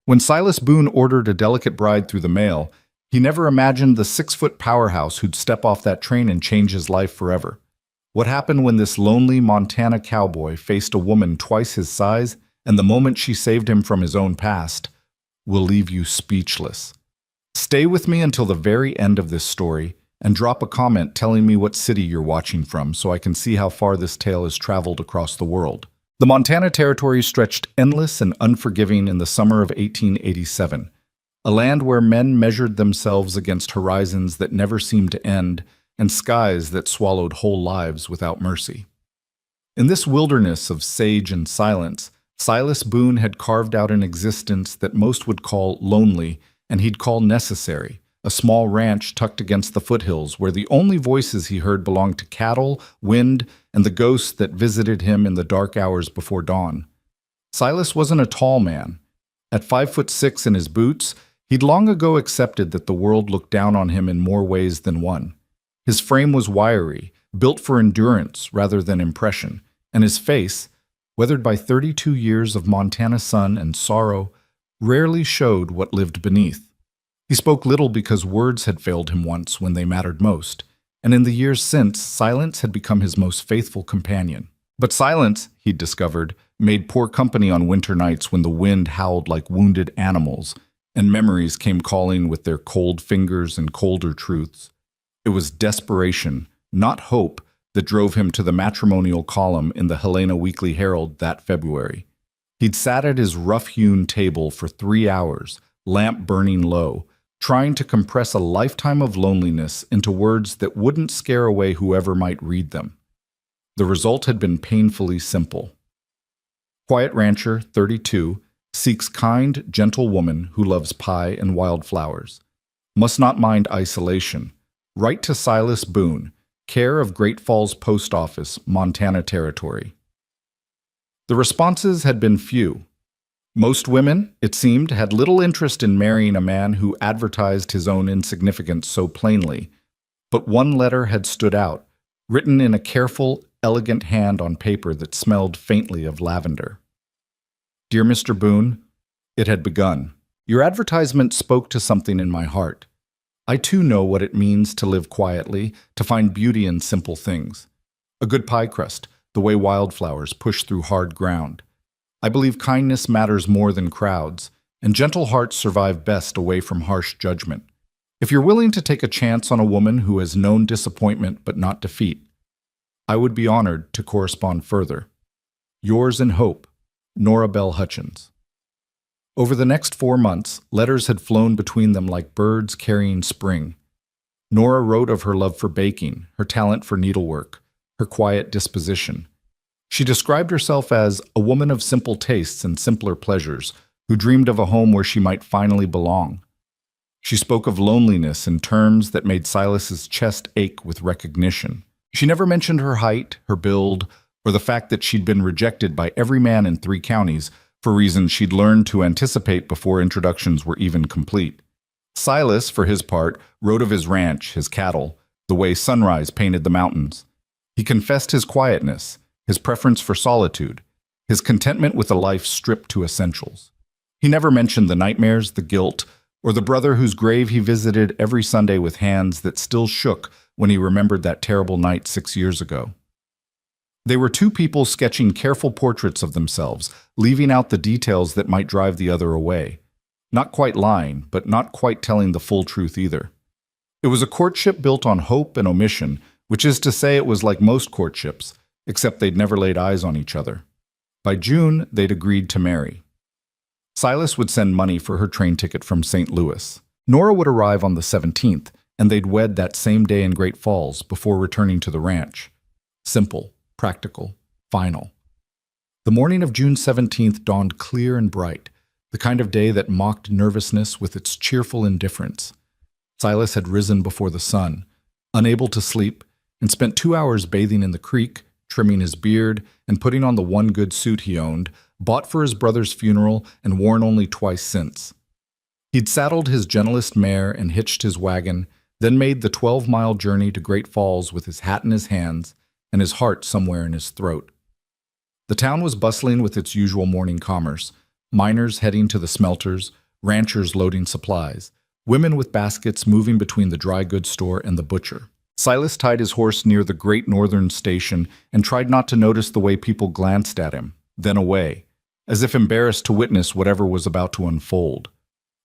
When Silas Boone ordered a delicate bride through the mail, he never imagined the 6-foot powerhouse who'd step off that train and change his life forever. What happened when this lonely Montana cowboy faced a woman twice his size, and the moment she saved him from his own past, will leave you speechless. Stay with me until the very end of this story, and drop a comment telling me what city you're watching from so I can see how far this tale has traveled across the world. The Montana Territory stretched endless and unforgiving in the summer of 1887, a land where men measured themselves against horizons that never seemed to end and skies that swallowed whole lives without mercy. In this wilderness of sage and silence, Silas Boone had carved out an existence that most would call lonely and he'd call necessary, a small ranch tucked against the foothills where the only voices he heard belonged to cattle, wind, and the ghosts that visited him in the dark hours before dawn. Silas wasn't a tall man. At 5'6" in his boots, he'd long ago accepted that the world looked down on him in more ways than one. His frame was wiry, built for endurance rather than impression, and his face, weathered by 32 years of Montana sun and sorrow, rarely showed what lived beneath. He spoke little because words had failed him once when they mattered most, and in the years since, silence had become his most faithful companion. But silence, he'd discovered, made poor company on winter nights when the wind howled like wounded animals, and memories came calling with their cold fingers and colder truths. It was desperation, not hope, that drove him to the matrimonial column in the Helena Weekly Herald that February. He'd sat at his rough-hewn table for 3 hours, lamp burning low, trying to compress a lifetime of loneliness into words that wouldn't scare away whoever might read them. The result had been painfully simple. Quiet rancher, 32, seeks kind, gentle woman who loves pie and wildflowers. Must not mind isolation. Write to Silas Boone, care of Great Falls Post Office, Montana Territory. The responses had been few. Most women, it seemed, had little interest in marrying a man who advertised his own insignificance so plainly. But one letter had stood out, written in a careful, elegant hand on paper that smelled faintly of lavender. Dear Mr. Boone, it had begun. Your advertisement spoke to something in my heart. I too know what it means to live quietly, to find beauty in simple things. A good pie crust, the way wildflowers push through hard ground. I believe kindness matters more than crowds, and gentle hearts survive best away from harsh judgment. If you're willing to take a chance on a woman who has known disappointment but not defeat, I would be honored to correspond further. Yours in hope, Nora Bell Hutchins. Over the next 4 months, letters had flown between them like birds carrying spring. Nora wrote of her love for baking, her talent for needlework, her quiet disposition. She described herself as a woman of simple tastes and simpler pleasures, who dreamed of a home where she might finally belong. She spoke of loneliness in terms that made Silas's chest ache with recognition. She never mentioned her height, her build, or the fact that she'd been rejected by every man in 3 counties for reasons she'd learned to anticipate before introductions were even complete. Silas, for his part, wrote of his ranch, his cattle, the way sunrise painted the mountains. He confessed his quietness, his preference for solitude, his contentment with a life stripped to essentials. He never mentioned the nightmares, the guilt, or the brother whose grave he visited every Sunday with hands that still shook when he remembered that terrible night 6 years ago. They were 2 people sketching careful portraits of themselves, leaving out the details that might drive the other away. Not quite lying, but not quite telling the full truth either. It was a courtship built on hope and omission, which is to say it was like most courtships, except they'd never laid eyes on each other. By June, they'd agreed to marry. Silas would send money for her train ticket from St. Louis. Nora would arrive on the 17th, and they'd wed that same day in Great Falls before returning to the ranch. Simple, practical, final. The morning of June 17th dawned clear and bright, the kind of day that mocked nervousness with its cheerful indifference. Silas had risen before the sun, unable to sleep, and spent 2 hours bathing in the creek, trimming his beard, and putting on the one good suit he owned, bought for his brother's funeral and worn only twice since. He'd saddled his gentlest mare and hitched his wagon, then made the 12-mile journey to Great Falls with his hat in his hands and his heart somewhere in his throat. The town was bustling with its usual morning commerce. Miners heading to the smelters, ranchers loading supplies, women with baskets moving between the dry goods store and the butcher. Silas tied his horse near the Great Northern Station and tried not to notice the way people glanced at him, then away, as if embarrassed to witness whatever was about to unfold.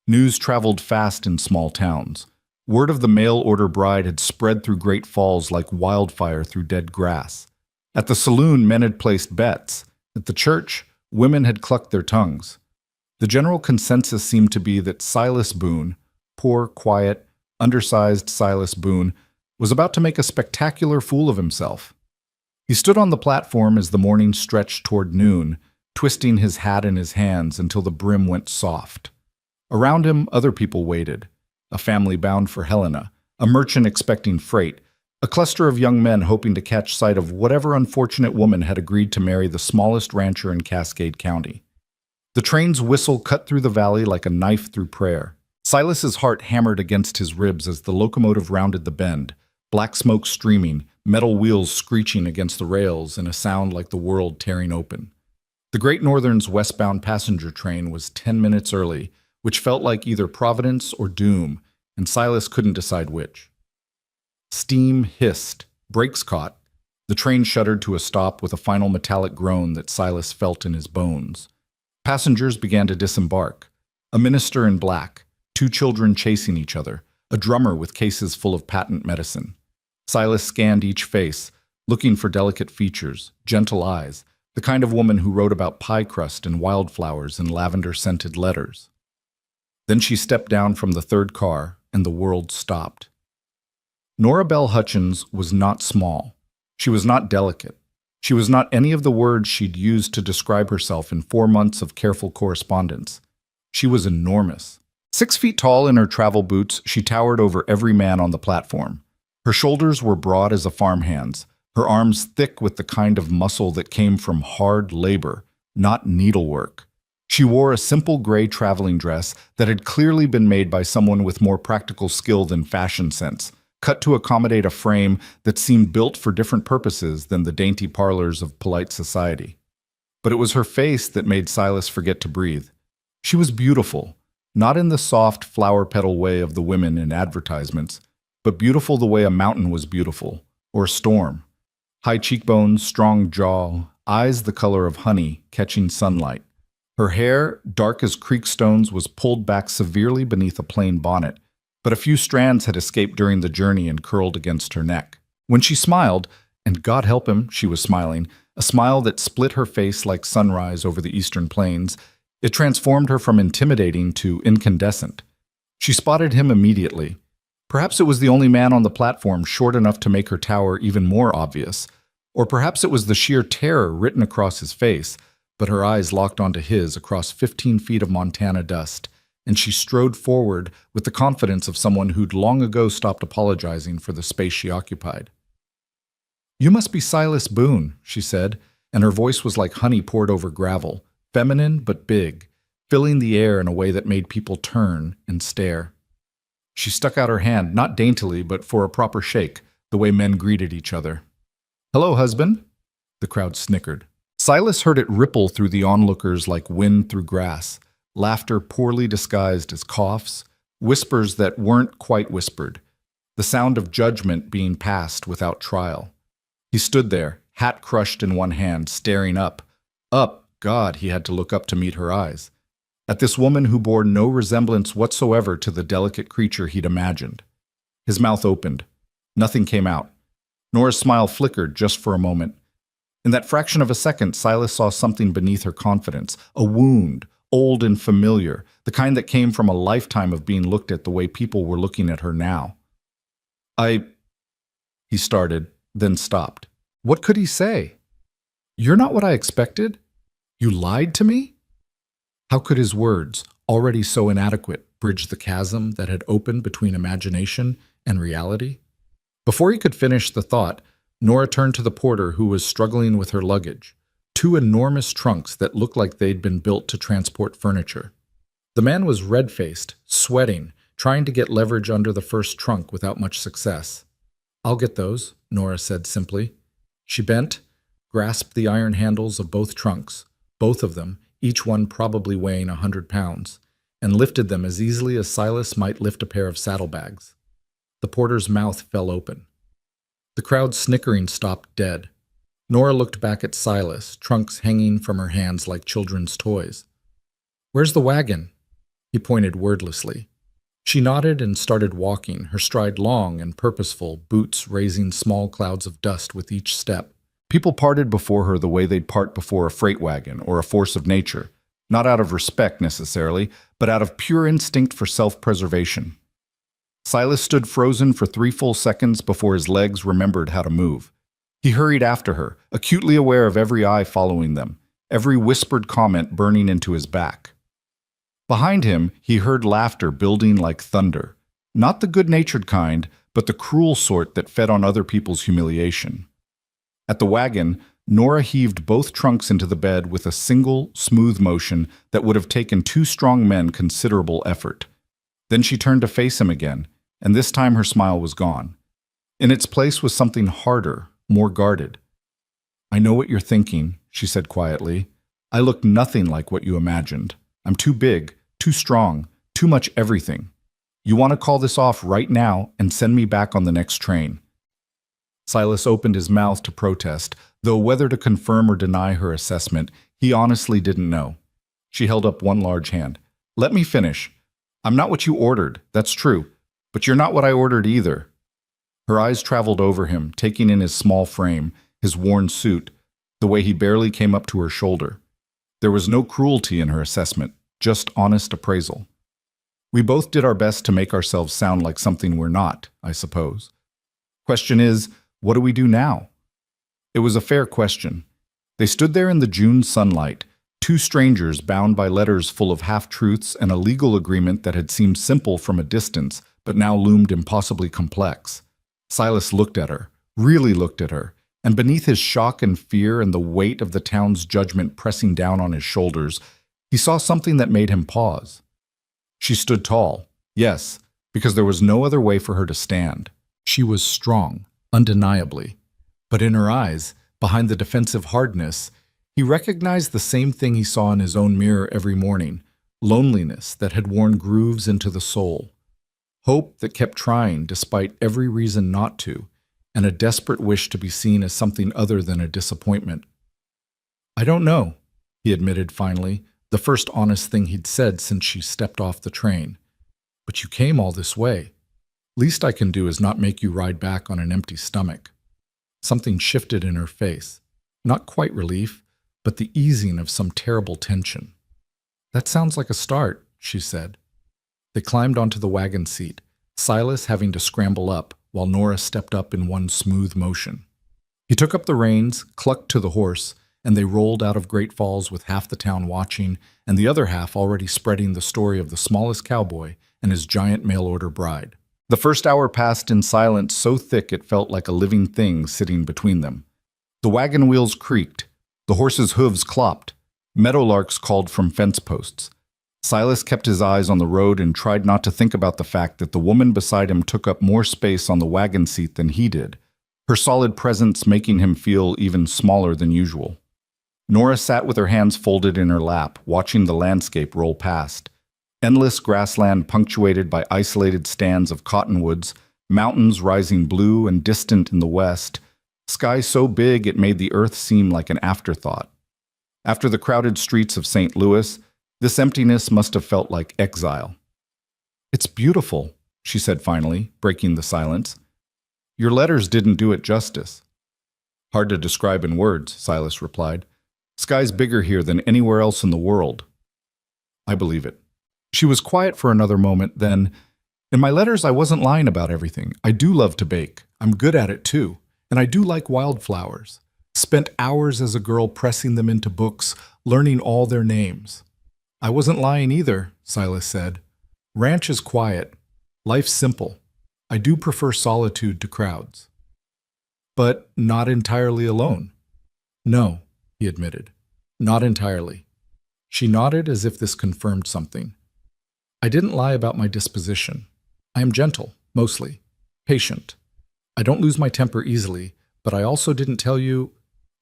News traveled fast in small towns. Word of the mail-order bride had spread through Great Falls like wildfire through dead grass. At the saloon, men had placed bets. At the church, women had clucked their tongues. The general consensus seemed to be that Silas Boone, poor, quiet, undersized Silas Boone, was about to make a spectacular fool of himself. He stood on the platform as the morning stretched toward noon, twisting his hat in his hands until the brim went soft. Around him, other people waited. A family bound for Helena, a merchant expecting freight, a cluster of young men hoping to catch sight of whatever unfortunate woman had agreed to marry the smallest rancher in Cascade County. The train's whistle cut through the valley like a knife through prayer. Silas's heart hammered against his ribs as the locomotive rounded the bend, black smoke streaming, metal wheels screeching against the rails in a sound like the world tearing open. The Great Northern's westbound passenger train was 10 minutes early, which felt like either providence or doom, and Silas couldn't decide which. Steam hissed, brakes caught. The train shuddered to a stop with a final metallic groan that Silas felt in his bones. Passengers began to disembark. A minister in black, 2 children chasing each other, a drummer with cases full of patent medicine. Silas scanned each face, looking for delicate features, gentle eyes, the kind of woman who wrote about pie crust and wildflowers in lavender-scented letters. Then she stepped down from the third car, and the world stopped. Nora Bell Hutchins was not small. She was not delicate. She was not any of the words she'd used to describe herself in 4 months of careful correspondence. She was enormous. 6 feet tall in her travel boots, she towered over every man on the platform. Her shoulders were broad as a farmhand's, her arms thick with the kind of muscle that came from hard labor, not needlework. She wore a simple gray traveling dress that had clearly been made by someone with more practical skill than fashion sense, cut to accommodate a frame that seemed built for different purposes than the dainty parlors of polite society. But it was her face that made Silas forget to breathe. She was beautiful, not in the soft flower petal way of the women in advertisements, but beautiful the way a mountain was beautiful, or a storm. High cheekbones, strong jaw, eyes the color of honey catching sunlight. Her hair, dark as creek stones, was pulled back severely beneath a plain bonnet, but a few strands had escaped during the journey and curled against her neck. When she smiled, and God help him, she was smiling, a smile that split her face like sunrise over the eastern plains, it transformed her from intimidating to incandescent. She spotted him immediately. Perhaps it was the only man on the platform short enough to make her tower even more obvious, or perhaps it was the sheer terror written across his face, but her eyes locked onto his across 15 feet of Montana dust, and she strode forward with the confidence of someone who'd long ago stopped apologizing for the space she occupied. "You must be Silas Boone," she said, and her voice was like honey poured over gravel, feminine but big, filling the air in a way that made people turn and stare. She stuck out her hand, not daintily, but for a proper shake, the way men greeted each other. "Hello, husband." The crowd snickered. Silas heard it ripple through the onlookers like wind through grass, laughter poorly disguised as coughs, whispers that weren't quite whispered, the sound of judgment being passed without trial. He stood there, hat crushed in one hand, staring up. Up, God, he had to look up to meet her eyes. At this woman who bore no resemblance whatsoever to the delicate creature he'd imagined. His mouth opened. Nothing came out. Nora's smile flickered just for a moment. In that fraction of a second, Silas saw something beneath her confidence, a wound, old and familiar, the kind that came from a lifetime of being looked at the way people were looking at her now. He started, then stopped. What could he say? "You're not what I expected? You lied to me?" How could his words, already so inadequate, bridge the chasm that had opened between imagination and reality? Before he could finish the thought, Nora turned to the porter who was struggling with her luggage, 2 enormous trunks that looked like they'd been built to transport furniture. The man was red-faced, sweating, trying to get leverage under the first trunk without much success. "I'll get those," Nora said simply. She bent, grasped the iron handles of both trunks, both of them, each one probably weighing 100 pounds, and lifted them as easily as Silas might lift a pair of saddlebags. The porter's mouth fell open. The crowd's snickering stopped dead. Nora looked back at Silas, trunks hanging from her hands like children's toys. "Where's the wagon?" He pointed wordlessly. She nodded and started walking, her stride long and purposeful, boots raising small clouds of dust with each step. People parted before her the way they'd part before a freight wagon or a force of nature, not out of respect necessarily, but out of pure instinct for self-preservation. Silas stood frozen for 3 full seconds before his legs remembered how to move. He hurried after her, acutely aware of every eye following them, every whispered comment burning into his back. Behind him, he heard laughter building like thunder, not the good-natured kind, but the cruel sort that fed on other people's humiliation. At the wagon, Nora heaved both trunks into the bed with a single, smooth motion that would have taken 2 strong men considerable effort. Then she turned to face him again, and this time her smile was gone. In its place was something harder, more guarded. "I know what you're thinking," she said quietly. "I look nothing like what you imagined. I'm too big, too strong, too much everything. You want to call this off right now and send me back on the next train." Silas opened his mouth to protest, though whether to confirm or deny her assessment, he honestly didn't know. She held up one large hand. "Let me finish. I'm not what you ordered, that's true, but you're not what I ordered either." Her eyes traveled over him, taking in his small frame, his worn suit, the way he barely came up to her shoulder. There was no cruelty in her assessment, just honest appraisal. "We both did our best to make ourselves sound like something we're not, I suppose. Question is, what do we do now?" It was a fair question. They stood there in the June sunlight, 2 strangers bound by letters full of half-truths and a legal agreement that had seemed simple from a distance, but now loomed impossibly complex. Silas looked at her, really looked at her, and beneath his shock and fear and the weight of the town's judgment pressing down on his shoulders, he saw something that made him pause. She stood tall, yes, because there was no other way for her to stand. She was strong, undeniably. But in her eyes, behind the defensive hardness, he recognized the same thing he saw in his own mirror every morning, loneliness that had worn grooves into the soul, hope that kept trying despite every reason not to, and a desperate wish to be seen as something other than a disappointment. "I don't know," he admitted finally, the first honest thing he'd said since she stepped off the train. "But you came all this way. Least I can do is not make you ride back on an empty stomach." Something shifted in her face, not quite relief, but the easing of some terrible tension. "That sounds like a start," she said. They climbed onto the wagon seat, Silas having to scramble up, while Nora stepped up in one smooth motion. He took up the reins, clucked to the horse, and they rolled out of Great Falls with half the town watching and the other half already spreading the story of the smallest cowboy and his giant mail-order bride. The first hour passed in silence so thick it felt like a living thing sitting between them. The wagon wheels creaked. The horses' hooves clopped. Meadowlarks called from fence posts. Silas kept his eyes on the road and tried not to think about the fact that the woman beside him took up more space on the wagon seat than he did, her solid presence making him feel even smaller than usual. Nora sat with her hands folded in her lap, watching the landscape roll past. Endless grassland punctuated by isolated stands of cottonwoods, mountains rising blue and distant in the west, sky so big it made the earth seem like an afterthought. After the crowded streets of St. Louis, this emptiness must have felt like exile. "It's beautiful," she said finally, breaking the silence. "Your letters didn't do it justice." "Hard to describe in words," Silas replied. "Sky's bigger here than anywhere else in the world." "I believe it." She was quiet for another moment, then, "In my letters I wasn't lying about everything. I do love to bake. I'm good at it too. And I do like wildflowers. Spent hours as a girl pressing them into books, learning all their names." "I wasn't lying either," Silas said. "Ranch is quiet. Life's simple. I do prefer solitude to crowds." "But not entirely alone." "No," he admitted. "Not entirely." She nodded as if this confirmed something. "I didn't lie about my disposition. I am gentle, mostly. Patient. I don't lose my temper easily, but I also didn't tell you—"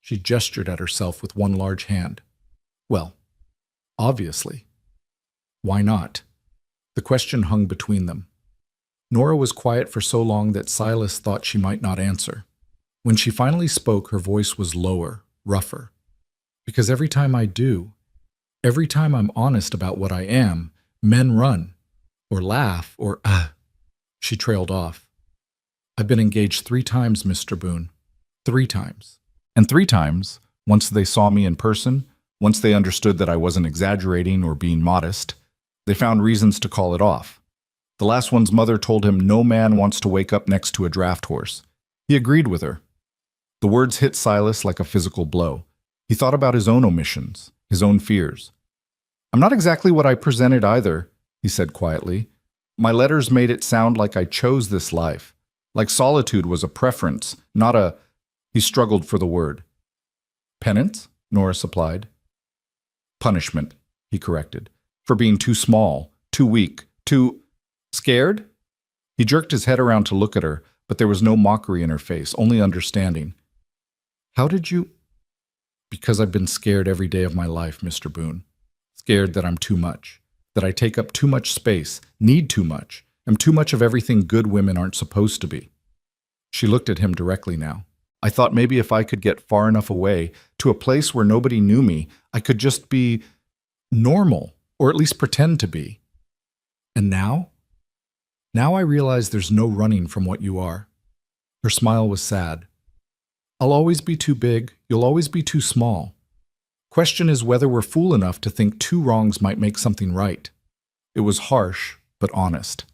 She gestured at herself with one large hand. "Well, Obviously. Why not? The question hung between them. Nora was quiet for so long that Silas thought she might not answer. When she finally spoke, her voice was lower, rougher. Because every time I do, every time I'm honest about what I am, men run, or laugh, or She trailed off. I've been engaged 3 times, Mr. Boone. 3 times. And 3 times, once they saw me in person, once they understood that I wasn't exaggerating or being modest, they found reasons to call it off. The last one's mother told him no man wants to wake up next to a draft horse. He agreed with her. The words hit Silas like a physical blow. He thought about his own omissions, his own fears. I'm not exactly what I presented either, he said quietly. My letters made it sound like I chose this life, like solitude was a preference, not a... He struggled for the word. Penance? Nora supplied. Punishment, he corrected, for being too small, too weak, too... Scared? He jerked his head around to look at her, but there was no mockery in her face, only understanding. How did you... Because I've been scared every day of my life, Mr. Boone. Scared that I'm too much, that I take up too much space, need too much, am too much of everything good women aren't supposed to be. She looked at him directly now. I thought maybe if I could get far enough away, to a place where nobody knew me, I could just be normal, or at least pretend to be. And now? Now I realize there's no running from what you are. Her smile was sad. I'll always be too big, you'll always be too small. Question is whether we're fool enough to think 2 wrongs might make something right. It was harsh, but honest.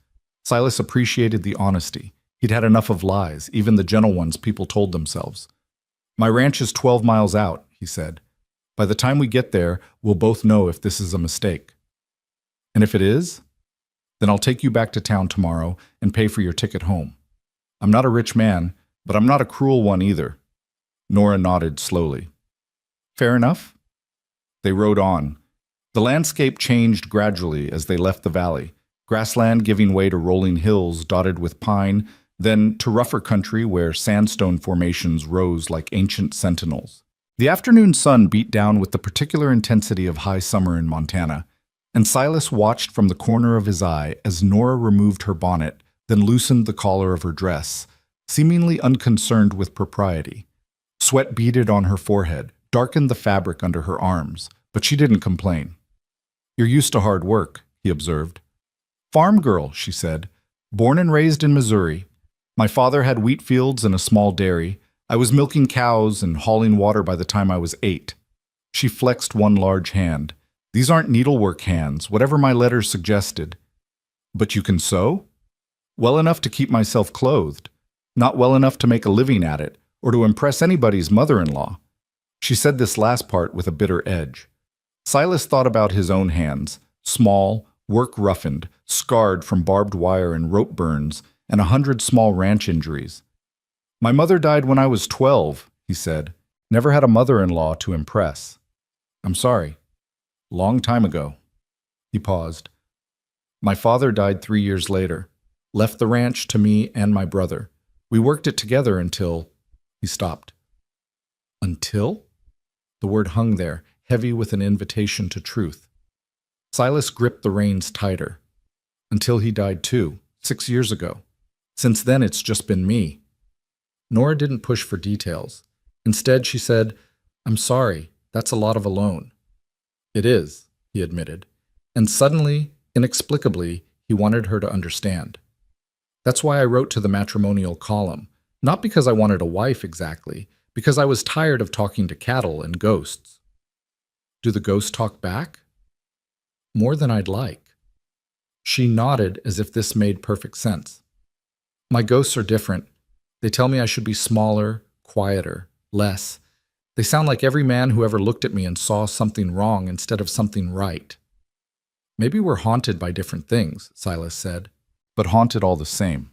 Silas appreciated the honesty. He'd had enough of lies, even the gentle ones people told themselves. My ranch is 12 miles out, he said. By the time we get there, we'll both know if this is a mistake. And if it is, then I'll take you back to town tomorrow and pay for your ticket home. I'm not a rich man, but I'm not a cruel one either. Nora nodded slowly. Fair enough? They rode on. The landscape changed gradually as they left the valley, grassland giving way to rolling hills dotted with pine, then to rougher country where sandstone formations rose like ancient sentinels. The afternoon sun beat down with the particular intensity of high summer in Montana, and Silas watched from the corner of his eye as Nora removed her bonnet, then loosened the collar of her dress, seemingly unconcerned with propriety. Sweat beaded on her forehead, darkened the fabric under her arms, but she didn't complain. You're used to hard work, he observed. Farm girl, she said. Born and raised in Missouri. My father had wheat fields and a small dairy. I was milking cows and hauling water by the time I was 8. She flexed one large hand. These aren't needlework hands, whatever my letters suggested. But you can sew? Well enough to keep myself clothed. Not well enough to make a living at it, or to impress anybody's mother-in-law. She said this last part with a bitter edge. Silas thought about his own hands, small, work-roughened, scarred from barbed wire and rope burns, and 100 small ranch injuries. My mother died when I was 12, he said. Never had a mother-in-law to impress. I'm sorry. Long time ago. He paused. My father died 3 years later, left the ranch to me and my brother. We worked it together until... He stopped. Until? The word hung there, heavy with an invitation to truth. Silas gripped the reins tighter. Until he died too, 6 years ago. Since then it's just been me. Nora didn't push for details. Instead she said, I'm sorry, that's a lot of alone. It is, he admitted, and suddenly, inexplicably, he wanted her to understand. That's why I wrote to the matrimonial column, not because I wanted a wife exactly, because I was tired of talking to cattle and ghosts. Do the ghosts talk back? More than I'd like. She nodded as if this made perfect sense. My ghosts are different. They tell me I should be smaller, quieter, less. They sound like every man who ever looked at me and saw something wrong instead of something right. Maybe we're haunted by different things, Silas said, but haunted all the same.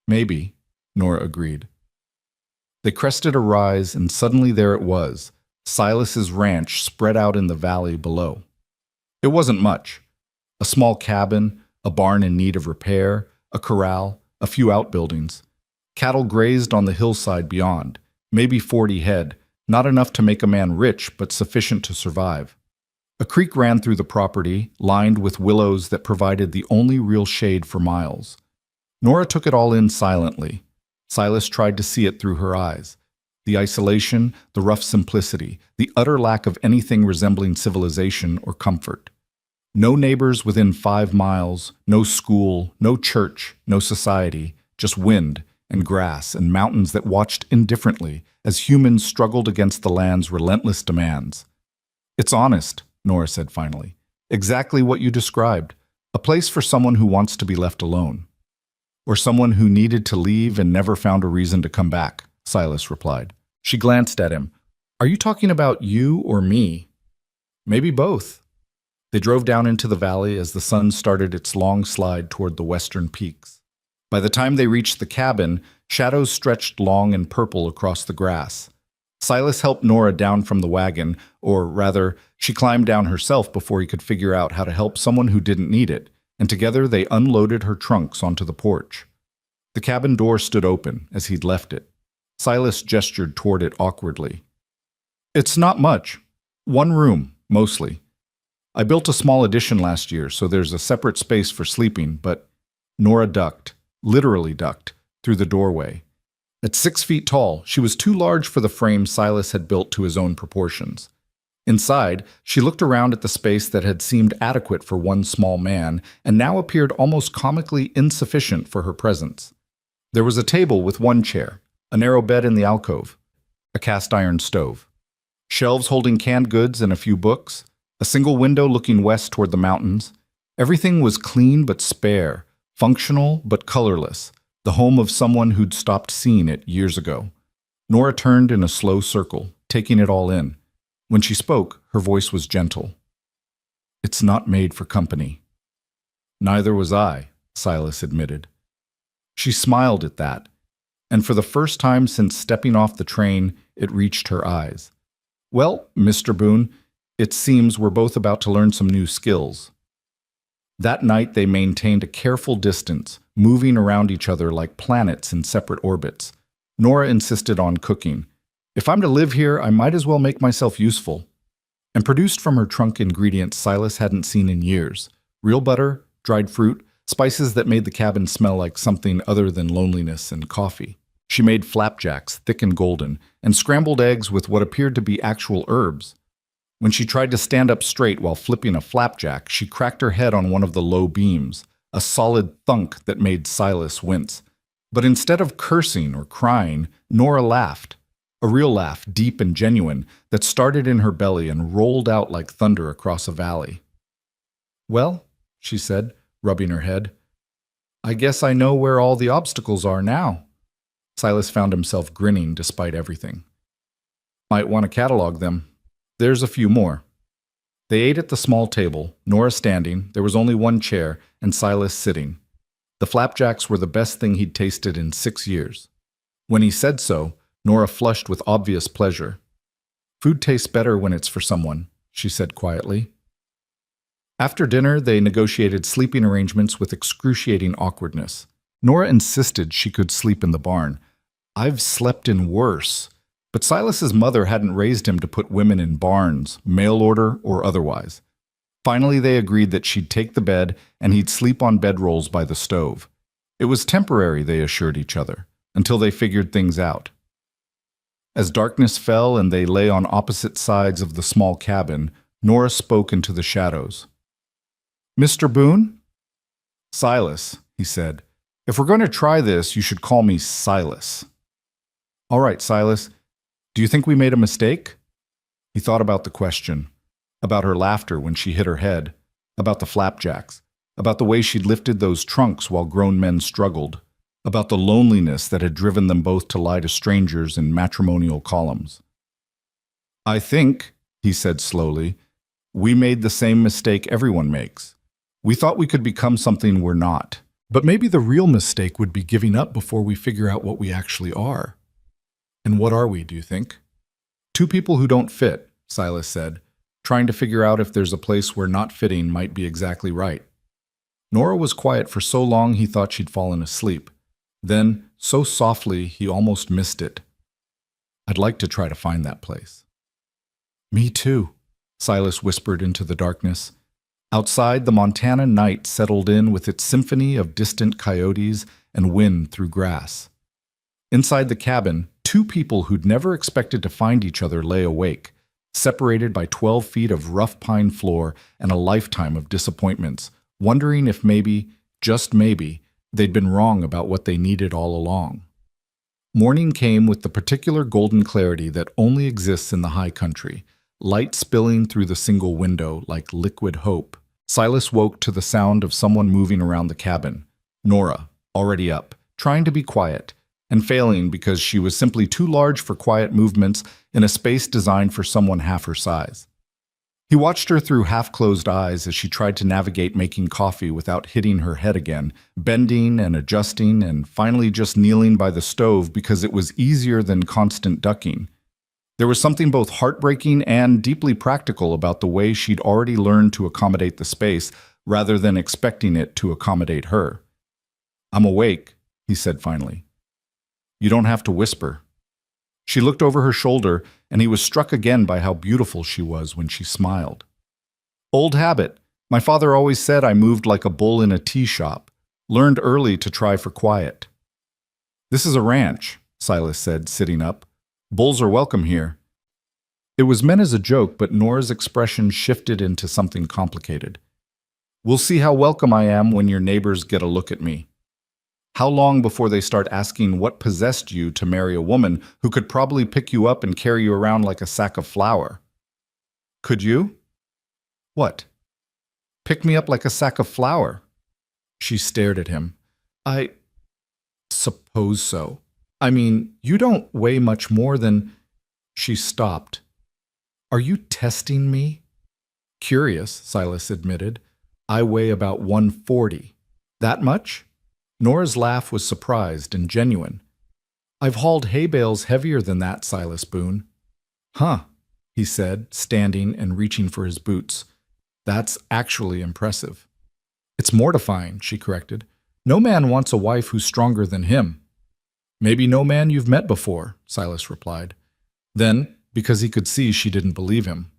Maybe, Nora agreed. They crested a rise, and suddenly there it was, Silas's ranch spread out in the valley below. It wasn't much. A small cabin, a barn in need of repair, a corral, a few outbuildings. Cattle grazed on the hillside beyond, maybe 40 head, not enough to make a man rich, but sufficient to survive. A creek ran through the property, lined with willows that provided the only real shade for miles. Nora took it all in silently. Silas tried to see it through her eyes. The isolation, the rough simplicity, the utter lack of anything resembling civilization or comfort. No neighbors within 5 miles, no school, no church, no society, just wind and grass and mountains that watched indifferently as humans struggled against the land's relentless demands. "It's honest," Nora said finally. "Exactly what you described. A place for someone who wants to be left alone." "Or someone who needed to leave and never found a reason to come back," Silas replied. She glanced at him. "Are you talking about you or me?" "Maybe both." They drove down into the valley as the sun started its long slide toward the western peaks. By the time they reached the cabin, shadows stretched long and purple across the grass. Silas helped Nora down from the wagon, or rather, she climbed down herself before he could figure out how to help someone who didn't need it, and together they unloaded her trunks onto the porch. The cabin door stood open as he'd left it. Silas gestured toward it awkwardly. "It's not much. 1 room, mostly. I built a small addition last year, so there's a separate space for sleeping, but..." Nora ducked, literally ducked, through the doorway. At 6 feet tall, she was too large for the frame Silas had built to his own proportions. Inside, she looked around at the space that had seemed adequate for one small man and now appeared almost comically insufficient for her presence. There was a table with 1 chair, a narrow bed in the alcove, a cast-iron stove, shelves holding canned goods and a few books, a single window looking west toward the mountains. Everything was clean but spare, functional but colorless, the home of someone who'd stopped seeing it years ago. Nora turned in a slow circle, taking it all in. When she spoke, her voice was gentle. "It's not made for company." "Neither was I," Silas admitted. She smiled at that, and for the first time since stepping off the train, it reached her eyes. "Well, Mr. Boone, it seems we're both about to learn some new skills." That night they maintained a careful distance, moving around each other like planets in separate orbits. Nora insisted on cooking. "If I'm to live here, I might as well make myself useful." And produced from her trunk ingredients Silas hadn't seen in years. Real butter, dried fruit, spices that made the cabin smell like something other than loneliness and coffee. She made flapjacks, thick and golden, and scrambled eggs with what appeared to be actual herbs. When she tried to stand up straight while flipping a flapjack, she cracked her head on one of the low beams, a solid thunk that made Silas wince. But instead of cursing or crying, Nora laughed. A real laugh, deep and genuine, that started in her belly and rolled out like thunder across a valley. "Well," she said, rubbing her head, "I guess I know where all the obstacles are now." Silas found himself grinning despite everything. "Might want to catalog them. There's a few more." They ate at the small table, Nora standing, there was only 1 chair, and Silas sitting. The flapjacks were the best thing he'd tasted in 6 years. When he said so, Nora flushed with obvious pleasure. "Food tastes better when it's for someone," she said quietly. After dinner, they negotiated sleeping arrangements with excruciating awkwardness. Nora insisted she could sleep in the barn. "I've slept in worse." But Silas's mother hadn't raised him to put women in barns, mail order or otherwise. Finally, they agreed that she'd take the bed and he'd sleep on bedrolls by the stove. It was temporary, they assured each other, until they figured things out. As darkness fell and they lay on opposite sides of the small cabin, Nora spoke into the shadows. "Mr. Boone?" "Silas," he said. "If we're going to try this, you should call me Silas." "All right, Silas. Do you think we made a mistake?" He thought about the question, about her laughter when she hit her head, about the flapjacks, about the way she'd lifted those trunks while grown men struggled, about the loneliness that had driven them both to lie to strangers in matrimonial columns. "I think," he said slowly, "we made the same mistake everyone makes. We thought we could become something we're not. But maybe the real mistake would be giving up before we figure out what we actually are." "And what are we, do you think?" "2 people who don't fit," Silas said, trying to figure out if there's a place where not fitting might be exactly right. Nora was quiet for so long he thought she'd fallen asleep. Then, so softly, he almost missed it. "I'd like to try to find that place." "Me too," Silas whispered into the darkness. Outside, the Montana night settled in with its symphony of distant coyotes and wind through grass. Inside the cabin, two people who'd never expected to find each other lay awake, separated by 12 feet of rough pine floor and a lifetime of disappointments, wondering if maybe, just maybe, they'd been wrong about what they needed all along. Morning came with the particular golden clarity that only exists in the high country, light spilling through the single window like liquid hope. Silas woke to the sound of someone moving around the cabin. Nora, already up, trying to be quiet, and failing because she was simply too large for quiet movements in a space designed for someone half her size. He watched her through half-closed eyes as she tried to navigate making coffee without hitting her head again, bending and adjusting and finally just kneeling by the stove because it was easier than constant ducking. There was something both heartbreaking and deeply practical about the way she'd already learned to accommodate the space rather than expecting it to accommodate her. "I'm awake," he said finally. "You don't have to whisper." She looked over her shoulder, and he was struck again by how beautiful she was when she smiled. "Old habit. My father always said I moved like a bull in a tea shop. Learned early to try for quiet." "This is a ranch," Silas said, sitting up. "Bulls are welcome here." It was meant as a joke, but Nora's expression shifted into something complicated. "We'll see how welcome I am when your neighbors get a look at me. How long before they start asking what possessed you to marry a woman who could probably pick you up and carry you around like a sack of flour?" "Could you?" "What?" "Pick me up like a sack of flour." She stared at him. "I suppose so. I mean, you don't weigh much more than—" She stopped. "Are you testing me?" "Curious," Silas admitted. "I weigh about 140. That much?" Nora's laugh was surprised and genuine. "I've hauled hay bales heavier than that, Silas Boone." "Huh," he said, standing and reaching for his boots. "That's actually impressive." "It's mortifying," she corrected. "No man wants a wife who's stronger than him." "Maybe no man you've met before," Silas replied. Then, because he could see she didn't believe him.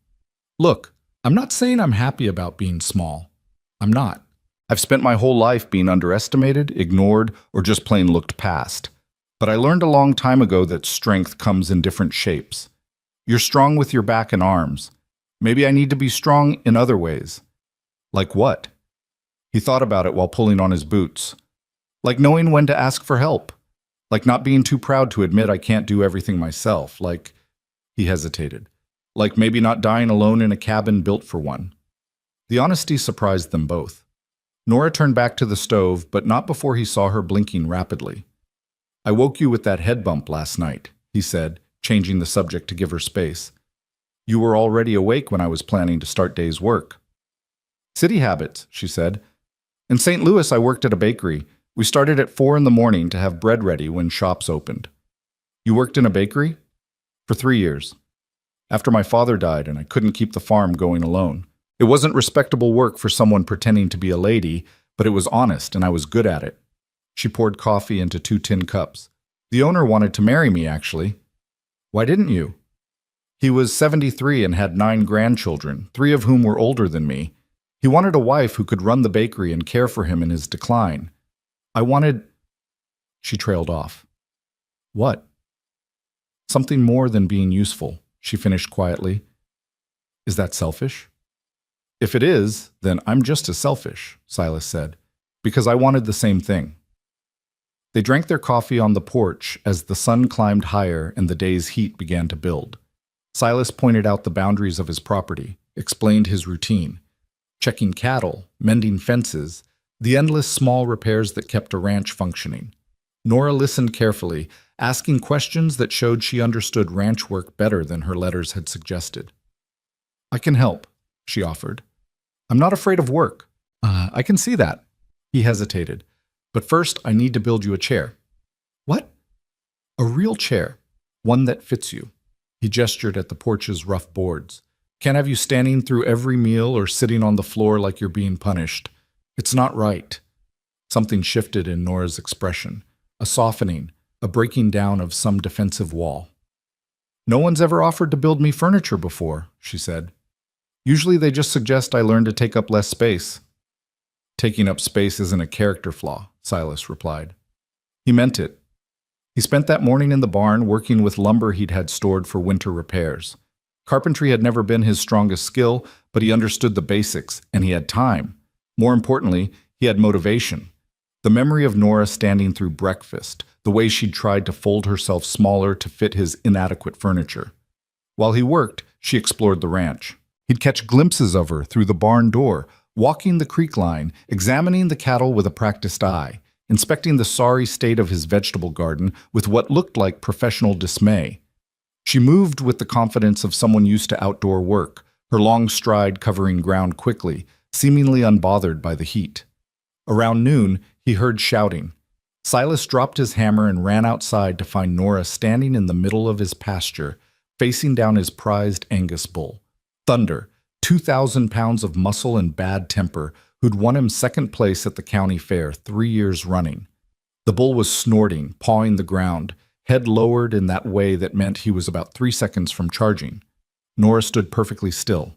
"Look, I'm not saying I'm happy about being small. I'm not. I've spent my whole life being underestimated, ignored, or just plain looked past. But I learned a long time ago that strength comes in different shapes. You're strong with your back and arms. Maybe I need to be strong in other ways." "Like what?" He thought about it while pulling on his boots. "Like knowing when to ask for help. Like not being too proud to admit I can't do everything myself. Like—" He hesitated. "Like maybe not dying alone in a cabin built for one." The honesty surprised them both. Nora turned back to the stove, but not before he saw her blinking rapidly. "I woke you with that head bump last night," he said, changing the subject to give her space. "You were already awake when I was planning to start day's work." "City habits," she said. "In St. Louis, I worked at a bakery. We started at 4 in the morning to have bread ready when shops opened." "You worked in a bakery?" "For 3 years. After my father died and I couldn't keep the farm going alone. It wasn't respectable work for someone pretending to be a lady, but it was honest and I was good at it." She poured coffee into 2 tin cups. "The owner wanted to marry me, actually." "Why didn't you?" "He was 73 and had 9 grandchildren, 3 of whom were older than me. He wanted a wife who could run the bakery and care for him in his decline. I wanted—" She trailed off. "What?" "Something more than being useful," she finished quietly. "Is that selfish?" "If it is, then I'm just as selfish," Silas said, "because I wanted the same thing." They drank their coffee on the porch as the sun climbed higher and the day's heat began to build. Silas pointed out the boundaries of his property, explained his routine, checking cattle, mending fences, the endless small repairs that kept a ranch functioning. Nora listened carefully, asking questions that showed she understood ranch work better than her letters had suggested. "I can help," she offered. "I'm not afraid of work." I can see that." He hesitated. "But first, I need to build you a chair." "What?" "A real chair. One that fits you." He gestured at the porch's rough boards. "Can't have you standing through every meal or sitting on the floor like you're being punished. It's not right." Something shifted in Nora's expression. A softening, a breaking down of some defensive wall. "No one's ever offered to build me furniture before," she said. Usually they just suggest I learn to take up less space. Taking up space isn't a character flaw, Silas replied. He meant it. He spent that morning in the barn working with lumber he'd had stored for winter repairs. Carpentry had never been his strongest skill, but he understood the basics, and he had time. More importantly, he had motivation. The memory of Nora standing through breakfast, the way she'd tried to fold herself smaller to fit his inadequate furniture. While he worked, she explored the ranch. He'd catch glimpses of her through the barn door, walking the creek line, examining the cattle with a practiced eye, inspecting the sorry state of his vegetable garden with what looked like professional dismay. She moved with the confidence of someone used to outdoor work, her long stride covering ground quickly, seemingly unbothered by the heat. Around noon, he heard shouting. Silas dropped his hammer and ran outside to find Nora standing in the middle of his pasture, facing down his prized Angus bull. Thunder, 2,000 pounds of muscle and bad temper, who'd won him second place at the county fair 3 years running. The bull was snorting, pawing the ground, head lowered in that way that meant he was about 3 seconds from charging. Nora stood perfectly still.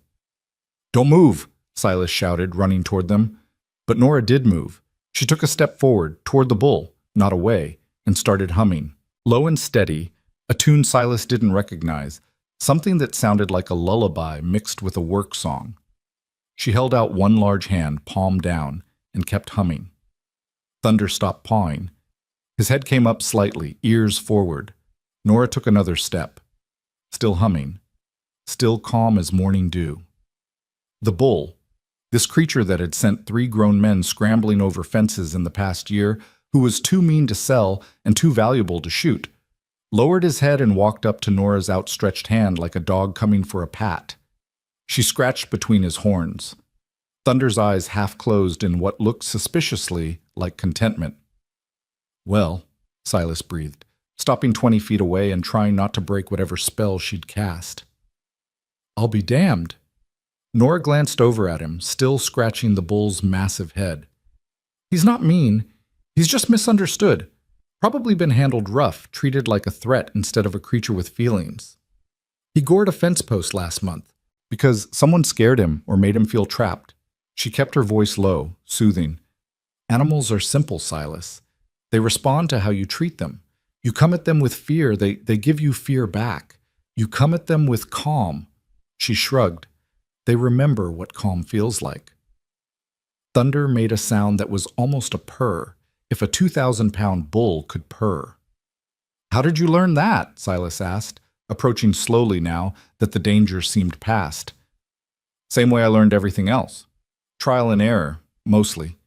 "Don't move," Silas shouted, running toward them. But Nora did move. She took a step forward, toward the bull, not away, and started humming. Low and steady, a tune Silas didn't recognize, something that sounded like a lullaby mixed with a work song. She held out one large hand, palm down, and kept humming. Thunder stopped pawing. His head came up slightly, ears forward. Nora took another step. Still humming. Still calm as morning dew. The bull, this creature that had sent 3 grown men scrambling over fences in the past year, who was too mean to sell and too valuable to shoot, lowered his head and walked up to Nora's outstretched hand like a dog coming for a pat. She scratched between his horns. Thunder's eyes half closed in what looked suspiciously like contentment. "Well," Silas breathed, stopping 20 feet away and trying not to break whatever spell she'd cast. "I'll be damned." Nora glanced over at him, still scratching the bull's massive head. "He's not mean. He's just misunderstood. Probably been handled rough, treated like a threat instead of a creature with feelings. He gored a fence post last month because someone scared him or made him feel trapped." She kept her voice low, soothing. "Animals are simple, Silas. They respond to how you treat them. You come at them with fear, they give you fear back. You come at them with calm." She shrugged. "They remember what calm feels like." Thunder made a sound that was almost a purr, if a 2,000-pound bull could purr. "How did you learn that?" Silas asked, approaching slowly now that the danger seemed past. "Same way I learned everything else. Trial and error, mostly.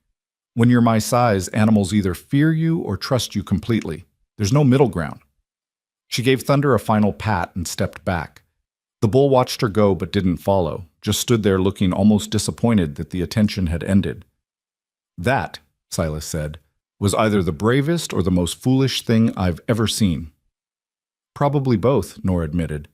When you're my size, animals either fear you or trust you completely. There's no middle ground." She gave Thunder a final pat and stepped back. The bull watched her go but didn't follow, just stood there looking almost disappointed that the attention had ended. "That," Silas said, "was either the bravest or the most foolish thing I've ever seen." "Probably both," Nora admitted.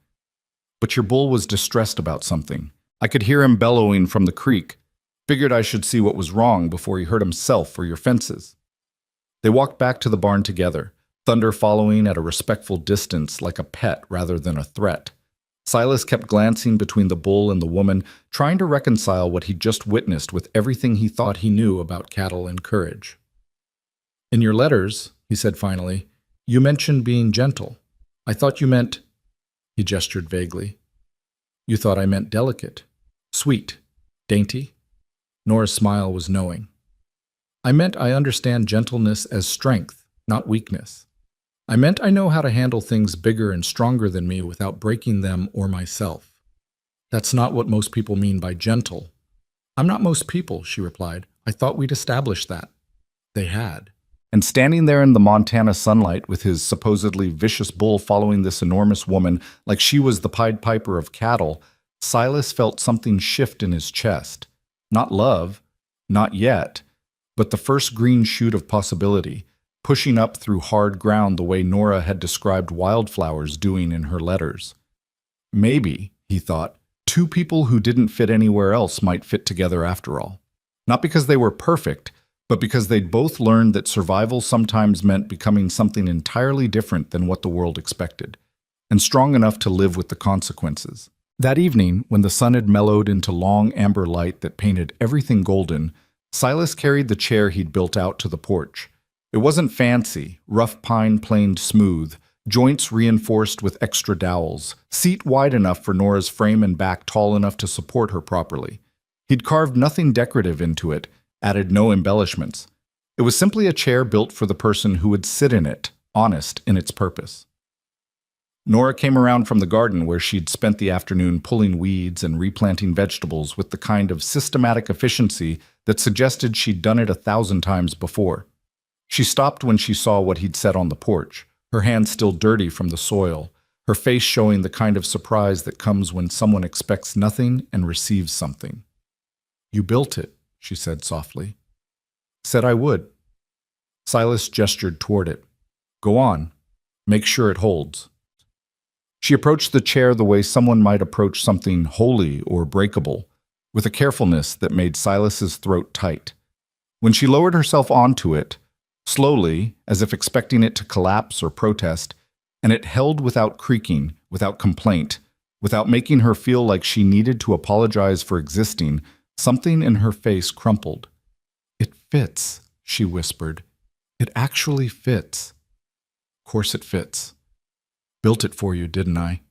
"But your bull was distressed about something. I could hear him bellowing from the creek. Figured I should see what was wrong before he hurt himself or your fences." They walked back to the barn together, Thunder following at a respectful distance like a pet rather than a threat. Silas kept glancing between the bull and the woman, trying to reconcile what he'd just witnessed with everything he thought he knew about cattle and courage. "In your letters," he said finally, "you mentioned being gentle. I thought you meant—" He gestured vaguely. "You thought I meant delicate, sweet, dainty?" Nora's smile was knowing. "I meant I understand gentleness as strength, not weakness. I meant I know how to handle things bigger and stronger than me without breaking them or myself. That's not what most people mean by gentle." "I'm not most people," she replied. "I thought we'd established that." They had. And standing there in the Montana sunlight with his supposedly vicious bull following this enormous woman like she was the Pied Piper of cattle, Silas felt something shift in his chest. Not love, not yet, but the first green shoot of possibility, pushing up through hard ground the way Nora had described wildflowers doing in her letters. Maybe, he thought, 2 people who didn't fit anywhere else might fit together after all. Not because they were perfect, but because they'd both learned that survival sometimes meant becoming something entirely different than what the world expected, and strong enough to live with the consequences. That evening, when the sun had mellowed into long amber light that painted everything golden, Silas carried the chair he'd built out to the porch. It wasn't fancy, rough pine planed smooth, joints reinforced with extra dowels, seat wide enough for Nora's frame and back tall enough to support her properly. He'd carved nothing decorative into it, added no embellishments. It was simply a chair built for the person who would sit in it, honest in its purpose. Nora came around from the garden where she'd spent the afternoon pulling weeds and replanting vegetables with the kind of systematic efficiency that suggested she'd done it 1,000 times before. She stopped when she saw what he'd set on the porch, her hands still dirty from the soil, her face showing the kind of surprise that comes when someone expects nothing and receives something. "You built it," she said softly. "Said I would." Silas gestured toward it. "Go on. Make sure it holds." She approached the chair the way someone might approach something holy or breakable, with a carefulness that made Silas's throat tight. When she lowered herself onto it, slowly, as if expecting it to collapse or protest, and it held without creaking, without complaint, without making her feel like she needed to apologize for existing, something in her face crumpled. "It fits," she whispered. "It actually fits." "Of course it fits. Built it for you, didn't I?"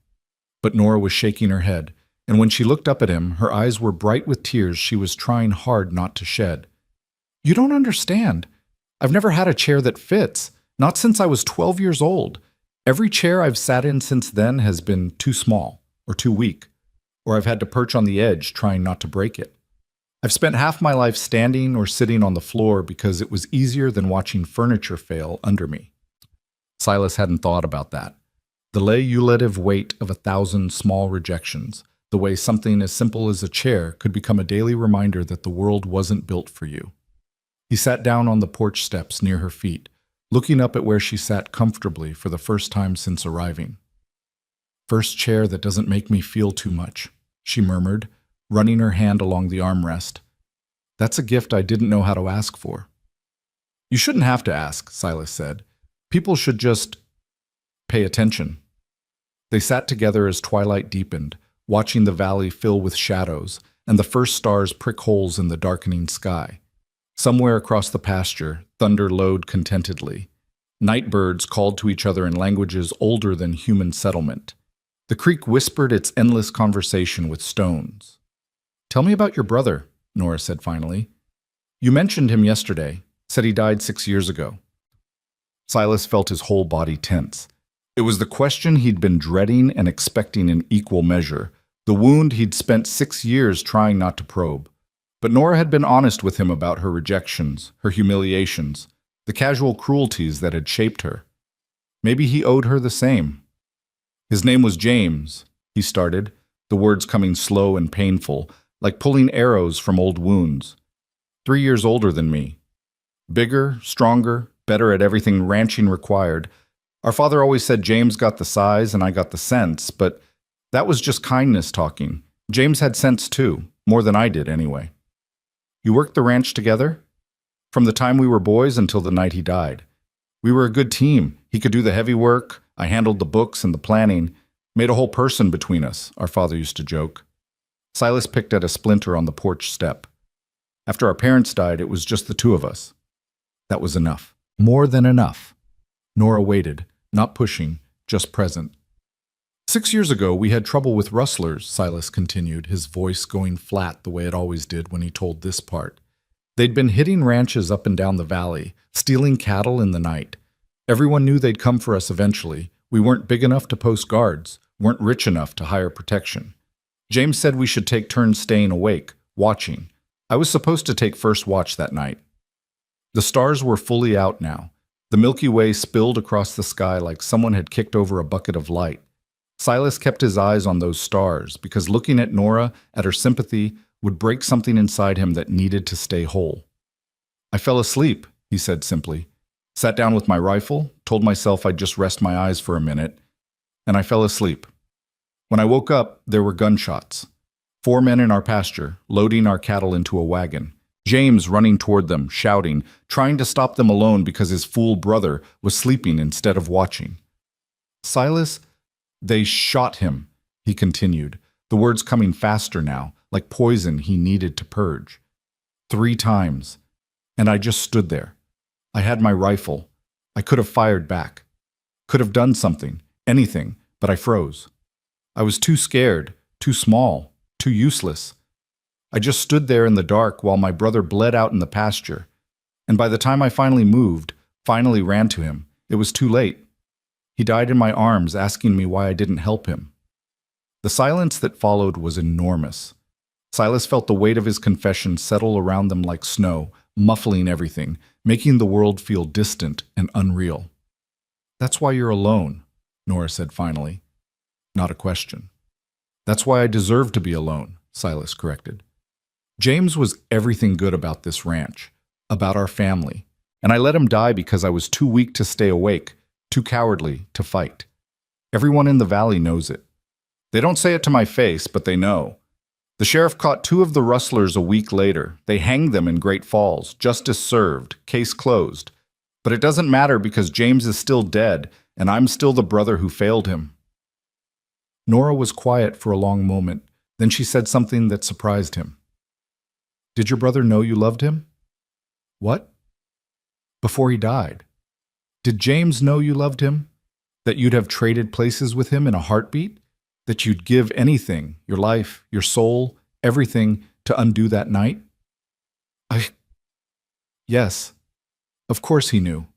But Nora was shaking her head, and when she looked up at him, her eyes were bright with tears she was trying hard not to shed. "You don't understand. I've never had a chair that fits, not since I was 12 years old. Every chair I've sat in since then has been too small, or too weak, or I've had to perch on the edge trying not to break it. I've spent half my life standing or sitting on the floor because it was easier than watching furniture fail under me." Silas hadn't thought about that. The lay-ulative weight of 1,000 small rejections, the way something as simple as a chair could become a daily reminder that the world wasn't built for you. He sat down on the porch steps near her feet, looking up at where she sat comfortably for the first time since arriving. "First chair that doesn't make me feel too much," she murmured, running her hand along the armrest. "That's a gift I didn't know how to ask for." "You shouldn't have to ask," Silas said. "People should just pay attention." They sat together as twilight deepened, watching the valley fill with shadows and the first stars prick holes in the darkening sky. Somewhere across the pasture, thunder lowed contentedly. Night birds called to each other in languages older than human settlement. The creek whispered its endless conversation with stones. "Tell me about your brother," Nora said finally. "You mentioned him yesterday, said he died 6 years ago." Silas felt his whole body tense. It was the question he'd been dreading and expecting in equal measure, the wound he'd spent 6 years trying not to probe. But Nora had been honest with him about her rejections, her humiliations, the casual cruelties that had shaped her. Maybe he owed her the same. "His name was James," he started, the words coming slow and painful, like pulling arrows from old wounds. 3 years older than me. Bigger, stronger, better at everything ranching required. Our father always said James got the size and I got the sense, but that was just kindness talking. James had sense too, more than I did anyway. "You worked the ranch together?" "From the time we were boys until the night he died. We were a good team. He could do the heavy work, I handled the books and the planning. Made a whole person between us," our father used to joke. Silas picked at a splinter on the porch step. "After our parents died, it was just the two of us. That was enough. More than enough." Nora waited, not pushing, just present. 6 years ago, we had trouble with rustlers," Silas continued, his voice going flat the way it always did when he told this part. "They'd been hitting ranches up and down the valley, stealing cattle in the night. Everyone knew they'd come for us eventually. We weren't big enough to post guards, weren't rich enough to hire protection. James said we should take turns staying awake, watching. I was supposed to take first watch that night. The stars were fully out now. The Milky Way spilled across the sky like someone had kicked over a bucket of light. Silas kept his eyes on those stars because looking at Nora, at her sympathy, would break something inside him that needed to stay whole. "I fell asleep," he said simply. "Sat down with my rifle, told myself I'd just rest my eyes for a minute, and I fell asleep. When I woke up, there were gunshots. 4 men in our pasture, loading our cattle into a wagon. James running toward them, shouting, trying to stop them alone because his fool brother was sleeping instead of watching. Silas, they shot him," he continued, the words coming faster now, like poison he needed to purge. 3 times. And I just stood there. I had my rifle. I could have fired back. Could have done something, anything, but I froze. I was too scared, too small, too useless. I just stood there in the dark while my brother bled out in the pasture. And by the time I finally moved, finally ran to him, it was too late. He died in my arms, asking me why I didn't help him. The silence that followed was enormous. Silas felt the weight of his confession settle around them like snow, muffling everything, making the world feel distant and unreal. "That's why you're alone," Nora said finally. Not a question. "That's why I deserve to be alone," Silas corrected. James was everything good about this ranch, about our family, and I let him die because I was too weak to stay awake, too cowardly to fight. Everyone in the valley knows it. They don't say it to my face, but they know. The sheriff caught 2 of the rustlers a week later. They hanged them in Great Falls. Justice served. Case closed. But it doesn't matter because James is still dead, and I'm still the brother who failed him. Nora was quiet for a long moment. Then she said something that surprised him. "Did your brother know you loved him?" "What?" "Before he died. Did James know you loved him? That you'd have traded places with him in a heartbeat? That you'd give anything, your life, your soul, everything, to undo that night?" Yes. Of course he knew."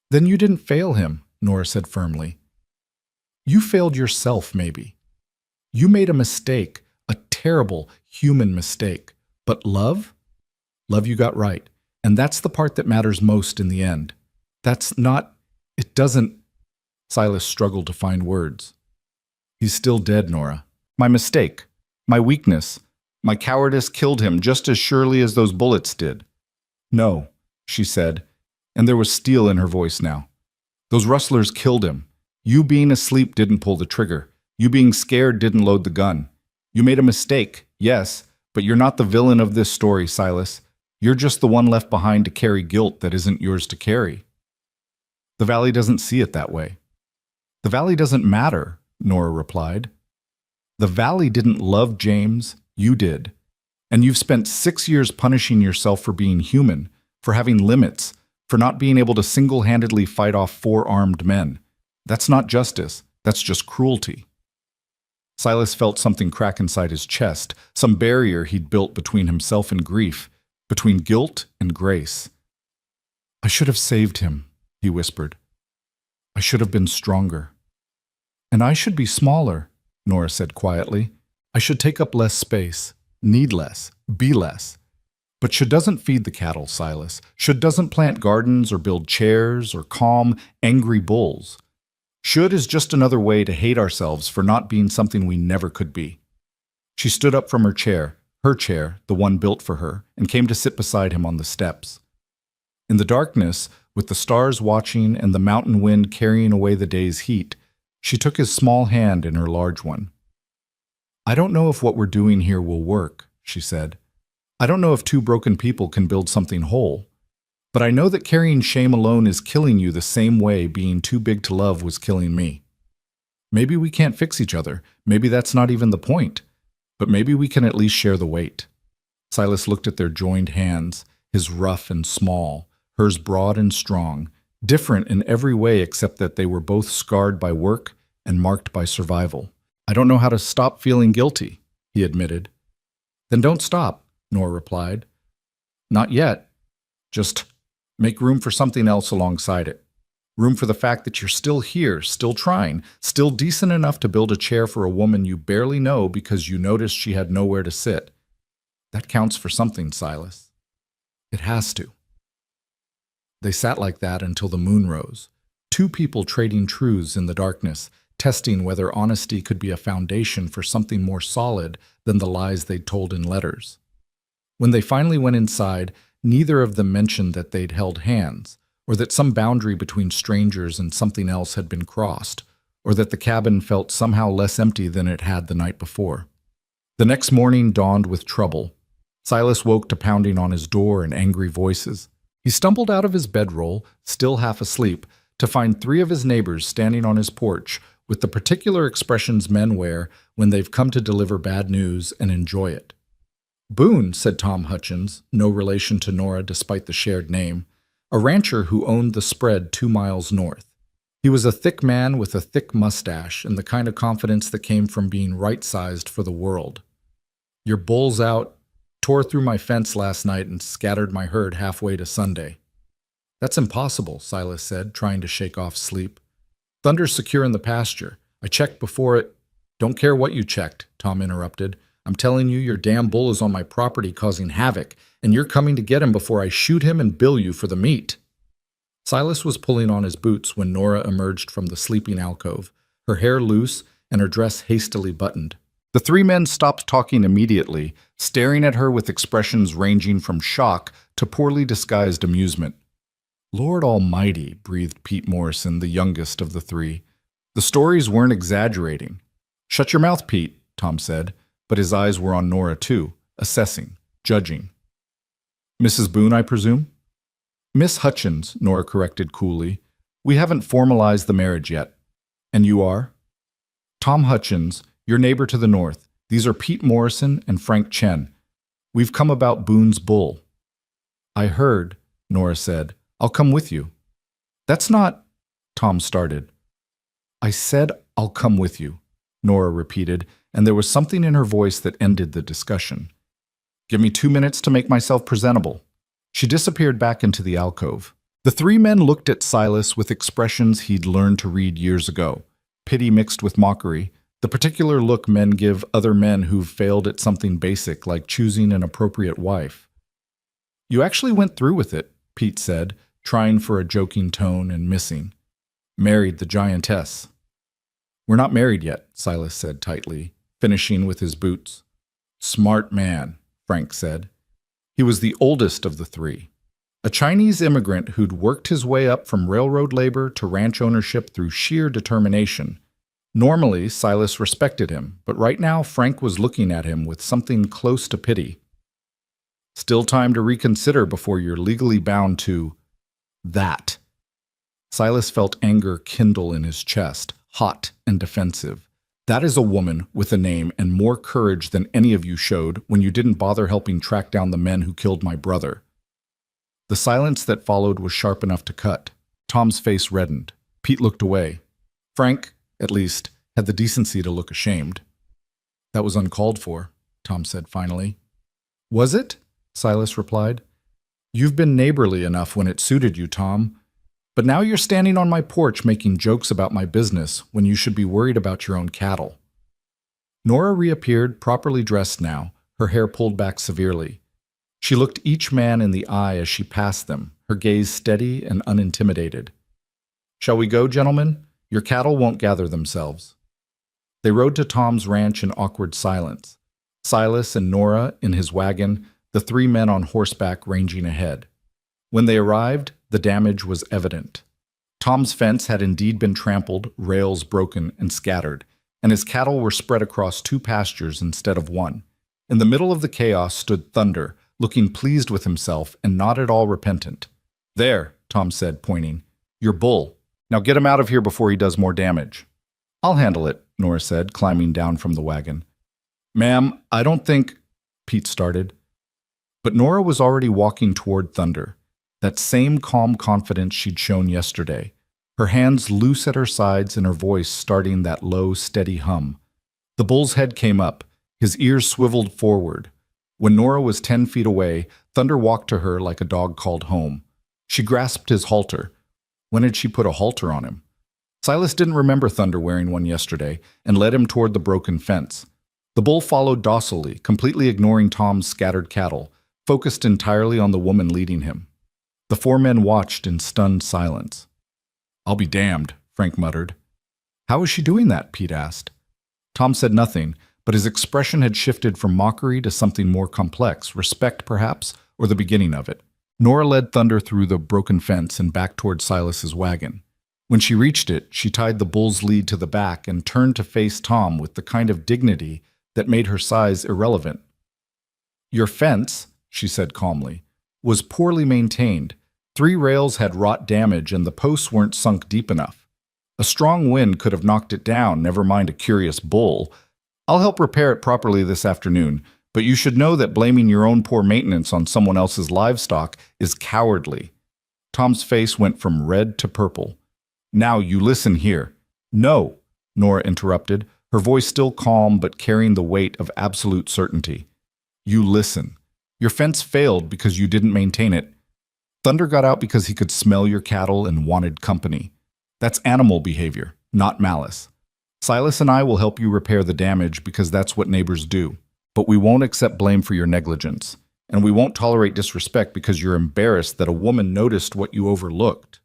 "Then you didn't fail him," Nora said firmly. "You failed yourself, maybe. You made a mistake, a terrible human mistake. But love? Love you got right. And that's the part that matters most in the end. It doesn't." Silas struggled to find words. "He's still dead, Nora. My mistake, my weakness, my cowardice killed him just as surely as those bullets did." "No," she said, and there was steel in her voice now. "Those rustlers killed him. You being asleep didn't pull the trigger. You being scared didn't load the gun. You made a mistake, yes, but you're not the villain of this story, Silas. You're just the one left behind to carry guilt that isn't yours to carry." "The valley doesn't see it that way." "The valley doesn't matter," Nora replied. "The valley didn't love James, you did. And you've spent 6 years punishing yourself for being human, for having limits, for not being able to single-handedly fight off 4 armed men. That's not justice, that's just cruelty." Silas felt something crack inside his chest, some barrier he'd built between himself and grief, between guilt and grace. "I should have saved him," he whispered. "I should have been stronger." "And I should be smaller," Nora said quietly. "I should take up less space, need less, be less. But should doesn't feed the cattle, Silas. Should doesn't plant gardens or build chairs or calm, angry bulls. Should is just another way to hate ourselves for not being something we never could be." She stood up from her chair, the one built for her, and came to sit beside him on the steps. In the darkness, with the stars watching and the mountain wind carrying away the day's heat, she took his small hand in her large one. "I don't know if what we're doing here will work," she said. "I don't know if 2 broken people can build something whole. But I know that carrying shame alone is killing you the same way being too big to love was killing me. Maybe we can't fix each other. Maybe that's not even the point. But maybe we can at least share the weight." Silas looked at their joined hands, his rough and small, hers broad and strong, different in every way except that they were both scarred by work and marked by survival. "I don't know how to stop feeling guilty," he admitted. "Then don't stop," Nora replied. "Not yet. Just make room for something else alongside it. Room for the fact that you're still here, still trying, still decent enough to build a chair for a woman you barely know because you noticed she had nowhere to sit. That counts for something, Silas. It has to." They sat like that until the moon rose, 2 people trading truths in the darkness, testing whether honesty could be a foundation for something more solid than the lies they'd told in letters. When they finally went inside, neither of them mentioned that they'd held hands, or that some boundary between strangers and something else had been crossed, or that the cabin felt somehow less empty than it had the night before. The next morning dawned with trouble. Silas woke to pounding on his door and angry voices. He stumbled out of his bedroll, still half asleep, to find 3 of his neighbors standing on his porch with the particular expressions men wear when they've come to deliver bad news and enjoy it. Boone, said Tom Hutchins, no relation to Nora despite the shared name, a rancher who owned the spread 2 miles north. He was a thick man with a thick mustache and the kind of confidence that came from being right-sized for the world. Your bull's out, tore through my fence last night and scattered my herd halfway to Sunday. That's impossible, Silas said, trying to shake off sleep. Thunder's secure in the pasture. I checked before it. Don't care what you checked, Tom interrupted. I'm telling you, your damn bull is on my property causing havoc, and you're coming to get him before I shoot him and bill you for the meat. Silas was pulling on his boots when Nora emerged from the sleeping alcove, her hair loose and her dress hastily buttoned. The 3 men stopped talking immediately, staring at her with expressions ranging from shock to poorly disguised amusement. Lord Almighty, breathed Pete Morrison, the youngest of the 3. The stories weren't exaggerating. Shut your mouth, Pete, Tom said, but his eyes were on Nora too, assessing, judging. Mrs. Boone, I presume? Miss Hutchins, Nora corrected coolly. We haven't formalized the marriage yet. And you are? Tom Hutchins, your neighbor to the north. These are Pete Morrison and Frank Chen. We've come about Boone's bull. I heard, Nora said. I'll come with you. That's not, Tom started. I said I'll come with you, Nora repeated, and there was something in her voice that ended the discussion. Give me 2 minutes to make myself presentable. She disappeared back into the alcove. The 3 men looked at Silas with expressions he'd learned to read years ago, pity mixed with mockery, the particular look men give other men who've failed at something basic like choosing an appropriate wife. You actually went through with it, Pete said, trying for a joking tone and missing. Married the giantess. We're not married yet, Silas said tightly, finishing with his boots. Smart man, Frank said. He was the oldest of the 3. A Chinese immigrant who'd worked his way up from railroad labor to ranch ownership through sheer determination. Normally, Silas respected him, but right now Frank was looking at him with something close to pity. Still time to reconsider before you're legally bound to that. Silas felt anger kindle in his chest, hot and defensive. That is a woman with a name and more courage than any of you showed when you didn't bother helping track down the men who killed my brother. The silence that followed was sharp enough to cut. Tom's face reddened. Pete looked away. Frank, at least, had the decency to look ashamed. That was uncalled for, Tom said finally. Was it? Silas replied. You've been neighborly enough when it suited you, Tom. But now you're standing on my porch making jokes about my business when you should be worried about your own cattle. Nora reappeared, properly dressed now, her hair pulled back severely. She looked each man in the eye as she passed them, her gaze steady and unintimidated. Shall we go, gentlemen? Your cattle won't gather themselves. They rode to Tom's ranch in awkward silence. Silas and Nora in his wagon, the 3 men on horseback ranging ahead. When they arrived, the damage was evident. Tom's fence had indeed been trampled, rails broken and scattered, and his cattle were spread across 2 pastures instead of 1. In the middle of the chaos stood Thunder, looking pleased with himself and not at all repentant. There, Tom said, pointing. Your bull. Now get him out of here before he does more damage. I'll handle it, Nora said, climbing down from the wagon. Ma'am, I don't think... Pete started. But Nora was already walking toward Thunder. That same calm confidence she'd shown yesterday, her hands loose at her sides and her voice starting that low, steady hum. The bull's head came up, his ears swiveled forward. When Nora was 10 feet away, Thunder walked to her like a dog called home. She grasped his halter. When had she put a halter on him? Silas didn't remember Thunder wearing one yesterday and led him toward the broken fence. The bull followed docilely, completely ignoring Tom's scattered cattle, focused entirely on the woman leading him. The 4 men watched in stunned silence. I'll be damned, Frank muttered. How is she doing that? Pete asked. Tom said nothing, but his expression had shifted from mockery to something more complex, respect perhaps, or the beginning of it. Nora led Thunder through the broken fence and back toward Silas's wagon. When she reached it, she tied the bull's lead to the back and turned to face Tom with the kind of dignity that made her size irrelevant. Your fence, she said calmly, was poorly maintained. 3 rails had wrought damage and the posts weren't sunk deep enough. A strong wind could have knocked it down, never mind a curious bull. I'll help repair it properly this afternoon, but you should know that blaming your own poor maintenance on someone else's livestock is cowardly. Tom's face went from red to purple. Now you listen here. No, Nora interrupted, her voice still calm but carrying the weight of absolute certainty. You listen. Your fence failed because you didn't maintain it. Thunder got out because he could smell your cattle and wanted company. That's animal behavior, not malice. Silas and I will help you repair the damage because that's what neighbors do. But we won't accept blame for your negligence. And we won't tolerate disrespect because you're embarrassed that a woman noticed what you overlooked.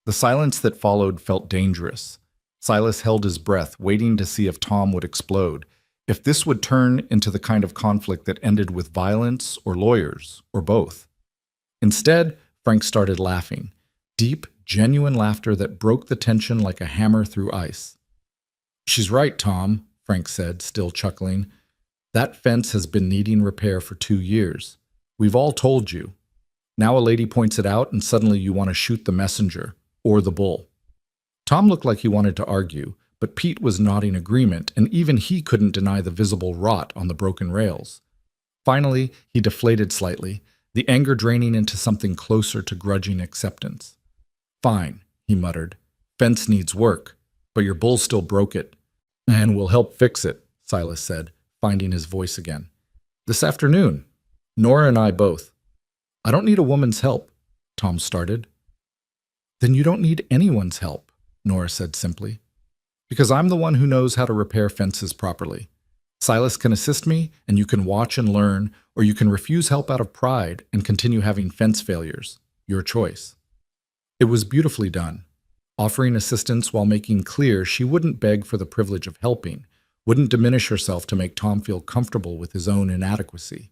The silence that followed felt dangerous. Silas held his breath, waiting to see if Tom would explode, if this would turn into the kind of conflict that ended with violence or lawyers, or both. Instead, Frank started laughing, deep, genuine laughter that broke the tension like a hammer through ice. She's right, Tom, Frank said, still chuckling. That fence has been needing repair for 2 years. We've all told you. Now a lady points it out and suddenly you want to shoot the messenger, or the bull. Tom looked like he wanted to argue, but Pete was nodding agreement, and even he couldn't deny the visible rot on the broken rails. Finally, he deflated slightly, the anger draining into something closer to grudging acceptance. Fine, he muttered. Fence needs work, but your bull still broke it. And we'll help fix it, Silas said, finding his voice again. This afternoon. Nora and I both. I don't need a woman's help, Tom started. Then you don't need anyone's help, Nora said simply. Because I'm the one who knows how to repair fences properly. Silas can assist me, and you can watch and learn, or you can refuse help out of pride and continue having fence failures. Your choice. It was beautifully done, offering assistance while making clear she wouldn't beg for the privilege of helping, wouldn't diminish herself to make Tom feel comfortable with his own inadequacy.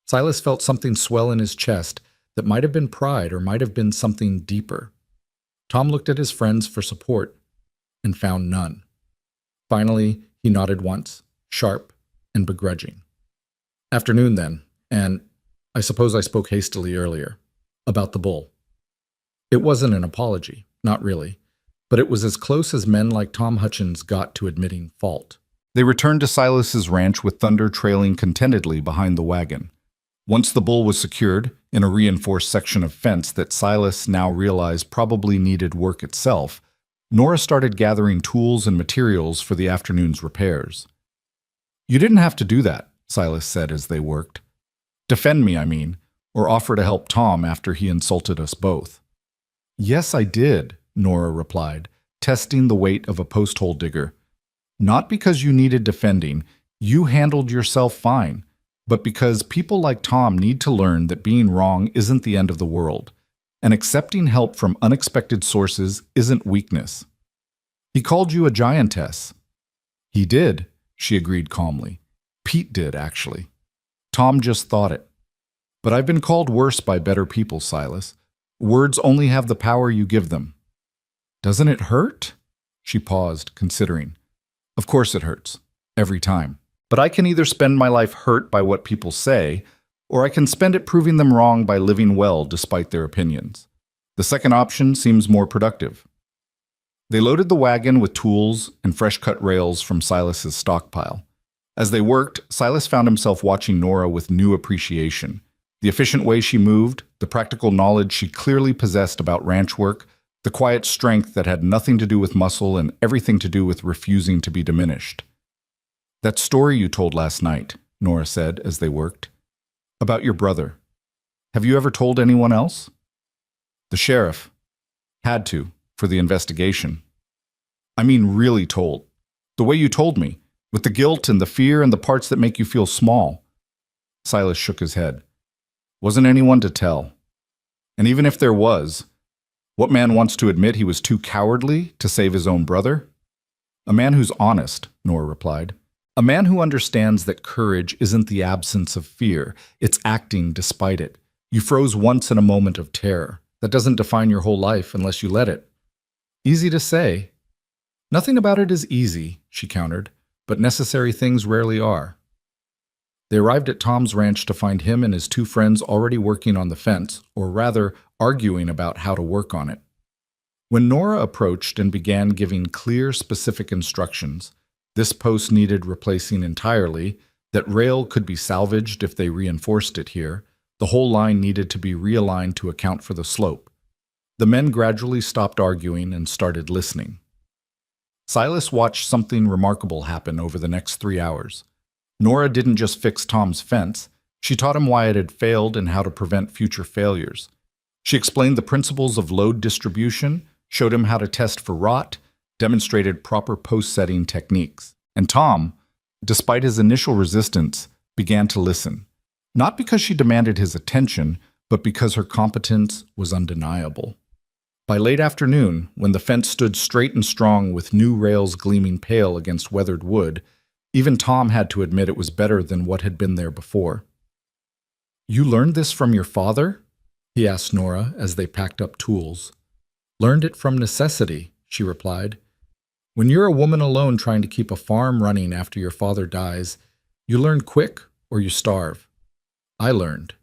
Silas felt something swell in his chest that might have been pride or might have been something deeper. Tom looked at his friends for support and found none. Finally, he nodded once, sharp and begrudging. Afternoon then, and I suppose I spoke hastily earlier, about the bull. It wasn't an apology, not really, but it was as close as men like Tom Hutchins got to admitting fault. They returned to Silas's ranch with Thunder trailing contentedly behind the wagon. Once the bull was secured, in a reinforced section of fence that Silas now realized probably needed work itself, Nora started gathering tools and materials for the afternoon's repairs. You didn't have to do that, Silas said as they worked. Defend me, I mean, or offer to help Tom after he insulted us both. Yes, I did, Nora replied, testing the weight of a post-hole digger. Not because you needed defending, you handled yourself fine, but because people like Tom need to learn that being wrong isn't the end of the world, and accepting help from unexpected sources isn't weakness. He called you a giantess. He did, she agreed calmly. Pete did, actually. Tom just thought it. But I've been called worse by better people, Silas. Words only have the power you give them. Doesn't it hurt? She paused, considering. Of course it hurts. Every time. But I can either spend my life hurt by what people say, or I can spend it proving them wrong by living well despite their opinions. The second option seems more productive. They loaded the wagon with tools and fresh-cut rails from Silas's stockpile. As they worked, Silas found himself watching Nora with new appreciation. The efficient way she moved, the practical knowledge she clearly possessed about ranch work, the quiet strength that had nothing to do with muscle and everything to do with refusing to be diminished. That story you told last night, Nora said as they worked. About your brother. Have you ever told anyone else? The sheriff. Had to, for the investigation. I mean really told. The way you told me, with the guilt and the fear and the parts that make you feel small. Silas shook his head. Wasn't anyone to tell. And even if there was, what man wants to admit he was too cowardly to save his own brother? A man who's honest, Nora replied. A man who understands that courage isn't the absence of fear, it's acting despite it. You froze once in a moment of terror. That doesn't define your whole life unless you let it. Easy to say. Nothing about it is easy, she countered, but necessary things rarely are. They arrived at Tom's ranch to find him and his two friends already working on the fence, or rather, arguing about how to work on it. When Nora approached and began giving clear, specific instructions, this post needed replacing entirely, that rail could be salvaged if they reinforced it here, the whole line needed to be realigned to account for the slope. The men gradually stopped arguing and started listening. Silas watched something remarkable happen over the next 3 hours. Nora didn't just fix Tom's fence, she taught him why it had failed and how to prevent future failures. She explained the principles of load distribution, showed him how to test for rot, demonstrated proper post-setting techniques. And Tom, despite his initial resistance, began to listen. Not because she demanded his attention, but because her competence was undeniable. By late afternoon, when the fence stood straight and strong with new rails gleaming pale against weathered wood, even Tom had to admit it was better than what had been there before. "You learned this from your father?" he asked Nora as they packed up tools. "Learned it from necessity," she replied. "When you're a woman alone trying to keep a farm running after your father dies, you learn quick or you starve. I learned."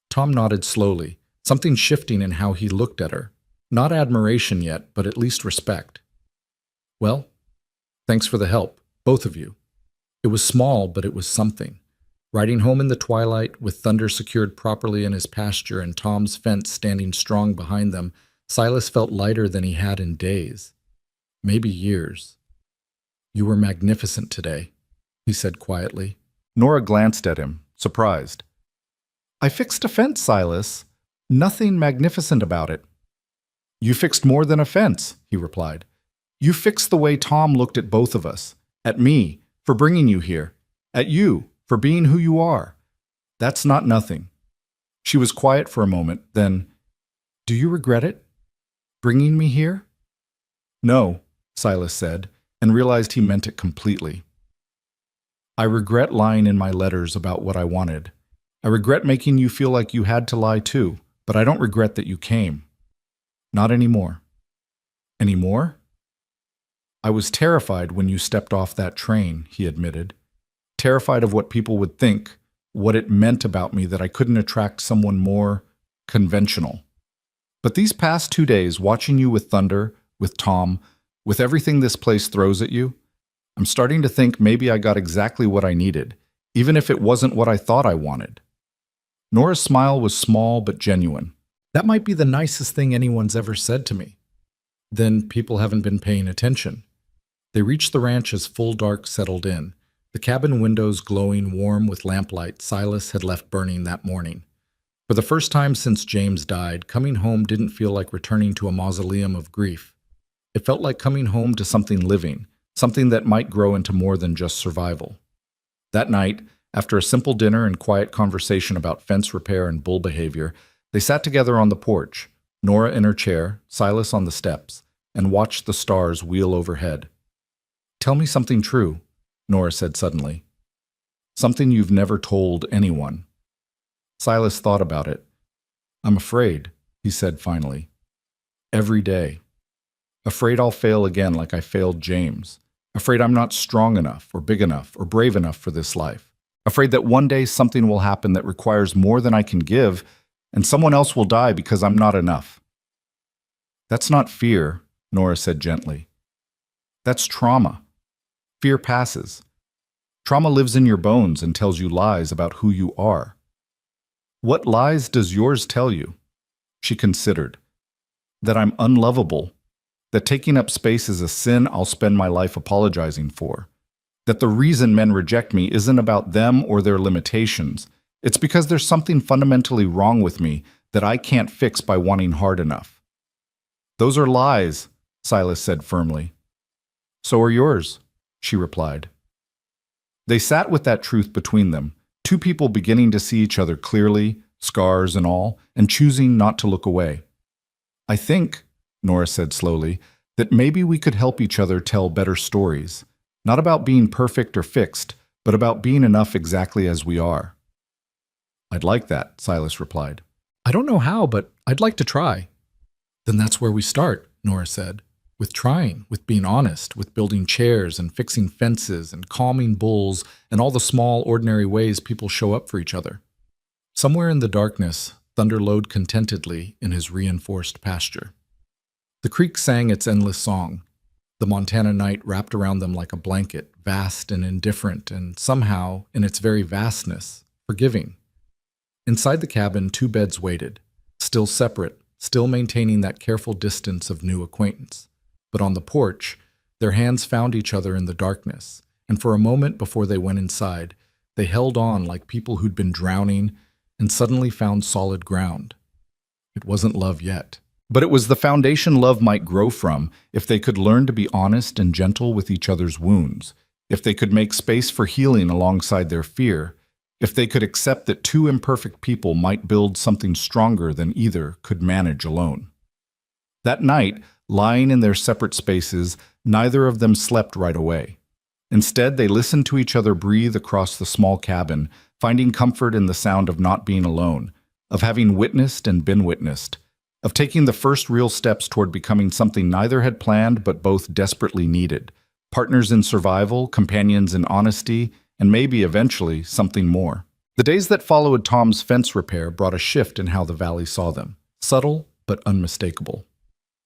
Tom nodded slowly, something shifting in how he looked at her. Not admiration yet, but at least respect. "Well, thanks for the help, both of you." It was small, but it was something. Riding home in the twilight, with Thunder secured properly in his pasture and Tom's fence standing strong behind them, Silas felt lighter than he had in days. Maybe years. "You were magnificent today," he said quietly. Nora glanced at him, surprised. "I fixed a fence, Silas. Nothing magnificent about it." "You fixed more than a fence," he replied. "You fixed the way Tom looked at both of us, at me, for bringing you here, at you, for being who you are. That's not nothing." She was quiet for a moment, then, "Do you regret it? Bringing me here?" "No," Silas said, and realized he meant it completely. "I regret lying in my letters about what I wanted. I regret making you feel like you had to lie too, but I don't regret that you came. Not anymore." "Anymore?" "I was terrified when you stepped off that train," he admitted. "Terrified of what people would think, what it meant about me that I couldn't attract someone more conventional. But these past 2 days, watching you with Thunder, with Tom, with everything this place throws at you, I'm starting to think maybe I got exactly what I needed, even if it wasn't what I thought I wanted." Nora's smile was small but genuine. "That might be the nicest thing anyone's ever said to me." "Then people haven't been paying attention." They reached the ranch as full dark settled in, the cabin windows glowing warm with lamplight Silas had left burning that morning. For the first time since James died, coming home didn't feel like returning to a mausoleum of grief. It felt like coming home to something living, something that might grow into more than just survival. That night, after a simple dinner and quiet conversation about fence repair and bull behavior, they sat together on the porch, Nora in her chair, Silas on the steps, and watched the stars wheel overhead. "Tell me something true," Nora said suddenly. "Something you've never told anyone." Silas thought about it. "I'm afraid," he said finally. "Every day. Afraid I'll fail again like I failed James. Afraid I'm not strong enough or big enough or brave enough for this life. Afraid that one day something will happen that requires more than I can give, and someone else will die because I'm not enough." "That's not fear," Nora said gently. "That's trauma. Fear passes. Trauma lives in your bones and tells you lies about who you are." "What lies does yours tell you?" She considered. "That I'm unlovable. That taking up space is a sin I'll spend my life apologizing for. That the reason men reject me isn't about them or their limitations. It's because there's something fundamentally wrong with me that I can't fix by wanting hard enough." "Those are lies," Silas said firmly. "So are yours," she replied. They sat with that truth between them, two people beginning to see each other clearly, scars and all, and choosing not to look away. "I think," Nora said slowly, "that maybe we could help each other tell better stories, not about being perfect or fixed, but about being enough exactly as we are." "I'd like that," Silas replied. "I don't know how, but I'd like to try." "Then that's where we start," Nora said. "With trying, with being honest, with building chairs and fixing fences and calming bulls and all the small, ordinary ways people show up for each other." Somewhere in the darkness, Thunder lowed contentedly in his reinforced pasture. The creek sang its endless song. The Montana night wrapped around them like a blanket, vast and indifferent, and somehow, in its very vastness, forgiving. Inside the cabin, two beds waited, still separate, still maintaining that careful distance of new acquaintance. But on the porch, their hands found each other in the darkness, and for a moment before they went inside, they held on like people who'd been drowning and suddenly found solid ground. It wasn't love yet. But it was the foundation love might grow from if they could learn to be honest and gentle with each other's wounds, if they could make space for healing alongside their fear, if they could accept that two imperfect people might build something stronger than either could manage alone. That night, lying in their separate spaces, neither of them slept right away. Instead, they listened to each other breathe across the small cabin, finding comfort in the sound of not being alone, of having witnessed and been witnessed, of taking the first real steps toward becoming something neither had planned but both desperately needed, partners in survival, companions in honesty, and maybe eventually something more. The days that followed Tom's fence repair brought a shift in how the valley saw them, subtle but unmistakable.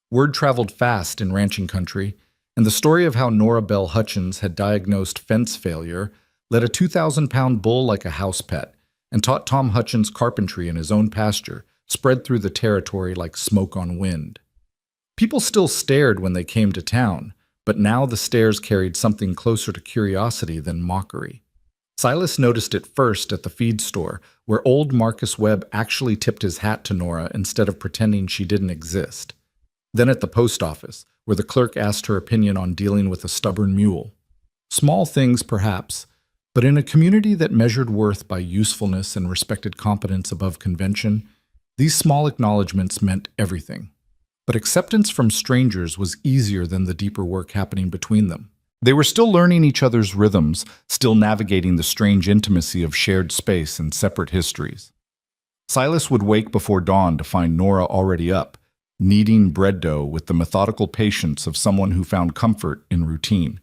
Word traveled fast in ranching country, and the story of how Nora Bell Hutchins had diagnosed fence failure led a 2,000-pound bull like a house pet and taught Tom Hutchins carpentry in his own pasture, spread through the territory like smoke on wind. People still stared when they came to town, but now the stares carried something closer to curiosity than mockery. Silas noticed it first at the feed store, where old Marcus Webb actually tipped his hat to Nora instead of pretending she didn't exist. Then at the post office, where the clerk asked her opinion on dealing with a stubborn mule. Small things, perhaps, but in a community that measured worth by usefulness and respected competence above convention, these small acknowledgments meant everything. But acceptance from strangers was easier than the deeper work happening between them. They were still learning each other's rhythms, still navigating the strange intimacy of shared space and separate histories. Silas would wake before dawn to find Nora already up, kneading bread dough with the methodical patience of someone who found comfort in routine.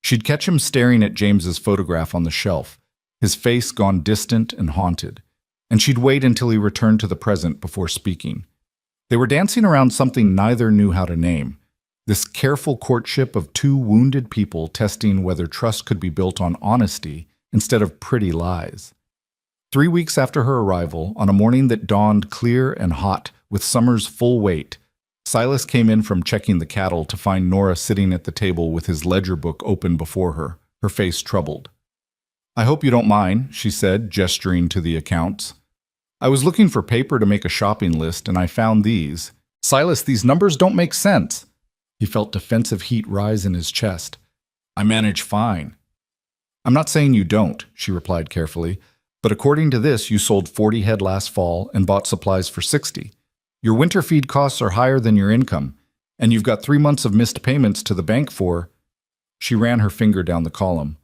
She'd catch him staring at James's photograph on the shelf, his face gone distant and haunted, and she'd wait until he returned to the present before speaking. They were dancing around something neither knew how to name, this careful courtship of two wounded people testing whether trust could be built on honesty instead of pretty lies. 3 weeks after her arrival, on a morning that dawned clear and hot with summer's full weight, Silas came in from checking the cattle to find Nora sitting at the table with his ledger book open before her, her face troubled. "I hope you don't mind," she said, gesturing to the accounts. "I was looking for paper to make a shopping list, and I found these. Silas, these numbers don't make sense." He felt defensive heat rise in his chest. "I manage fine." "I'm not saying you don't," she replied carefully, "but according to this, you sold 40 head last fall and bought supplies for 60. Your winter feed costs are higher than your income, and you've got 3 months of missed payments to the bank for—" She ran her finger down the column.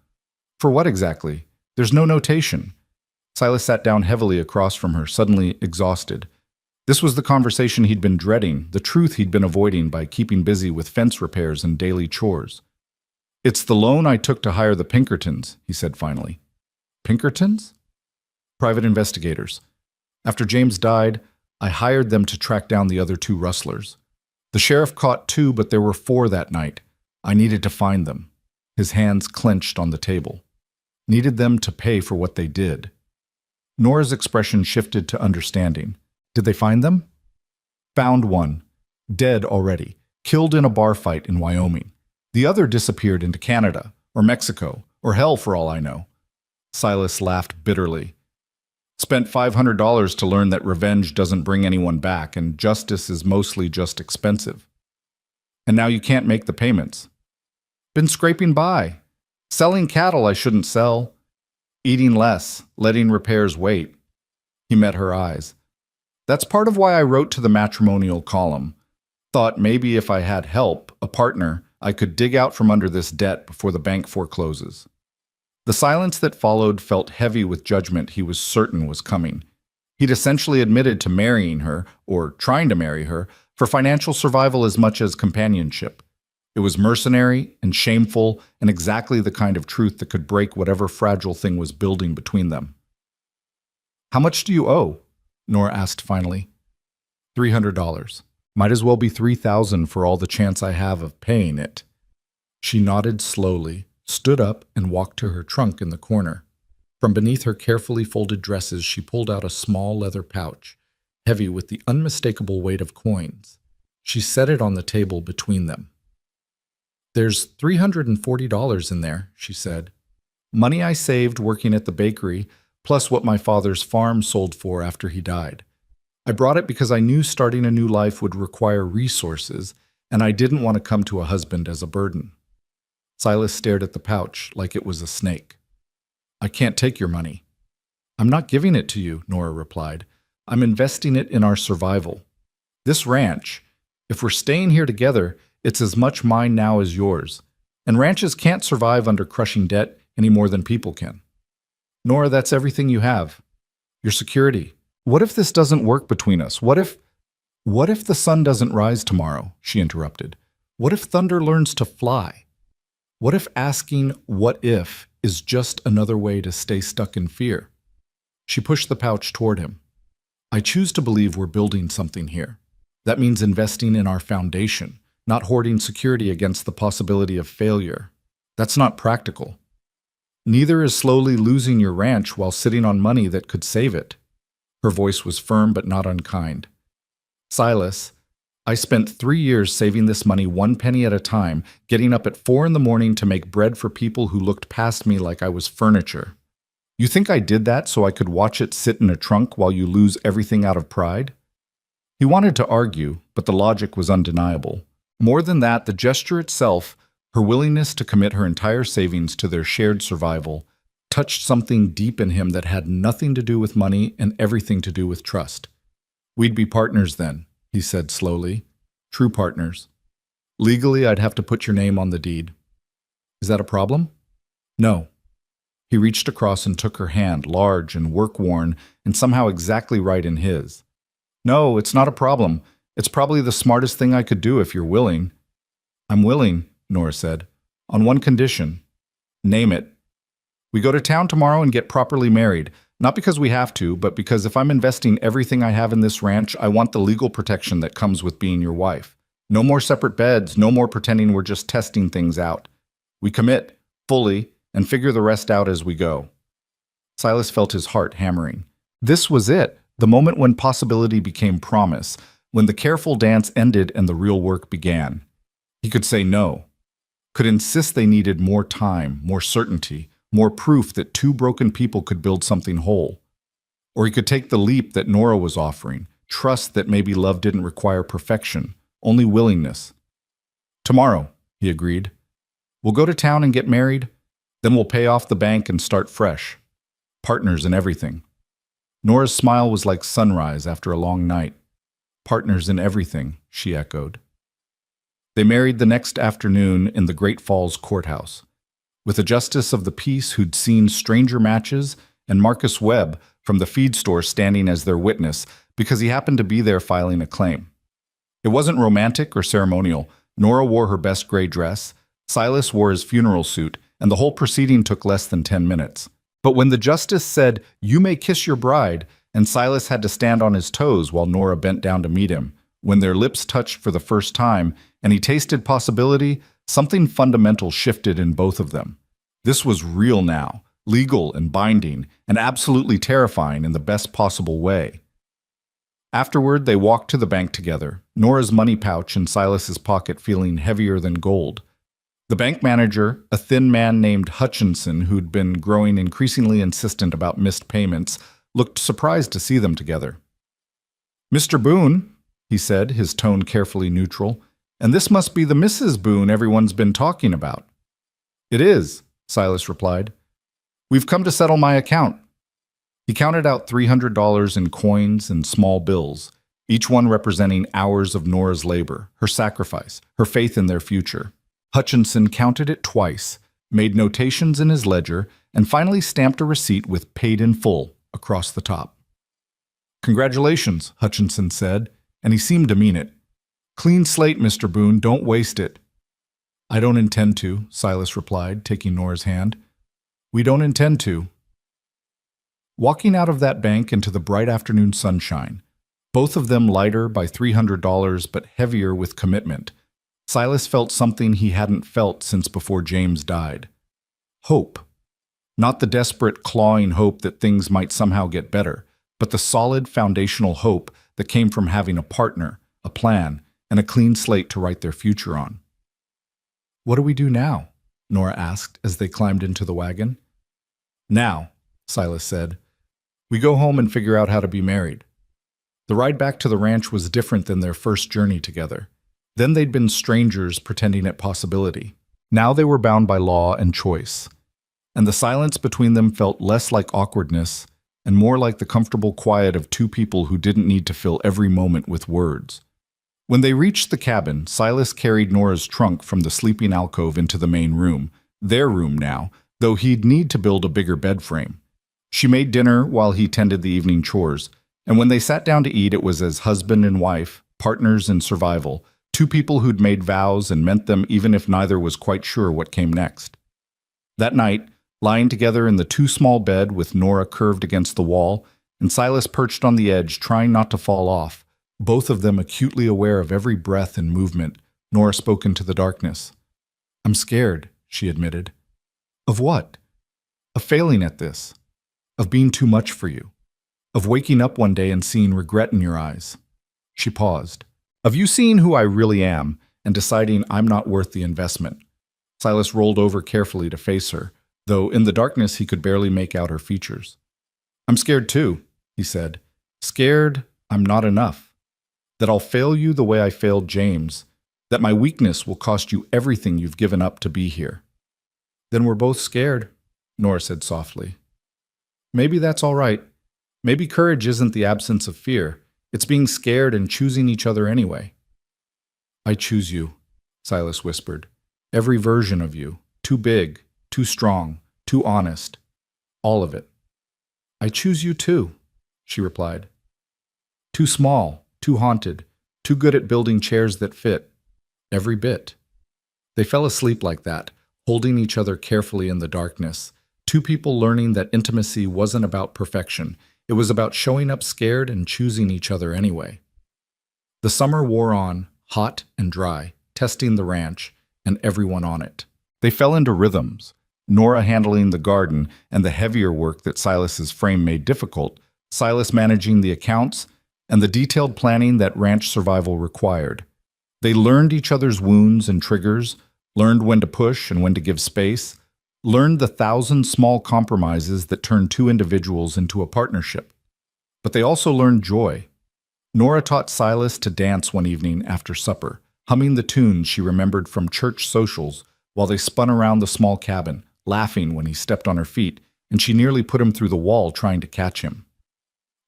"For what exactly? There's no notation." Silas sat down heavily across from her, suddenly exhausted. This was the conversation he'd been dreading, the truth he'd been avoiding by keeping busy with fence repairs and daily chores. "It's the loan I took to hire the Pinkertons," he said finally. "Pinkertons?" "Private investigators. After James died, I hired them to track down the other 2 rustlers. The sheriff caught 2, but there were 4 that night. I needed to find them." His hands clenched on the table. "Needed them to pay for what they did." Nora's expression shifted to understanding. "Did they find them?" "Found one. Dead already. Killed in a bar fight in Wyoming. The other disappeared into Canada, or Mexico, or hell for all I know." Silas laughed bitterly. "Spent $500 to learn that revenge doesn't bring anyone back, and justice is mostly just expensive. And now you can't make the payments." "Been scraping by. Selling cattle I shouldn't sell. Eating less, letting repairs wait." He met her eyes. "That's part of why I wrote to the matrimonial column. Thought maybe if I had help, a partner, I could dig out from under this debt before the bank forecloses." The silence that followed felt heavy with judgment he was certain was coming. He'd essentially admitted to marrying her, or trying to marry her, for financial survival as much as companionship. It was mercenary and shameful and exactly the kind of truth that could break whatever fragile thing was building between them. "How much do you owe?" Nora asked finally. $300. Might as well be 3,000 for all the chance I have of paying it. She nodded slowly, stood up, and walked to her trunk in the corner. From beneath her carefully folded dresses, she pulled out a small leather pouch, heavy with the unmistakable weight of coins. She set it on the table between them. "There's $340 in there," she said. "Money I saved working at the bakery, plus what my father's farm sold for after he died. I brought it because I knew starting a new life would require resources, and I didn't want to come to a husband as a burden." Silas stared at the pouch like it was a snake. "I can't take your money." "I'm not giving it to you," Nora replied. "I'm investing it in our survival. This ranch, if we're staying here together, it's as much mine now as yours. And ranches can't survive under crushing debt any more than people can. Nora, that's everything you have. Your security. What if this doesn't work between us? What if the sun doesn't rise tomorrow?" she interrupted. "What if thunder learns to fly? What if asking what if is just another way to stay stuck in fear?" She pushed the pouch toward him. "I choose to believe we're building something here. That means investing in our foundation, not hoarding security against the possibility of failure. That's not practical. Neither is slowly losing your ranch while sitting on money that could save it." Her voice was firm but not unkind. "Silas, I spent 3 years saving this money 1 penny at a time, getting up at 4 in the morning to make bread for people who looked past me like I was furniture. You think I did that so I could watch it sit in a trunk while you lose everything out of pride?" He wanted to argue, but the logic was undeniable. More than that, the gesture itself, her willingness to commit her entire savings to their shared survival, touched something deep in him that had nothing to do with money and everything to do with trust. "We'd be partners then," he said slowly. "True partners. Legally, I'd have to put your name on the deed. Is that a problem?" "No." He reached across and took her hand, large and work-worn, and somehow exactly right in his. "No, it's not a problem. It's probably the smartest thing I could do if you're willing." "I'm willing," Nora said, "on one condition." "Name it." "We go to town tomorrow and get properly married. Not because we have to, but because if I'm investing everything I have in this ranch, I want the legal protection that comes with being your wife. No more separate beds, no more pretending we're just testing things out. We commit, fully, and figure the rest out as we go." Silas felt his heart hammering. This was it, the moment when possibility became promise, when the careful dance ended and the real work began. He could say no, could insist they needed more time, more certainty, more proof that two broken people could build something whole. Or he could take the leap that Nora was offering, trust that maybe love didn't require perfection, only willingness. "Tomorrow," he agreed. "We'll go to town and get married, then we'll pay off the bank and start fresh. Partners in everything." Nora's smile was like sunrise after a long night. "Partners in everything," she echoed. They married the next afternoon in the Great Falls courthouse, with a justice of the peace who'd seen stranger matches and Marcus Webb from the feed store standing as their witness because he happened to be there filing a claim. It wasn't romantic or ceremonial. Nora wore her best gray dress, Silas wore his funeral suit, and the whole proceeding took less than 10 minutes. But when the justice said, "You may kiss your bride," and Silas had to stand on his toes while Nora bent down to meet him, when their lips touched for the first time and he tasted possibility, something fundamental shifted in both of them. This was real now, legal and binding, and absolutely terrifying in the best possible way. Afterward, they walked to the bank together, Nora's money pouch in Silas's pocket feeling heavier than gold. The bank manager, a thin man named Hutchinson who'd been growing increasingly insistent about missed payments, looked surprised to see them together. "Mr. Boone," he said, his tone carefully neutral, "and this must be the Mrs. Boone everyone's been talking about." "It is," Silas replied. "We've come to settle my account." He counted out $300 in coins and small bills, each one representing hours of Nora's labor, her sacrifice, her faith in their future. Hutchinson counted it twice, made notations in his ledger, and finally stamped a receipt with "paid in full" across the top. "Congratulations," Hutchinson said, and he seemed to mean it. "Clean slate, Mr. Boone, don't waste it." "I don't intend to," Silas replied, taking Nora's hand. "We don't intend to." Walking out of that bank into the bright afternoon sunshine, both of them lighter by $300 but heavier with commitment. Silas felt something he hadn't felt since before James died. Hope. Not the desperate, clawing hope that things might somehow get better, but the solid, foundational hope that came from having a partner, a plan, and a clean slate to write their future on. "What do we do now?" Nora asked as they climbed into the wagon. "Now," Silas said, "we go home and figure out how to be married." The ride back to the ranch was different than their first journey together. Then they'd been strangers pretending at possibility. Now they were bound by law and choice. And the silence between them felt less like awkwardness and more like the comfortable quiet of two people who didn't need to fill every moment with words. When they reached the cabin, Silas carried Nora's trunk from the sleeping alcove into the main room, their room now, though he'd need to build a bigger bed frame. She made dinner while he tended the evening chores, and when they sat down to eat, it was as husband and wife, partners in survival, two people who'd made vows and meant them even if neither was quite sure what came next. That night, lying together in the too small bed with Nora curved against the wall and Silas perched on the edge trying not to fall off, both of them acutely aware of every breath and movement, Nora spoke into the darkness. "I'm scared," she admitted. "Of what?" "Of failing at this. Of being too much for you. Of waking up one day and seeing regret in your eyes." She paused. "Of you seeing who I really am and deciding I'm not worth the investment." Silas rolled over carefully to face her, though in the darkness he could barely make out her features. "I'm scared too," he said. "Scared I'm not enough. That I'll fail you the way I failed James. That my weakness will cost you everything you've given up to be here." "Then we're both scared," Nora said softly. "Maybe that's all right. Maybe courage isn't the absence of fear. It's being scared and choosing each other anyway." "I choose you," Silas whispered. "Every version of you. Too big, too strong, too honest. All of it." "I choose you too," she replied. "Too small, too haunted, too good at building chairs that fit. Every bit." They fell asleep like that, holding each other carefully in the darkness. Two people learning that intimacy wasn't about perfection. It was about showing up scared and choosing each other anyway. The summer wore on, hot and dry, testing the ranch and everyone on it. They fell into rhythms, Nora handling the garden and the heavier work that Silas's frame made difficult, Silas managing the accounts, and the detailed planning that ranch survival required. They learned each other's wounds and triggers, learned when to push and when to give space, learned the 1,000 small compromises that turn two individuals into a partnership. But they also learned joy. Nora taught Silas to dance one evening after supper, humming the tunes she remembered from church socials while they spun around the small cabin, laughing when he stepped on her feet, and she nearly put him through the wall trying to catch him.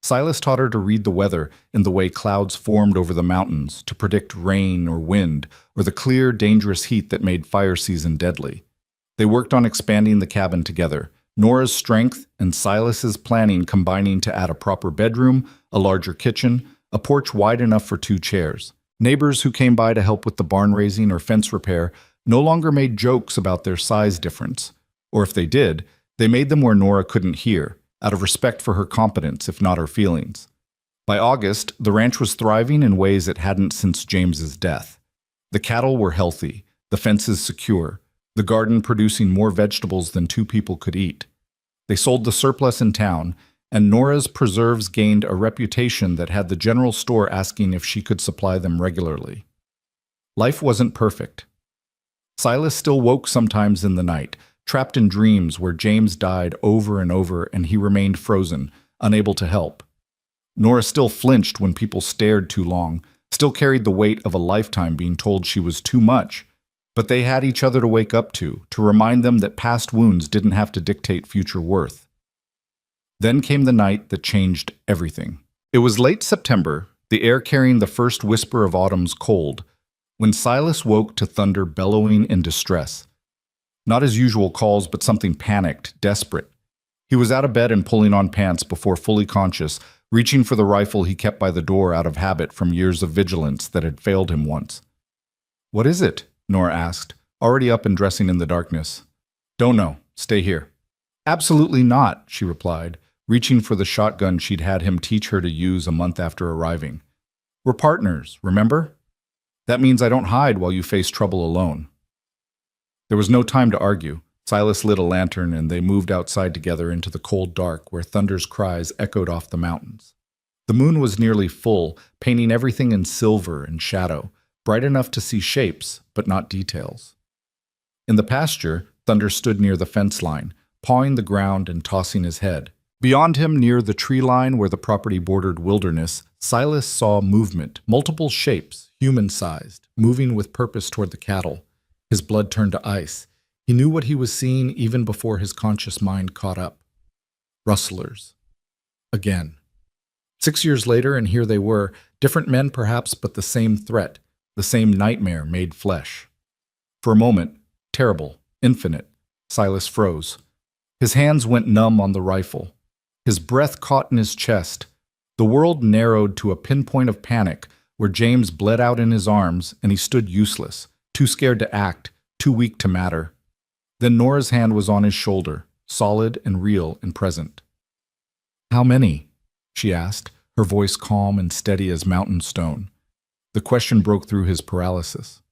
Silas taught her to read the weather in the way clouds formed over the mountains to predict rain or wind or the clear, dangerous heat that made fire season deadly. They worked on expanding the cabin together, Nora's strength and Silas's planning combining to add a proper bedroom, a larger kitchen, a porch wide enough for 2 chairs. Neighbors who came by to help with the barn raising or fence repair no longer made jokes about their size difference. Or if they did, they made them where Nora couldn't hear, out of respect for her competence, if not her feelings. By August, the ranch was thriving in ways it hadn't since James's death. The cattle were healthy, the fences secure, the garden producing more vegetables than 2 people could eat. They sold the surplus in town, and Nora's preserves gained a reputation that had the general store asking if she could supply them regularly. Life wasn't perfect. Silas still woke sometimes in the night, trapped in dreams where James died over and over and he remained frozen, unable to help. Nora still flinched when people stared too long, still carried the weight of a lifetime being told she was too much, but they had each other to wake up to remind them that past wounds didn't have to dictate future worth. Then came the night that changed everything. It was late September, the air carrying the first whisper of autumn's cold, when Silas woke to thunder bellowing in distress. Not his usual calls, but something panicked, desperate. He was out of bed and pulling on pants before fully conscious, reaching for the rifle he kept by the door out of habit from years of vigilance that had failed him once. "What is it?" Nora asked, already up and dressing in the darkness. "Don't know. Stay here." "Absolutely not," she replied, reaching for the shotgun she'd had him teach her to use a month after arriving. "We're partners, remember? That means I don't hide while you face trouble alone." There was no time to argue. Silas lit a lantern and they moved outside together into the cold dark where Thunder's cries echoed off the mountains. The moon was nearly full, painting everything in silver and shadow, bright enough to see shapes, but not details. In the pasture, Thunder stood near the fence line, pawing the ground and tossing his head. Beyond him, near the tree line where the property bordered wilderness, Silas saw movement, multiple shapes, human-sized, moving with purpose toward the cattle. His blood turned to ice. He knew what he was seeing even before his conscious mind caught up. Rustlers. Again. 6 years later, and here they were, different men perhaps, but the same threat, the same nightmare made flesh. For a moment, terrible, infinite, Silas froze. His hands went numb on the rifle. His breath caught in his chest. The world narrowed to a pinpoint of panic where James bled out in his arms and he stood useless, too scared to act, too weak to matter. Then Nora's hand was on his shoulder, solid and real and present. "How many?" she asked, her voice calm and steady as mountain stone. The question broke through his paralysis.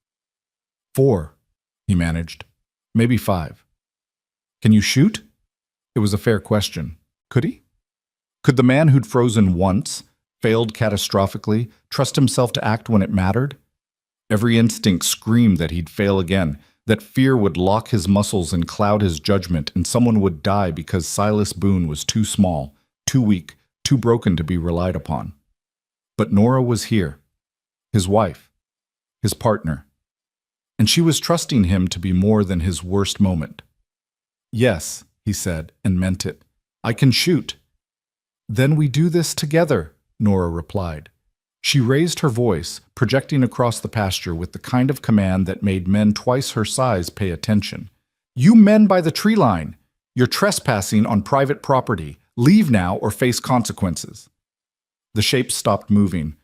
"4," he managed. "Maybe 5. "Can you shoot?" It was a fair question. Could he? Could the man who'd frozen once, failed catastrophically, trust himself to act when it mattered? Every instinct screamed that he'd fail again, that fear would lock his muscles and cloud his judgment, and someone would die because Silas Boone was too small, too weak, too broken to be relied upon. But Nora was here, his wife, his partner, and she was trusting him to be more than his worst moment. "Yes," he said, and meant it. "I can shoot." "Then we do this together," Nora replied. She raised her voice, projecting across the pasture with the kind of command that made men twice her size pay attention. "You men by the tree line, you're trespassing on private property. Leave now or face consequences." The shapes stopped moving.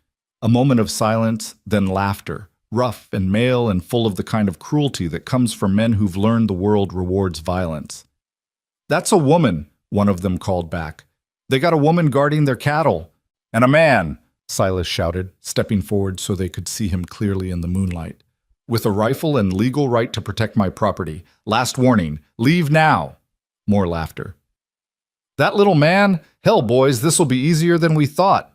A moment of silence, then laughter, rough and male and full of the kind of cruelty that comes from men who've learned the world rewards violence. "That's a woman," one of them called back. "They got a woman guarding their cattle." "And a man," Silas shouted, stepping forward so they could see him clearly in the moonlight. "With a rifle and legal right to protect my property. Last warning, leave now." More laughter. "That little man? Hell, boys, this'll be easier than we thought."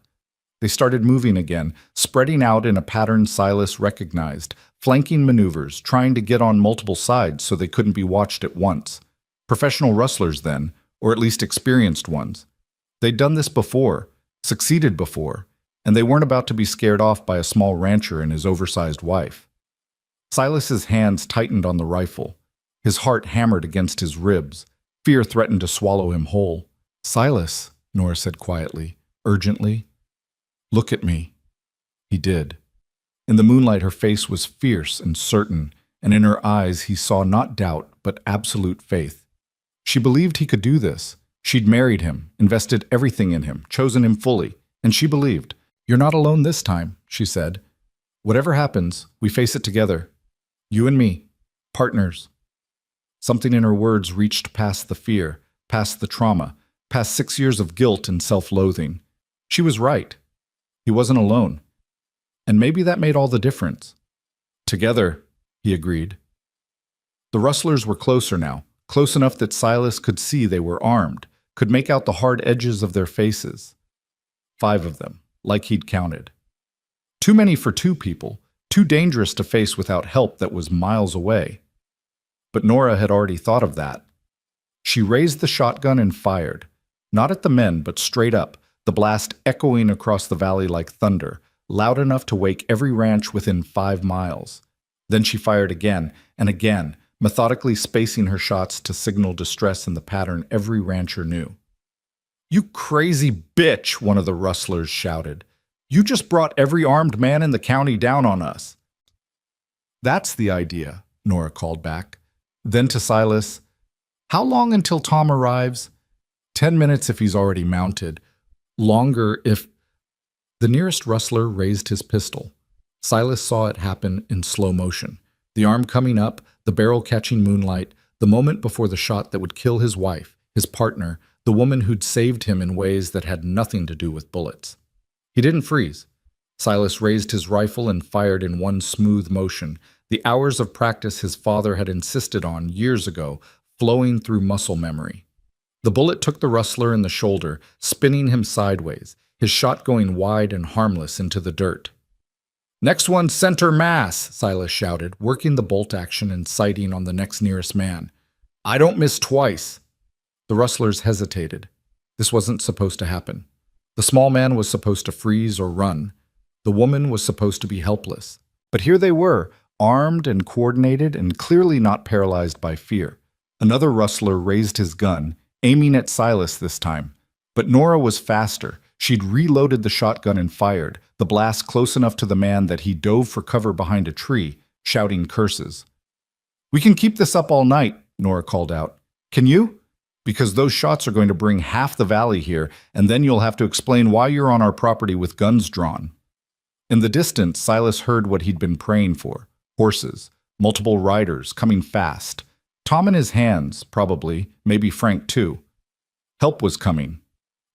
They started moving again, spreading out in a pattern Silas recognized, flanking maneuvers, trying to get on multiple sides so they couldn't be watched at once. Professional rustlers then, or at least experienced ones. They'd done this before, succeeded before, and they weren't about to be scared off by a small rancher and his oversized wife. Silas's hands tightened on the rifle. His heart hammered against his ribs. Fear threatened to swallow him whole. "Silas," Nora said quietly, urgently, "look at me." He did. In the moonlight, her face was fierce and certain, and in her eyes he saw not doubt, but absolute faith. She believed he could do this. She'd married him, invested everything in him, chosen him fully, and she believed. "You're not alone this time," she said. "Whatever happens, we face it together. You and me, partners." Something in her words reached past the fear, past the trauma, past 6 years of guilt and self-loathing. She was right. He wasn't alone. And maybe that made all the difference. "Together," he agreed. The rustlers were closer now, close enough that Silas could see they were armed, could make out the hard edges of their faces. 5 of them, like he'd counted. Too many for 2 people, too dangerous to face without help that was miles away. But Nora had already thought of that. She raised the shotgun and fired, not at the men, but straight up, the blast echoing across the valley like thunder, loud enough to wake every ranch within 5 miles. Then she fired again and again, methodically spacing her shots to signal distress in the pattern every rancher knew. "You crazy bitch," one of the rustlers shouted. "You just brought every armed man in the county down on us." "That's the idea," Nora called back. Then to Silas, "How long until Tom arrives?" 10 minutes if he's already mounted. Longer if... The nearest rustler raised his pistol. Silas saw it happen in slow motion. The arm coming up, the barrel catching moonlight, the moment before the shot that would kill his wife, his partner, the woman who'd saved him in ways that had nothing to do with bullets. He didn't freeze. Silas raised his rifle and fired in one smooth motion, the hours of practice his father had insisted on years ago, flowing through muscle memory. The bullet took the rustler in the shoulder, spinning him sideways, his shot going wide and harmless into the dirt. "Next one, center mass," Silas shouted, working the bolt action and sighting on the next nearest man. "I don't miss twice." The rustlers hesitated. This wasn't supposed to happen. The small man was supposed to freeze or run. The woman was supposed to be helpless. But here they were, armed and coordinated and clearly not paralyzed by fear. Another rustler raised his gun, aiming at Silas this time. But Nora was faster. She'd reloaded the shotgun and fired, the blast close enough to the man that he dove for cover behind a tree, shouting curses. "We can keep this up all night," Nora called out. "Can you? Because those shots are going to bring half the valley here, and then you'll have to explain why you're on our property with guns drawn." In the distance, Silas heard what he'd been praying for. Horses, multiple riders, coming fast. Tom in his hands, probably, maybe Frank too. Help was coming.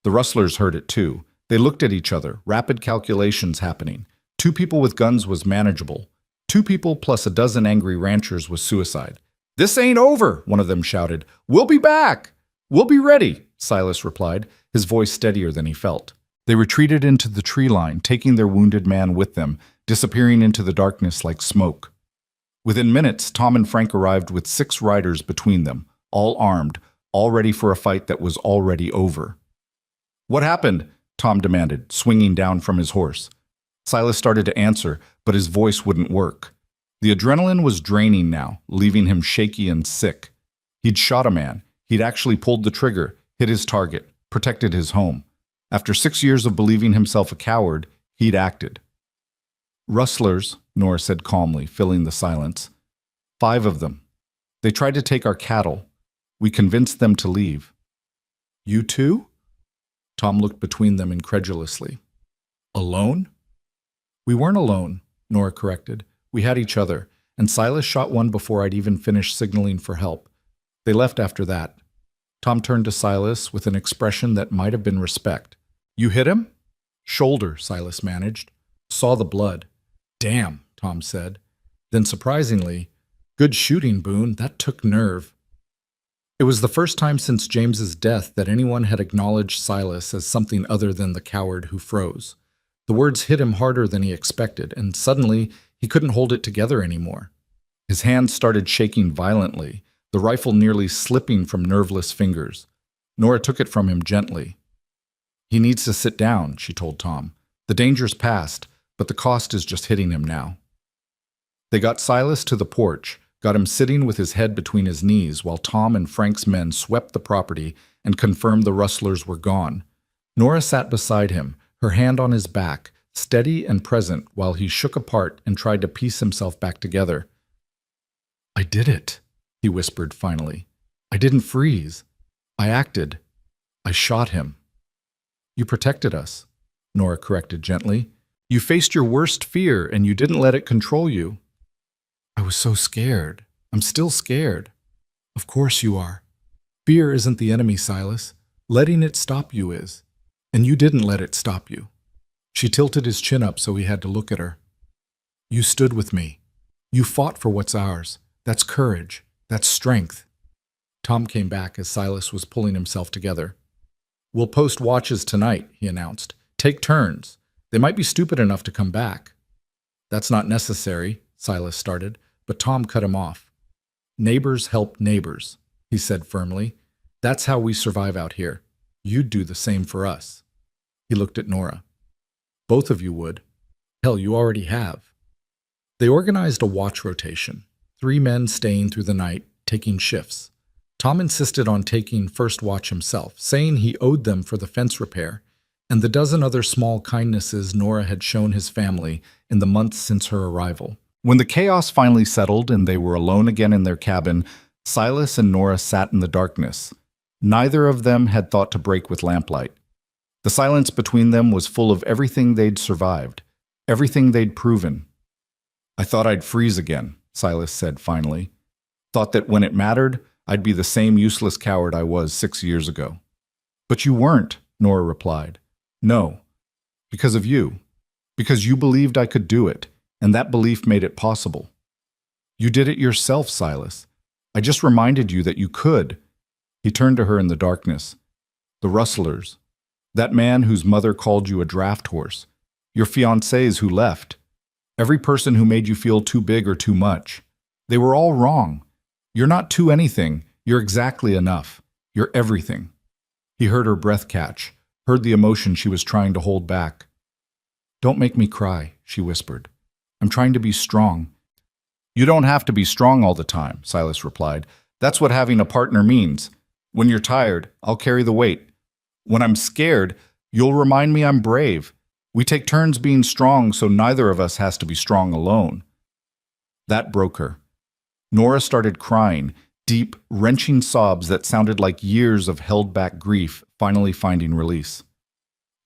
The rustlers heard it too. They looked at each other, rapid calculations happening. 2 people with guns was manageable. 2 people plus a dozen angry ranchers was suicide. "This ain't over," one of them shouted. "We'll be back." "We'll be ready," Silas replied, his voice steadier than he felt. They retreated into the tree line, taking their wounded man with them, disappearing into the darkness like smoke. Within minutes, Tom and Frank arrived with 6 riders between them, all armed, all ready for a fight that was already over. "What happened?" Tom demanded, swinging down from his horse. Silas started to answer, but his voice wouldn't work. The adrenaline was draining now, leaving him shaky and sick. He'd shot a man. He'd actually pulled the trigger, hit his target, protected his home. After 6 years of believing himself a coward, he'd acted. "Rustlers," Nora said calmly, filling the silence. 5 of them. They tried to take our cattle. We convinced them to leave." "You too?" Tom looked between them incredulously. "Alone?" "We weren't alone," Nora corrected. "We had each other, and Silas shot one before I'd even finished signaling for help. They left after that." Tom turned to Silas with an expression that might have been respect. "You hit him?" "Shoulder," Silas managed. "Saw the blood." "Damn," Tom said. Then surprisingly, "Good shooting, Boone. That took nerve." It was the first time since James's death that anyone had acknowledged Silas as something other than the coward who froze. The words hit him harder than he expected, and suddenly he couldn't hold it together anymore. His hands started shaking violently, the rifle nearly slipping from nerveless fingers. Nora took it from him gently. "He needs to sit down," she told Tom. "The danger's past, but the cost is just hitting him now." They got Silas to the porch, got him sitting with his head between his knees while Tom and Frank's men swept the property and confirmed the rustlers were gone. Nora sat beside him, her hand on his back, steady and present while he shook apart and tried to piece himself back together. "I did it," he whispered finally. "I didn't freeze. I acted. I shot him." "You protected us," Nora corrected gently. "You faced your worst fear and you didn't let it control you." "I was so scared. I'm still scared." "Of course you are. Fear isn't the enemy, Silas. Letting it stop you is. And you didn't let it stop you." She tilted his chin up so he had to look at her. "You stood with me. You fought for what's ours. That's courage. That's strength." Tom came back as Silas was pulling himself together. "We'll post watches tonight," he announced. "Take turns. They might be stupid enough to come back." "That's not necessary," Silas started, but Tom cut him off. "Neighbors help neighbors," he said firmly. "That's how we survive out here. You'd do the same for us." He looked at Nora. "Both of you would. Hell, you already have." They organized a watch rotation, 3 men staying through the night, taking shifts. Tom insisted on taking first watch himself, saying he owed them for the fence repair and the dozen other small kindnesses Nora had shown his family in the months since her arrival. When the chaos finally settled and they were alone again in their cabin, Silas and Nora sat in the darkness. Neither of them had thought to break with lamplight. The silence between them was full of everything they'd survived, everything they'd proven. "I thought I'd freeze again," Silas said finally. "Thought that when it mattered, I'd be the same useless coward I was 6 years ago." But you weren't, Nora replied. No, because of you. Because you believed I could do it, and that belief made it possible. You did it yourself, Silas. I just reminded you that you could. He turned to her in the darkness. The rustlers. That man whose mother called you a draft horse. Your fiancés who left. Every person who made you feel too big or too much. They were all wrong. You're not too anything. You're exactly enough. You're everything. He heard her breath catch, heard the emotion she was trying to hold back. Don't make me cry, she whispered. I'm trying to be strong. You don't have to be strong all the time, Silas replied. That's what having a partner means. When you're tired, I'll carry the weight. When I'm scared, you'll remind me I'm brave. We take turns being strong, so neither of us has to be strong alone. That broke her. Nora started crying, deep, wrenching sobs that sounded like years of held-back grief finally finding release.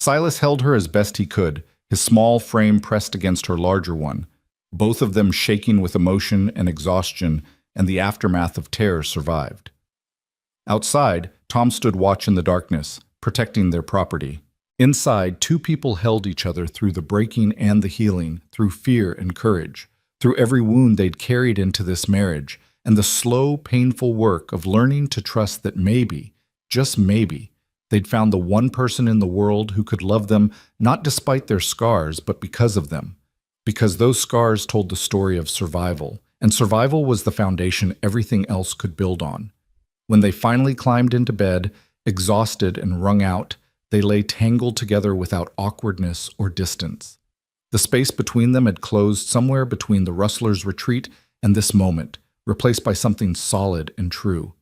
Silas held her as best he could, his small frame pressed against her larger one, both of them shaking with emotion and exhaustion, and the aftermath of terror survived. Outside, Tom stood watch in the darkness, protecting their property. Inside, two people held each other through the breaking and the healing, through fear and courage, through every wound they'd carried into this marriage, and the slow, painful work of learning to trust that maybe, just maybe, they'd found the one person in the world who could love them not despite their scars, but because of them. Because those scars told the story of survival, and survival was the foundation everything else could build on. When they finally climbed into bed, exhausted and wrung out, they lay tangled together without awkwardness or distance. The space between them had closed somewhere between the rustler's retreat and this moment, replaced by something solid and true.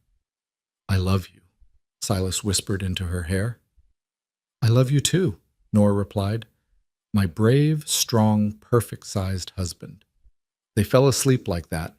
I love you, Silas whispered into her hair. I love you too, Nora replied. My brave, strong, perfect-sized husband. They fell asleep like that.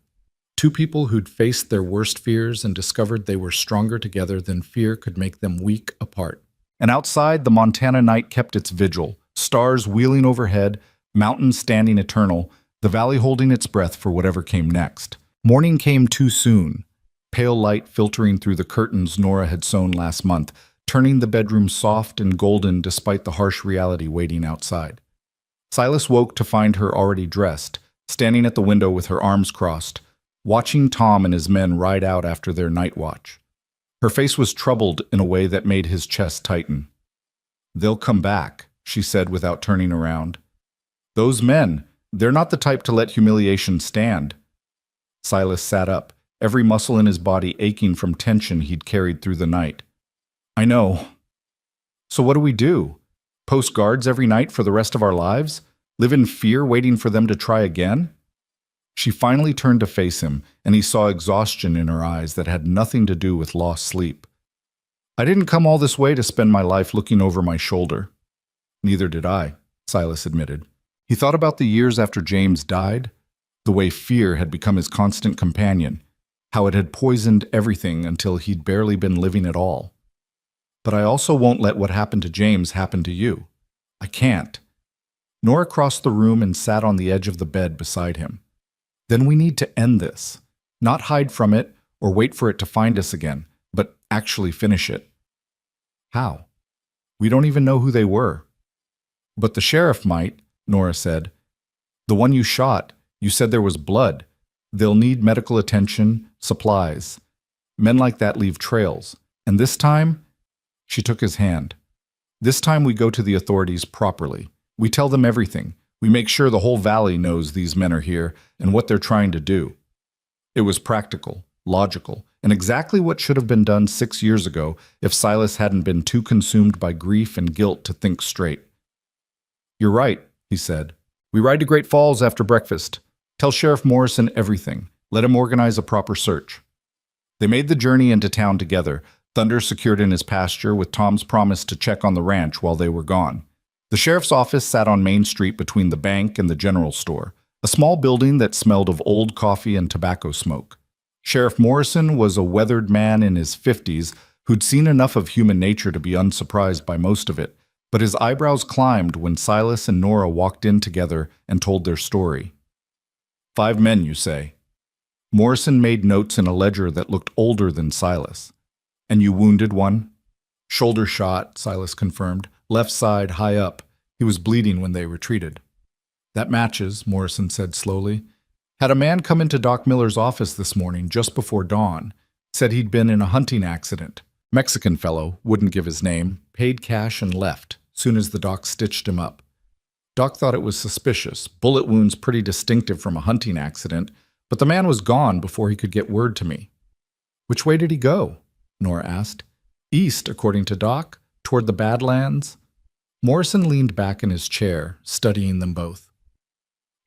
Two people who'd faced their worst fears and discovered they were stronger together than fear could make them weak apart. And outside, the Montana night kept its vigil, stars wheeling overhead, mountains standing eternal, the valley holding its breath for whatever came next. Morning came too soon, pale light filtering through the curtains Nora had sewn last month, turning the bedroom soft and golden despite the harsh reality waiting outside. Silas woke to find her already dressed, standing at the window with her arms crossed, watching Tom and his men ride out after their night watch. Her face was troubled in a way that made his chest tighten. They'll come back, she said without turning around. Those men, they're not the type to let humiliation stand. Silas sat up, every muscle in his body aching from tension he'd carried through the night. I know. So what do we do? Post guards every night for the rest of our lives? Live in fear waiting for them to try again? She finally turned to face him, and he saw exhaustion in her eyes that had nothing to do with lost sleep. I didn't come all this way to spend my life looking over my shoulder. Neither did I, Silas admitted. He thought about the years after James died, the way fear had become his constant companion, how it had poisoned everything until he'd barely been living at all. But I also won't let what happened to James happen to you. I can't. Nora crossed the room and sat on the edge of the bed beside him. Then we need to end this. Not hide from it or wait for it to find us again, but actually finish it. How? We don't even know who they were. But the sheriff might, Nora said. The one you shot, you said there was blood. They'll need medical attention, supplies. Men like that leave trails. And this time, she took his hand. This time we go to the authorities properly. We tell them everything. We make sure the whole valley knows these men are here and what they're trying to do. It was practical, logical, and exactly what should have been done 6 years ago if Silas hadn't been too consumed by grief and guilt to think straight. You're right, he said. We ride to Great Falls after breakfast. Tell Sheriff Morrison everything. Let him organize a proper search. They made the journey into town together, Thunder secured in his pasture with Tom's promise to check on the ranch while they were gone. The sheriff's office sat on Main Street between the bank and the general store, a small building that smelled of old coffee and tobacco smoke. Sheriff Morrison was a weathered man in his 50s who'd seen enough of human nature to be unsurprised by most of it, but his eyebrows climbed when Silas and Nora walked in together and told their story. 5 men, you say? Morrison made notes in a ledger that looked older than Silas. And you wounded one? Shoulder shot, Silas confirmed. Left side, high up. He was bleeding when they retreated. That matches, Morrison said slowly. Had a man come into Doc Miller's office this morning just before dawn. Said he'd been in a hunting accident. Mexican fellow, wouldn't give his name, paid cash and left, soon as the doc stitched him up. Doc thought it was suspicious, bullet wounds pretty distinctive from a hunting accident, but the man was gone before he could get word to me. Which way did he go? Nora asked. East, according to Doc, toward the Badlands. Morrison leaned back in his chair, studying them both.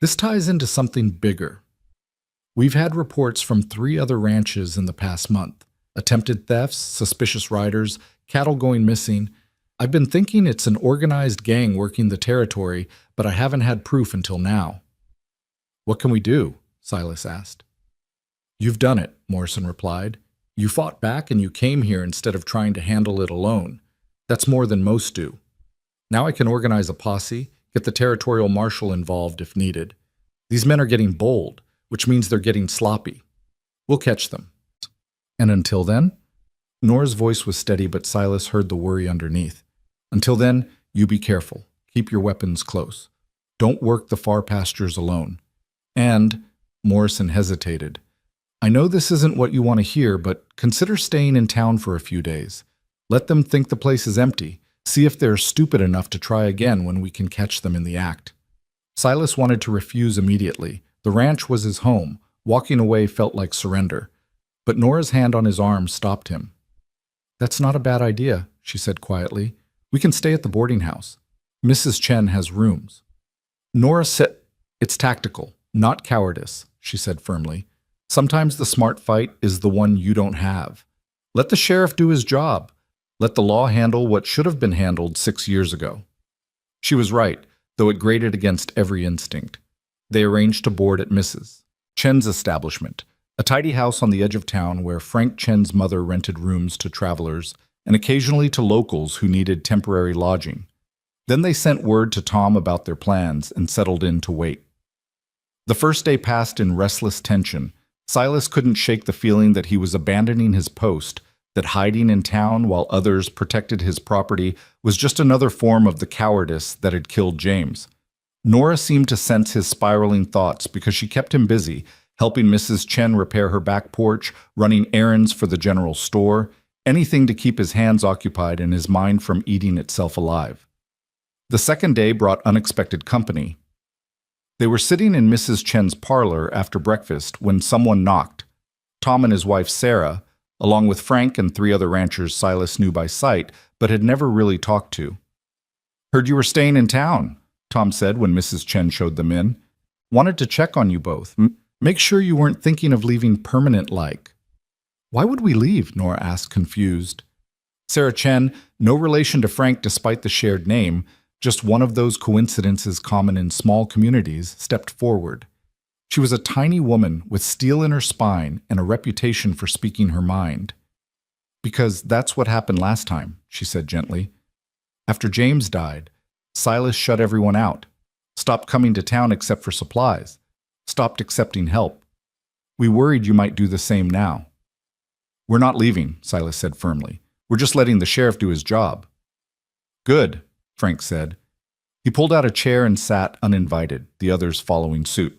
This ties into something bigger. We've had reports from 3 other ranches in the past month. Attempted thefts, suspicious riders, cattle going missing. I've been thinking it's an organized gang working the territory, but I haven't had proof until now. What can we do? Silas asked. You've done it, Morrison replied. You fought back and you came here instead of trying to handle it alone. That's more than most do. Now I can organize a posse, get the territorial marshal involved if needed. These men are getting bold, which means they're getting sloppy. We'll catch them. And until then? Nora's voice was steady, but Silas heard the worry underneath. Until then, you be careful. Keep your weapons close. Don't work the far pastures alone. And, Morrison hesitated, I know this isn't what you want to hear, but consider staying in town for a few days. Let them think the place is empty. See if they're stupid enough to try again when we can catch them in the act. Silas wanted to refuse immediately. The ranch was his home. Walking away felt like surrender. But Nora's hand on his arm stopped him. That's not a bad idea, she said quietly. We can stay at the boarding house. Mrs. Chen has rooms. Nora said, It's tactical, not cowardice, she said firmly. Sometimes the smart fight is the one you don't have. Let the sheriff do his job. Let the law handle what should have been handled 6 years ago. She was right, though it grated against every instinct. They arranged to board at Mrs. Chen's establishment, a tidy house on the edge of town where Frank Chen's mother rented rooms to travelers and occasionally to locals who needed temporary lodging. Then they sent word to Tom about their plans and settled in to wait. The first day passed in restless tension. Silas couldn't shake the feeling that he was abandoning his post, that hiding in town while others protected his property was just another form of the cowardice that had killed James. Nora seemed to sense his spiraling thoughts because she kept him busy, helping Mrs. Chen repair her back porch, running errands for the general store, anything to keep his hands occupied and his mind from eating itself alive. The second day brought unexpected company. They were sitting in Mrs. Chen's parlor after breakfast when someone knocked. Tom and his wife Sarah, along with Frank and 3 other ranchers Silas knew by sight but had never really talked to. Heard you were staying in town, Tom said when Mrs. Chen showed them in. Wanted to check on you both. Make sure you weren't thinking of leaving permanent-like. Why would we leave? Nora asked, confused. Sarah Chen, no relation to Frank despite the shared name, just one of those coincidences common in small communities, stepped forward. She was a tiny woman with steel in her spine and a reputation for speaking her mind. Because that's what happened last time, she said gently. After James died, Silas shut everyone out, stopped coming to town except for supplies, stopped accepting help. We worried you might do the same now. We're not leaving, Silas said firmly. We're just letting the sheriff do his job. Good, Frank said. He pulled out a chair and sat uninvited, the others following suit.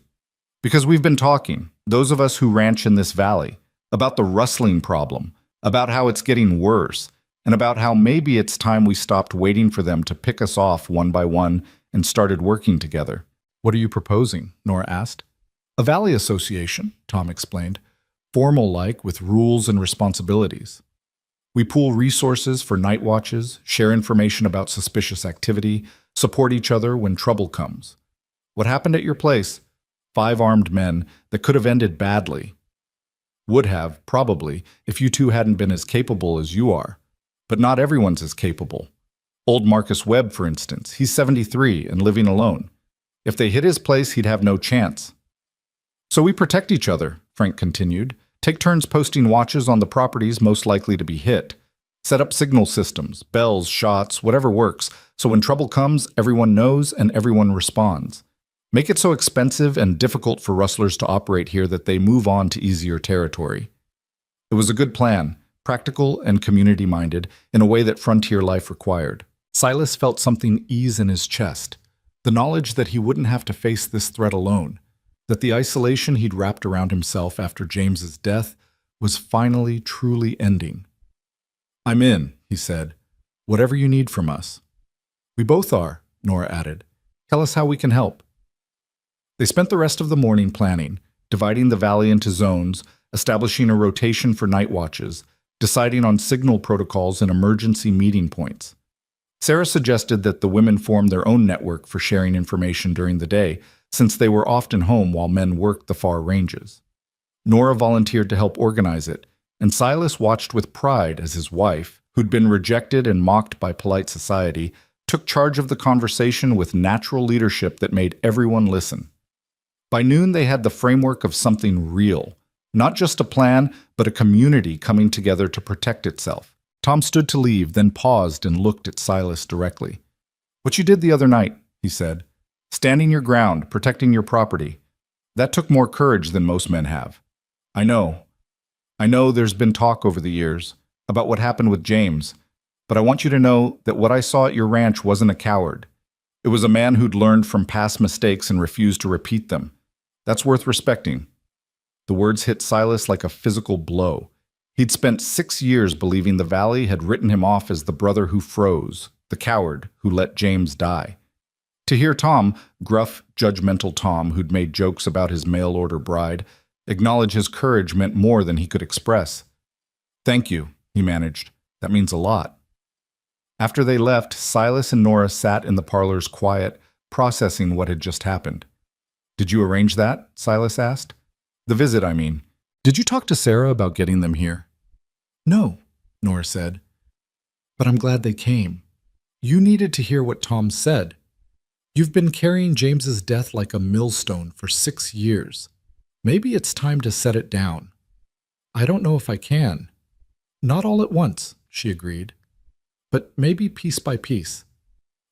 Because we've been talking, those of us who ranch in this valley, about the rustling problem, about how it's getting worse, and about how maybe it's time we stopped waiting for them to pick us off one by one and started working together. What are you proposing? Nora asked. A valley association, Tom explained, formal-like with rules and responsibilities. We pool resources for night watches, share information about suspicious activity, support each other when trouble comes. What happened at your place? 5 armed men that could have ended badly. Would have, probably, if you two hadn't been as capable as you are. But not everyone's as capable. Old Marcus Webb, for instance, he's 73 and living alone. If they hit his place, he'd have no chance. So we protect each other, Frank continued. Take turns posting watches on the properties most likely to be hit. Set up signal systems, bells, shots, whatever works, so when trouble comes, everyone knows and everyone responds. Make it so expensive and difficult for rustlers to operate here that they move on to easier territory. It was a good plan, practical and community-minded in a way that frontier life required. Silas felt something ease in his chest, the knowledge that he wouldn't have to face this threat alone, that the isolation he'd wrapped around himself after James's death was finally truly ending. "I'm in," he said. "Whatever you need from us." "We both are," Nora added. "Tell us how we can help." They spent the rest of the morning planning, dividing the valley into zones, establishing a rotation for night watches, deciding on signal protocols and emergency meeting points. Sarah suggested that the women form their own network for sharing information during the day, since they were often home while men worked the far ranges. Nora volunteered to help organize it, and Silas watched with pride as his wife, who'd been rejected and mocked by polite society, took charge of the conversation with natural leadership that made everyone listen. By noon, they had the framework of something real, not just a plan, but a community coming together to protect itself. Tom stood to leave, then paused and looked at Silas directly. "What you did the other night," he said. "Standing your ground, protecting your property. That took more courage than most men have. I know there's been talk over the years about what happened with James, but I want you to know that what I saw at your ranch wasn't a coward. It was a man who'd learned from past mistakes and refused to repeat them. That's worth respecting." The words hit Silas like a physical blow. He'd spent 6 years believing the valley had written him off as the brother who froze, the coward who let James die. To hear Tom, gruff, judgmental Tom, who'd made jokes about his mail-order bride, acknowledge his courage meant more than he could express. "Thank you," he managed. "That means a lot." After they left, Silas and Nora sat in the parlor's quiet, processing what had just happened. "Did you arrange that?" Silas asked. "The visit, I mean. Did you talk to Sarah about getting them here?" "No," Nora said. "But I'm glad they came. You needed to hear what Tom said. You've been carrying James's death like a millstone for 6 years. Maybe it's time to set it down." "I don't know if I can." "Not all at once," she agreed. "But maybe piece by piece.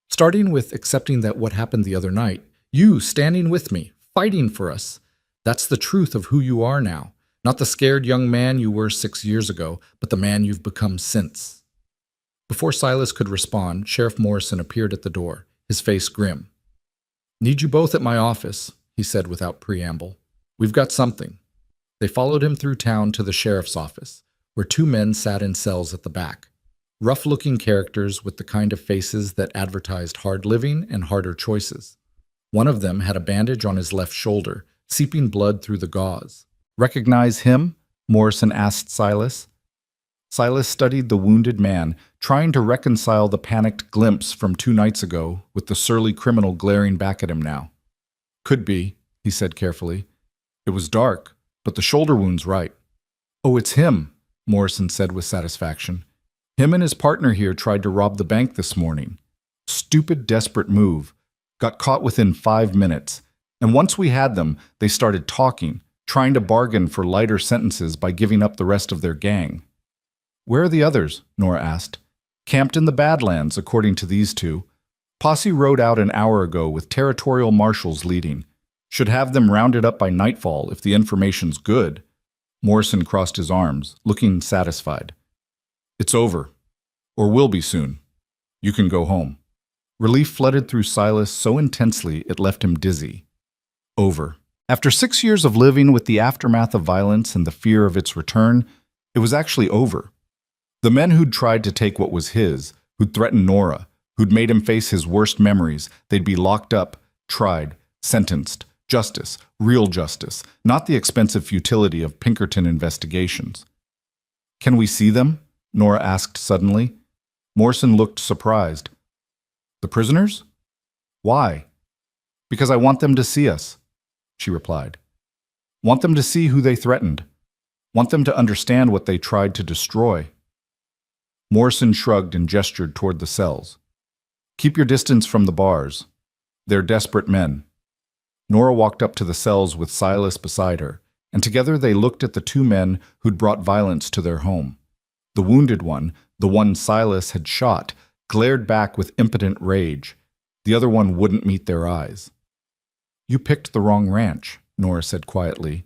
Starting with accepting that what happened the other night, you standing with me, fighting for us, that's the truth of who you are now. Not the scared young man you were 6 years ago, but the man you've become since." Before Silas could respond, Sheriff Morrison appeared at the door, his face grim. "Need you both at my office," he said without preamble. "We've got something." They followed him through town to the sheriff's office, where 2 men sat in cells at the back. Rough-looking characters with the kind of faces that advertised hard living and harder choices. One of them had a bandage on his left shoulder, seeping blood through the gauze. "Recognize him?" Morrison asked Silas. Silas studied the wounded man, trying to reconcile the panicked glimpse from 2 nights ago with the surly criminal glaring back at him now. "Could be," he said carefully. "It was dark, but the shoulder wound's right." "Oh, it's him," Morrison said with satisfaction. "Him and his partner here tried to rob the bank this morning. Stupid, desperate move. Got caught within 5 minutes. And once we had them, they started talking, trying to bargain for lighter sentences by giving up the rest of their gang." "Where are the others?" Nora asked. "Camped in the Badlands, according to these 2. Posse rode out an hour ago with territorial marshals leading. Should have them rounded up by nightfall if the information's good." Morrison crossed his arms, looking satisfied. "It's over. Or will be soon. You can go home." Relief flooded through Silas so intensely it left him dizzy. Over. After 6 years of living with the aftermath of violence and the fear of its return, it was actually over. The men who'd tried to take what was his, who'd threatened Nora, who'd made him face his worst memories, they'd be locked up, tried, sentenced. Justice, real justice, not the expensive futility of Pinkerton investigations. "Can we see them?" Nora asked suddenly. Morrison looked surprised. "The prisoners? Why?" "Because I want them to see us," she replied. "Want them to see who they threatened. Want them to understand what they tried to destroy." Morrison shrugged and gestured toward the cells. "Keep your distance from the bars. They're desperate men." Nora walked up to the cells with Silas beside her, and together they looked at the 2 men who'd brought violence to their home. The wounded one, the one Silas had shot, glared back with impotent rage. The other one wouldn't meet their eyes. "You picked the wrong ranch," Nora said quietly.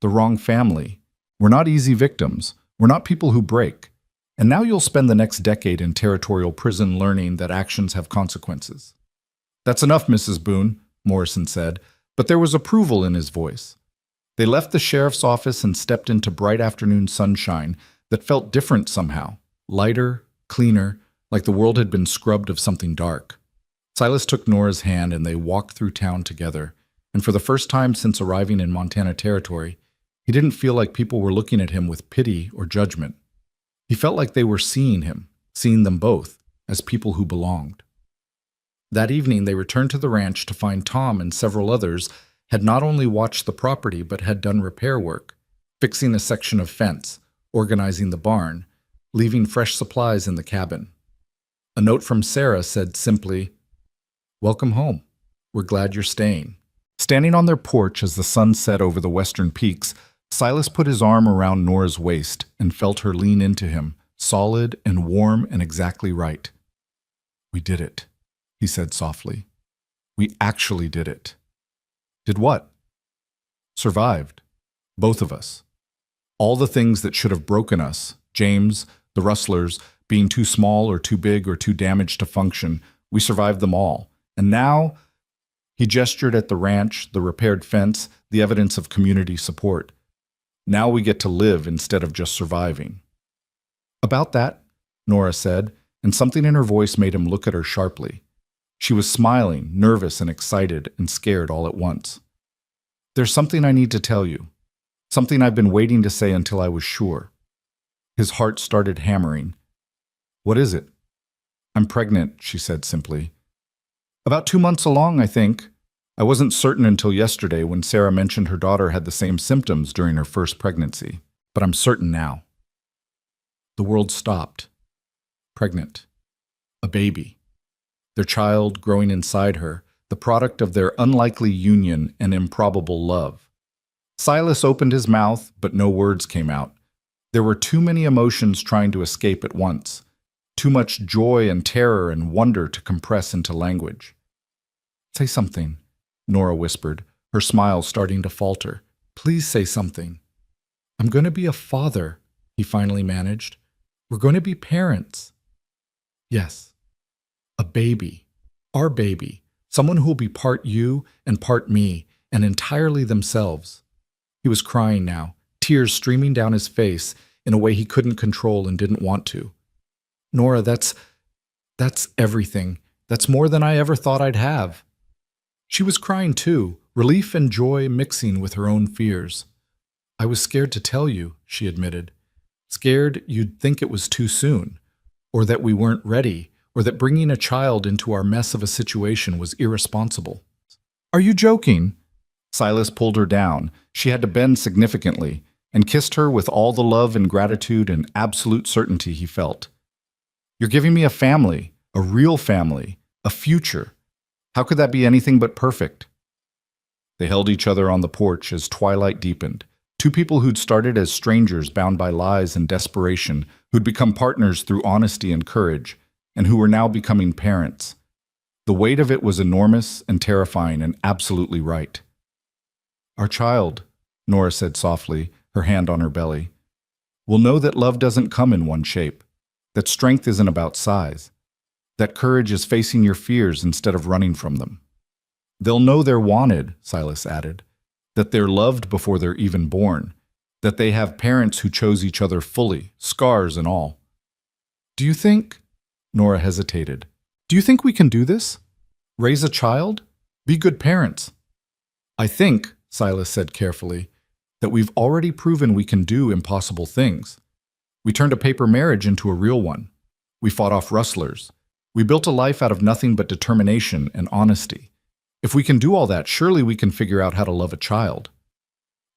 "The wrong family. We're not easy victims. We're not people who break. And now you'll spend the next decade in territorial prison learning that actions have consequences." "That's enough, Mrs. Boone," Morrison said, but there was approval in his voice. They left the sheriff's office and stepped into bright afternoon sunshine that felt different somehow, lighter, cleaner, like the world had been scrubbed of something dark. Silas took Nora's hand and they walked through town together, and for the first time since arriving in Montana Territory, he didn't feel like people were looking at him with pity or judgment. He felt like they were seeing him, seeing them both, as people who belonged. That evening they returned to the ranch to find Tom and several others had not only watched the property but had done repair work, fixing a section of fence, organizing the barn, leaving fresh supplies in the cabin. A note from Sarah said simply, "Welcome home. We're glad you're staying." Standing on their porch as the sun set over the western peaks, Silas put his arm around Nora's waist and felt her lean into him, solid and warm and exactly right. "We did it," he said softly. "We actually did it." "Did what?" "Survived. Both of us. All the things that should have broken us, James, the rustlers, being too small or too big or too damaged to function, we survived them all. And now," he gestured at the ranch, the repaired fence, the evidence of community support. "Now we get to live instead of just surviving." "About that," Nora said, and something in her voice made him look at her sharply. She was smiling, nervous and excited and scared all at once. "There's something I need to tell you. Something I've been waiting to say until I was sure." His heart started hammering. "What is it?" "I'm pregnant," she said simply. "About 2 months along, I think. I wasn't certain until yesterday when Sarah mentioned her daughter had the same symptoms during her first pregnancy, but I'm certain now." The world stopped. Pregnant. A baby. Their child growing inside her, the product of their unlikely union and improbable love. Silas opened his mouth, but no words came out. There were too many emotions trying to escape at once. Too much joy and terror and wonder to compress into language. "Say something," Nora whispered, her smile starting to falter. "Please say something." "I'm going to be a father," he finally managed. "We're going to be parents." "Yes. A baby. Our baby. Someone who will be part you and part me, and entirely themselves." He was crying now, tears streaming down his face in a way he couldn't control and didn't want to. "Nora, that's everything. That's more than I ever thought I'd have." She was crying too, relief and joy mixing with her own fears. "I was scared to tell you," she admitted. "Scared you'd think it was too soon, or that we weren't ready, or that bringing a child into our mess of a situation was irresponsible." "Are you joking?" Silas pulled her down. She had to bend significantly, and kissed her with all the love and gratitude and absolute certainty he felt. "You're giving me a family, a real family, a future. How could that be anything but perfect?" They held each other on the porch as twilight deepened. Two people who'd started as strangers bound by lies and desperation, who'd become partners through honesty and courage, and who were now becoming parents. The weight of it was enormous and terrifying and absolutely right. "Our child," Nora said softly, her hand on her belly, "will know that love doesn't come in one shape, that strength isn't about size, that courage is facing your fears instead of running from them. They'll know they're wanted," Silas added, "that they're loved before they're even born, that they have parents who chose each other fully, scars and all." "Do you think," Nora hesitated, "do you think we can do this? Raise a child? Be good parents?" "I think," Silas said carefully, "that we've already proven we can do impossible things. We turned a paper marriage into a real one. We fought off rustlers. We built a life out of nothing but determination and honesty. If we can do all that, surely we can figure out how to love a child."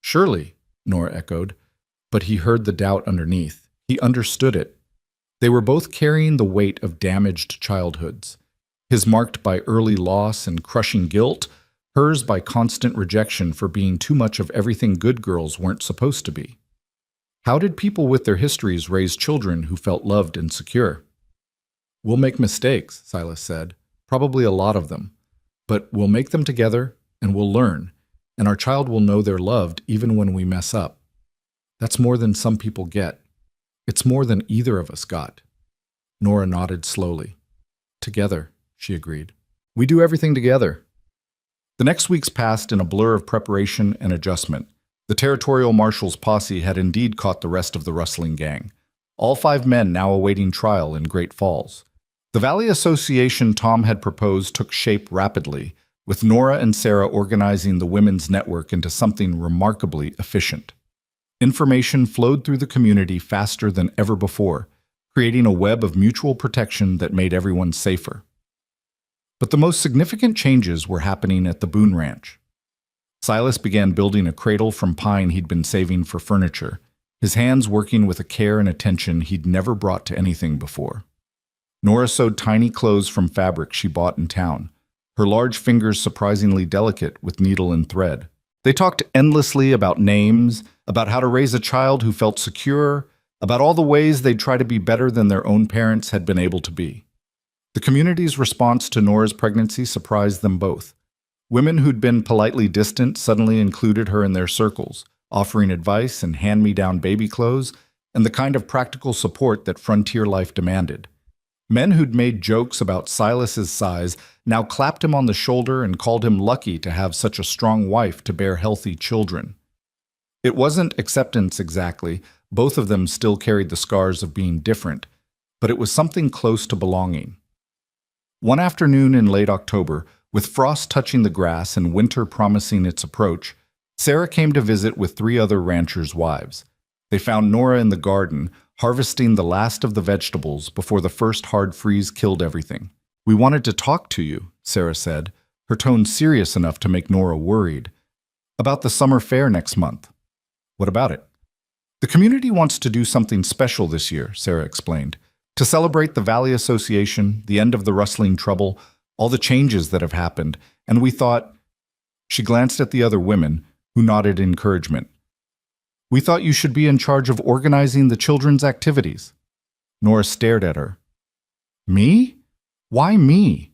"Surely," Nora echoed, but he heard the doubt underneath. He understood it. They were both carrying the weight of damaged childhoods, his marked by early loss and crushing guilt, hers by constant rejection for being too much of everything good girls weren't supposed to be. How did people with their histories raise children who felt loved and secure? "We'll make mistakes," Silas said, "probably a lot of them. But we'll make them together, and we'll learn, and our child will know they're loved even when we mess up. That's more than some people get." It's more than either of us got. Nora nodded slowly. Together, she agreed. We do everything together. The next weeks passed in a blur of preparation and adjustment. The territorial marshal's posse had indeed caught the rest of the rustling gang. All 5 men now awaiting trial in Great Falls. The Valley Association Tom had proposed took shape rapidly, with Nora and Sarah organizing the women's network into something remarkably efficient. Information flowed through the community faster than ever before, creating a web of mutual protection that made everyone safer. But the most significant changes were happening at the Boone Ranch. Silas began building a cradle from pine he'd been saving for furniture, his hands working with a care and attention he'd never brought to anything before. Nora sewed tiny clothes from fabric she bought in town, her large fingers surprisingly delicate with needle and thread. They talked endlessly about names, about how to raise a child who felt secure, about all the ways they'd try to be better than their own parents had been able to be. The community's response to Nora's pregnancy surprised them both. Women who'd been politely distant suddenly included her in their circles, offering advice and hand-me-down baby clothes and the kind of practical support that frontier life demanded. Men who'd made jokes about Silas's size now clapped him on the shoulder and called him lucky to have such a strong wife to bear healthy children. It wasn't acceptance exactly, both of them still carried the scars of being different, but it was something close to belonging. One afternoon in late October, with frost touching the grass and winter promising its approach, Sarah came to visit with 3 other ranchers' wives. They found Nora in the garden, harvesting the last of the vegetables before the first hard freeze killed everything. "We wanted to talk to you," Sarah said, her tone serious enough to make Nora worried. "About the summer fair next month." "What about it?" "The community wants to do something special this year," Sarah explained. "To celebrate the Valley Association, the end of the rustling trouble, all the changes that have happened, and we thought—" She glanced at the other women, who nodded encouragement. "We thought you should be in charge of organizing the children's activities." Nora stared at her. "Me? Why me?"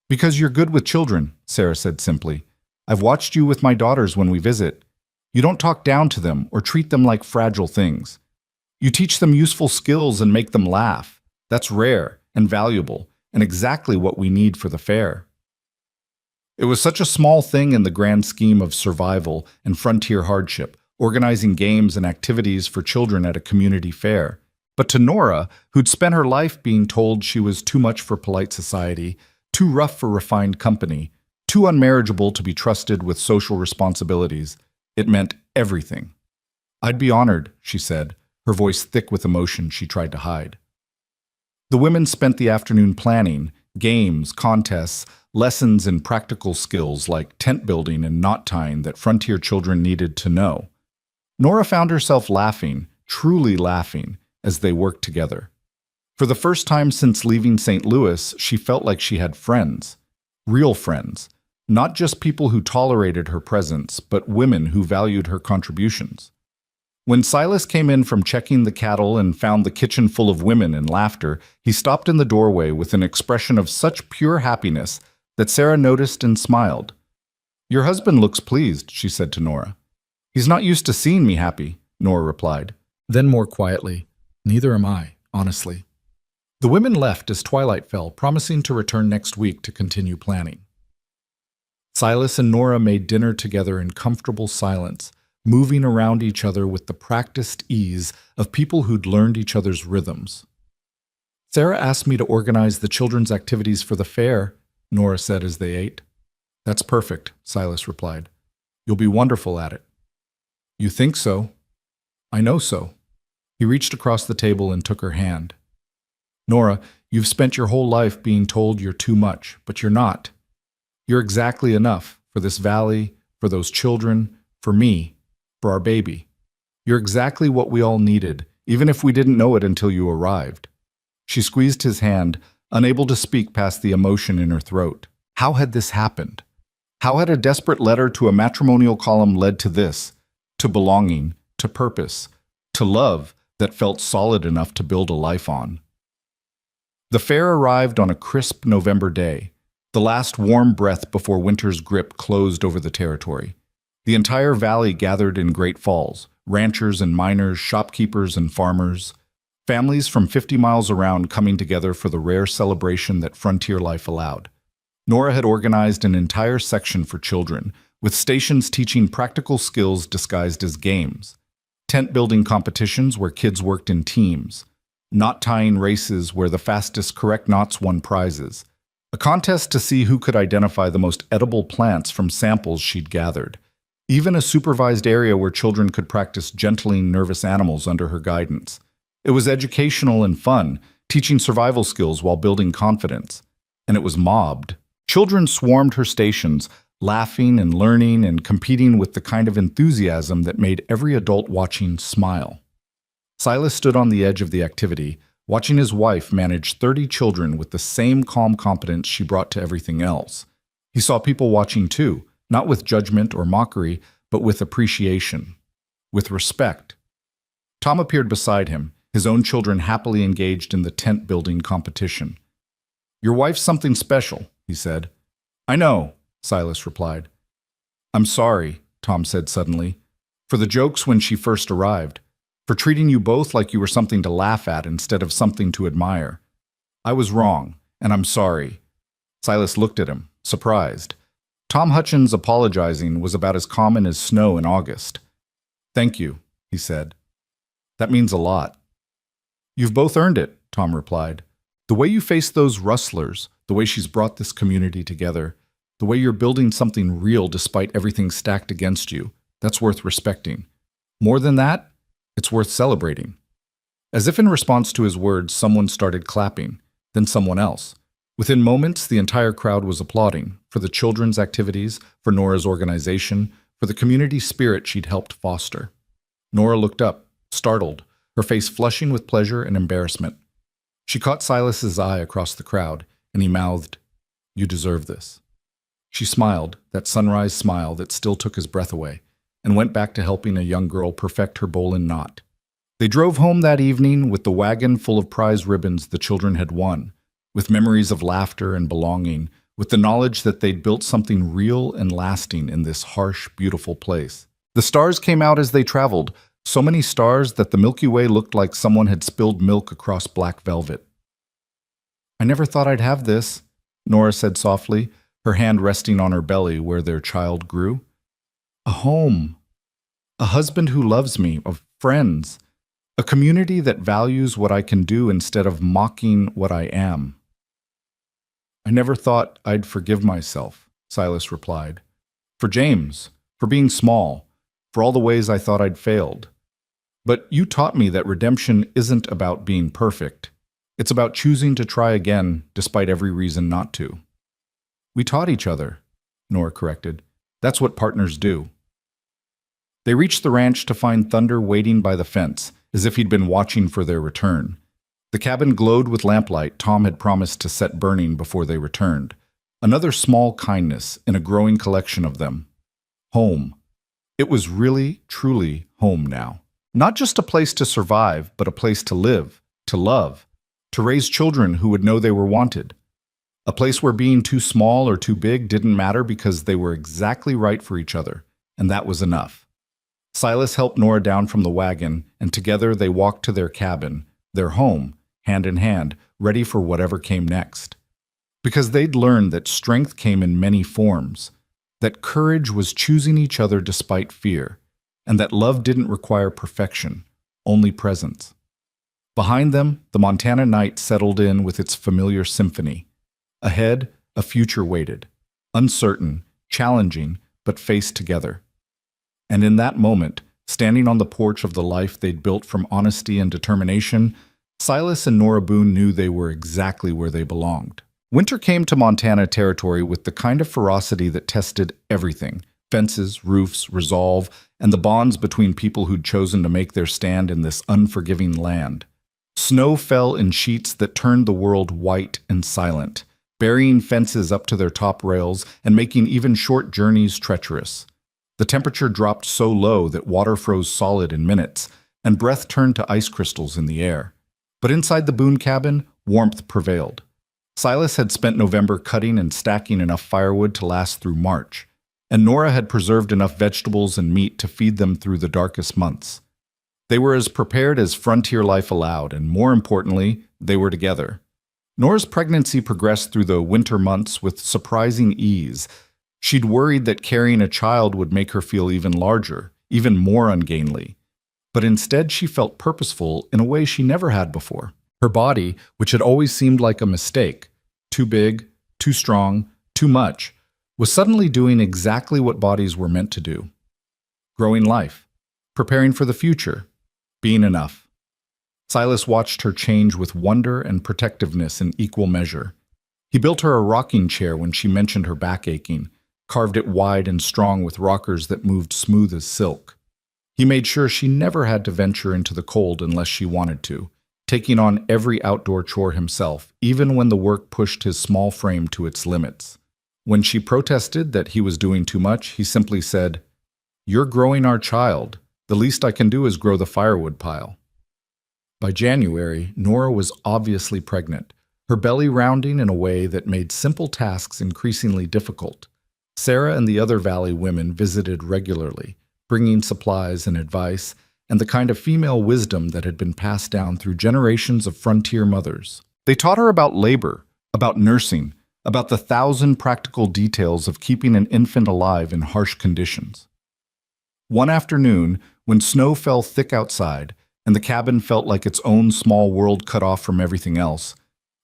"Because you're good with children," Sarah said simply. "I've watched you with my daughters when we visit. You don't talk down to them or treat them like fragile things. You teach them useful skills and make them laugh. That's rare and valuable, and exactly what we need for the fair." It was such a small thing in the grand scheme of survival and frontier hardship, organizing games and activities for children at a community fair. But to Nora, who'd spent her life being told she was too much for polite society, too rough for refined company, too unmarriageable to be trusted with social responsibilities, it meant everything. "I'd be honored," she said, her voice thick with emotion she tried to hide. The women spent the afternoon planning, games, contests, lessons in practical skills like tent building and knot tying that frontier children needed to know. Nora found herself laughing, truly laughing, as they worked together. For the first time since leaving St. Louis, she felt like she had friends. Real friends. Not just people who tolerated her presence, but women who valued her contributions. When Silas came in from checking the cattle and found the kitchen full of women and laughter, he stopped in the doorway with an expression of such pure happiness that Sarah noticed and smiled. "Your husband looks pleased," she said to Nora. "He's not used to seeing me happy," Nora replied. Then more quietly, "Neither am I, honestly." The women left as twilight fell, promising to return next week to continue planning. Silas and Nora made dinner together in comfortable silence, moving around each other with the practiced ease of people who'd learned each other's rhythms. "Sarah asked me to organize the children's activities for the fair," Nora said as they ate. "That's perfect," Silas replied. "You'll be wonderful at it." "You think so?" "I know so." He reached across the table and took her hand. "Nora, you've spent your whole life being told you're too much, but you're not. You're exactly enough for this valley, for those children, for me, for our baby. You're exactly what we all needed, even if we didn't know it until you arrived." She squeezed his hand, unable to speak past the emotion in her throat. How had this happened? How had a desperate letter to a matrimonial column led to this? To belonging, to purpose, to love that felt solid enough to build a life on. The fair arrived on a crisp November day, the last warm breath before winter's grip closed over the territory. The entire valley gathered in Great Falls, ranchers and miners, shopkeepers and farmers. Families from 50 miles around coming together for the rare celebration that frontier life allowed. Nora had organized an entire section for children, with stations teaching practical skills disguised as games. Tent building competitions where kids worked in teams. Knot tying races where the fastest correct knots won prizes. A contest to see who could identify the most edible plants from samples she'd gathered. Even a supervised area where children could practice gentling nervous animals under her guidance. It was educational and fun, teaching survival skills while building confidence. And it was mobbed. Children swarmed her stations, laughing and learning and competing with the kind of enthusiasm that made every adult watching smile. Silas stood on the edge of the activity, watching his wife manage 30 children with the same calm competence she brought to everything else. He saw people watching too, not with judgment or mockery, but with appreciation, with respect. Tom appeared beside him, his own children happily engaged in the tent-building competition. "Your wife's something special," he said. "I know," Silas replied. "I'm sorry," Tom said suddenly, "for the jokes when she first arrived, for treating you both like you were something to laugh at instead of something to admire. I was wrong, and I'm sorry." Silas looked at him, surprised. Tom Hutchins apologizing was about as common as snow in August. "Thank you," he said. "That means a lot." "You've both earned it," Tom replied. "The way you face those rustlers, the way she's brought this community together, the way you're building something real despite everything stacked against you, that's worth respecting. More than that, it's worth celebrating." As if in response to his words, someone started clapping, then someone else. Within moments, the entire crowd was applauding, for the children's activities, for Nora's organization, for the community spirit she'd helped foster. Nora looked up, startled, her face flushing with pleasure and embarrassment. She caught Silas's eye across the crowd, and he mouthed, "You deserve this." She smiled, that sunrise smile that still took his breath away, and went back to helping a young girl perfect her bowl and knot. They drove home that evening with the wagon full of prize ribbons the children had won, with memories of laughter and belonging, with the knowledge that they'd built something real and lasting in this harsh, beautiful place. The stars came out as they traveled, so many stars that the Milky Way looked like someone had spilled milk across black velvet. "I never thought I'd have this," Nora said softly, her hand resting on her belly where their child grew. "A home. A husband who loves me, of friends. A community that values what I can do instead of mocking what I am." "I never thought I'd forgive myself," Silas replied. "For James, for being small, for all the ways I thought I'd failed. But you taught me that redemption isn't about being perfect. It's about choosing to try again despite every reason not to." "We taught each other," Nora corrected. "That's what partners do." They reached the ranch to find Thunder waiting by the fence, as if he'd been watching for their return. The cabin glowed with lamplight Tom had promised to set burning before they returned. Another small kindness in a growing collection of them. Home. It was really, truly home now. Not just a place to survive, but a place to live, to love, to raise children who would know they were wanted. A place where being too small or too big didn't matter because they were exactly right for each other, and that was enough. Silas helped Nora down from the wagon, and together they walked to their cabin, their home, hand in hand, ready for whatever came next. Because they'd learned that strength came in many forms, that courage was choosing each other despite fear, and that love didn't require perfection, only presence. Behind them, the Montana night settled in with its familiar symphony. Ahead, a future waited, uncertain, challenging, but faced together. And in that moment, standing on the porch of the life they'd built from honesty and determination, Silas and Nora Boone knew they were exactly where they belonged. Winter came to Montana territory with the kind of ferocity that tested everything: fences, roofs, resolve, and the bonds between people who'd chosen to make their stand in this unforgiving land. Snow fell in sheets that turned the world white and silent, burying fences up to their top rails and making even short journeys treacherous. The temperature dropped so low that water froze solid in minutes, and breath turned to ice crystals in the air. But inside the Boone cabin, warmth prevailed. Silas had spent November cutting and stacking enough firewood to last through March, and Nora had preserved enough vegetables and meat to feed them through the darkest months. They were as prepared as frontier life allowed, and more importantly, they were together. Nora's pregnancy progressed through the winter months with surprising ease. She'd worried that carrying a child would make her feel even larger, even more ungainly. But instead, she felt purposeful in a way she never had before. Her body, which had always seemed like a mistake, too big, too strong, too much, was suddenly doing exactly what bodies were meant to do. Growing life, preparing for the future, being enough. Silas watched her change with wonder and protectiveness in equal measure. He built her a rocking chair when she mentioned her back aching, carved it wide and strong with rockers that moved smooth as silk. He made sure she never had to venture into the cold unless she wanted to, taking on every outdoor chore himself, even when the work pushed his small frame to its limits. When she protested that he was doing too much, he simply said, "You're growing our child. The least I can do is grow the firewood pile." By January, Nora was obviously pregnant, her belly rounding in a way that made simple tasks increasingly difficult. Sarah and the other Valley women visited regularly, bringing supplies and advice, and the kind of female wisdom that had been passed down through generations of frontier mothers. They taught her about labor, about nursing, about the 1,000 practical details of keeping an infant alive in harsh conditions. One afternoon, when snow fell thick outside, and the cabin felt like its own small world cut off from everything else,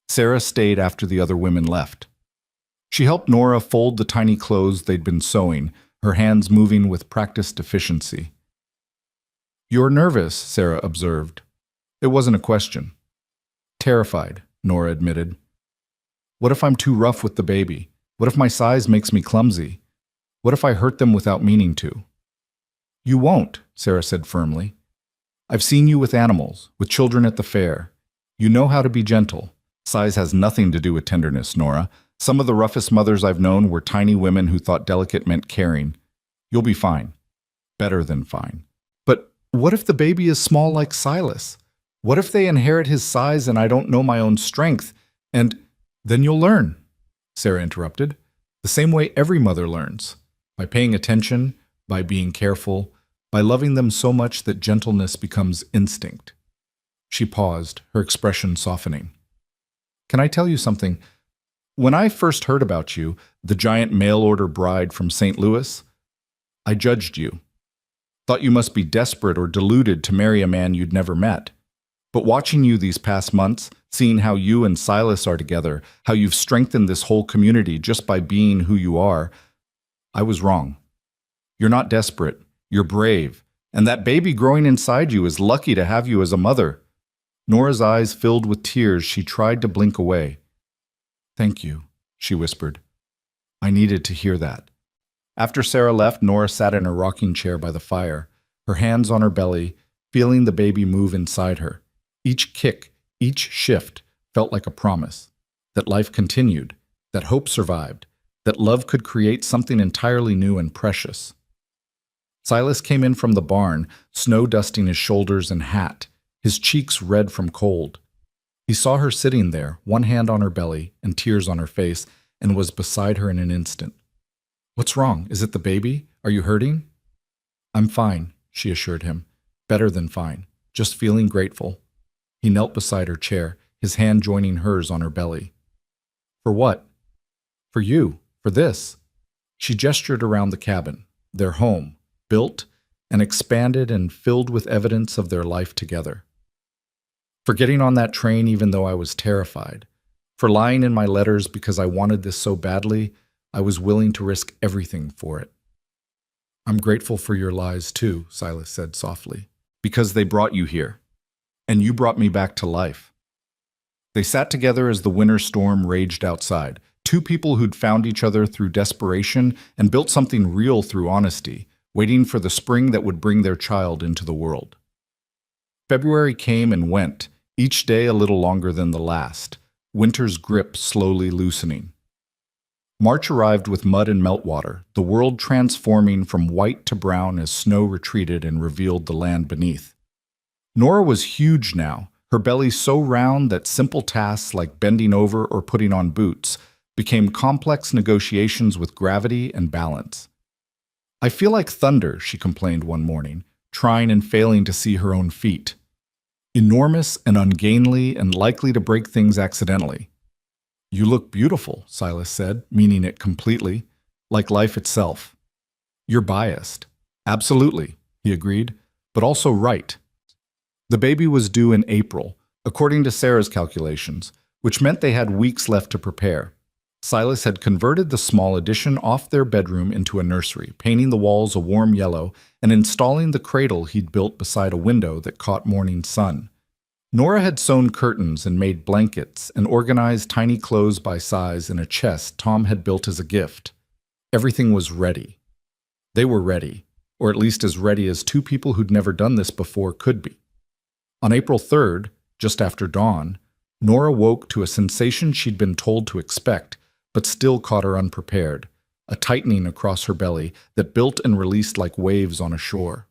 Sarah stayed after the other women left. She helped Nora fold the tiny clothes they'd been sewing, her hands moving with practiced efficiency. "You're nervous," Sarah observed. It wasn't a question. "Terrified," Nora admitted. "What if I'm too rough with the baby? What if my size makes me clumsy? What if I hurt them without meaning to?" "You won't," Sarah said firmly. "I've seen you with animals, with children at the fair. You know how to be gentle. Size has nothing to do with tenderness, Nora. Some of the roughest mothers I've known were tiny women who thought delicate meant caring. You'll be fine. Better than fine." "But what if the baby is small like Silas? What if they inherit his size and I don't know my own strength? And then you'll learn," Sarah interrupted. "The same way every mother learns. By paying attention, by being careful, by loving them so much that gentleness becomes instinct." She paused, her expression softening. "Can I tell you something? When I first heard about you, the giant mail-order bride from St. Louis, I judged you. Thought you must be desperate or deluded to marry a man you'd never met. But watching you these past months, seeing how you and Silas are together, how you've strengthened this whole community just by being who you are, I was wrong. You're not desperate. You're brave. And that baby growing inside you is lucky to have you as a mother." Nora's eyes filled with tears. She tried to blink away. "Thank you," she whispered. "I needed to hear that." After Sarah left, Nora sat in her rocking chair by the fire, her hands on her belly, feeling the baby move inside her. Each kick, each shift felt like a promise that life continued, that hope survived, that love could create something entirely new and precious. Silas came in from the barn, snow dusting his shoulders and hat, his cheeks red from cold. He saw her sitting there, one hand on her belly and tears on her face, and was beside her in an instant. "What's wrong? Is it the baby? Are you hurting?" "I'm fine," she assured him. "Better than fine. Just feeling grateful." He knelt beside her chair, his hand joining hers on her belly. "For what?" "For you. For this." She gestured around the cabin, their home, built and expanded and filled with evidence of their life together. "For getting on that train even though I was terrified. For lying in my letters because I wanted this so badly, I was willing to risk everything for it." "I'm grateful for your lies too," Silas said softly, "because they brought you here. And you brought me back to life." They sat together as the winter storm raged outside, two people who'd found each other through desperation and built something real through honesty, waiting for the spring that would bring their child into the world. February came and went, each day a little longer than the last, winter's grip slowly loosening. March arrived with mud and meltwater, the world transforming from white to brown as snow retreated and revealed the land beneath. Nora was huge now, her belly so round that simple tasks like bending over or putting on boots became complex negotiations with gravity and balance. "I feel like thunder," she complained one morning, trying and failing to see her own feet. Enormous and ungainly and likely to break things accidentally. "You look beautiful," Silas said, meaning it completely, like life itself. "You're biased." "Absolutely," he agreed, "but also right." The baby was due in April, according to Sarah's calculations, which meant they had weeks left to prepare. Silas had converted the small addition off their bedroom into a nursery, painting the walls a warm yellow and installing the cradle he'd built beside a window that caught morning sun. Nora had sewn curtains and made blankets and organized tiny clothes by size in a chest Tom had built as a gift. Everything was ready. They were ready, or at least as ready as two people who'd never done this before could be. On April 3rd, just after dawn, Nora woke to a sensation she'd been told to expect, but still caught her unprepared, a tightening across her belly that built and released like waves on a shore.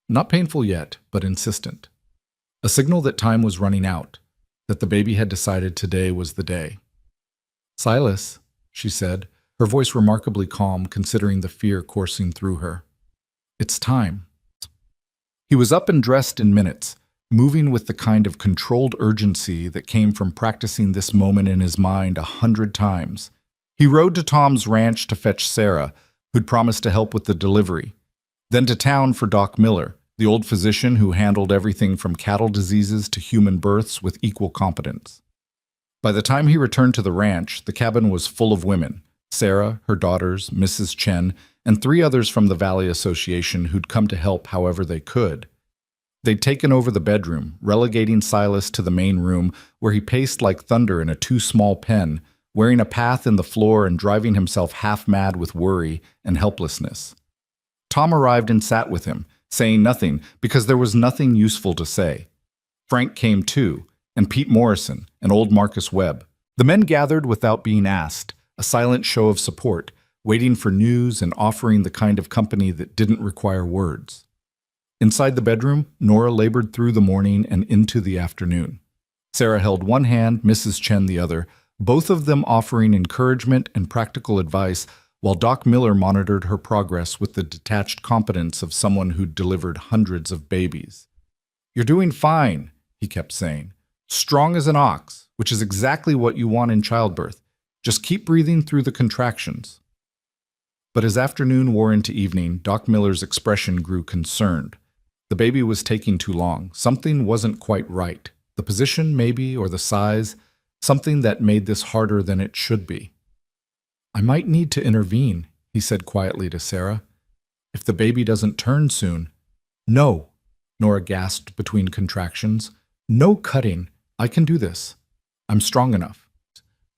Not painful yet, but insistent. A signal that time was running out, that the baby had decided today was the day. "Silas," she said, her voice remarkably calm considering the fear coursing through her. "It's time." He was up and dressed in minutes, moving with the kind of controlled urgency that came from practicing this moment in his mind 100 times. He rode to Tom's ranch to fetch Sarah, who'd promised to help with the delivery, then to town for Doc Miller, the old physician who handled everything from cattle diseases to human births with equal competence. By the time he returned to the ranch, the cabin was full of women: Sarah, her daughters, Mrs. Chen, and 3 others from the Valley Association who'd come to help however they could. They'd taken over the bedroom, relegating Silas to the main room where he paced like thunder in a too-small pen, wearing a path in the floor and driving himself half-mad with worry and helplessness. Tom arrived and sat with him, saying nothing because there was nothing useful to say. Frank came too, and Pete Morrison, and old Marcus Webb. The men gathered without being asked, a silent show of support, waiting for news and offering the kind of company that didn't require words. Inside the bedroom, Nora labored through the morning and into the afternoon. Sarah held one hand, Mrs. Chen the other, both of them offering encouragement and practical advice, while Doc Miller monitored her progress with the detached competence of someone who'd delivered hundreds of babies. "You're doing fine," he kept saying. "Strong as an ox, which is exactly what you want in childbirth. Just keep breathing through the contractions." But as afternoon wore into evening, Doc Miller's expression grew concerned. The baby was taking too long. Something wasn't quite right. The position, maybe, or the size, something that made this harder than it should be. "I might need to intervene," he said quietly to Sarah. "If the baby doesn't turn soon." "No," Nora gasped between contractions. "No cutting. I can do this. I'm strong enough."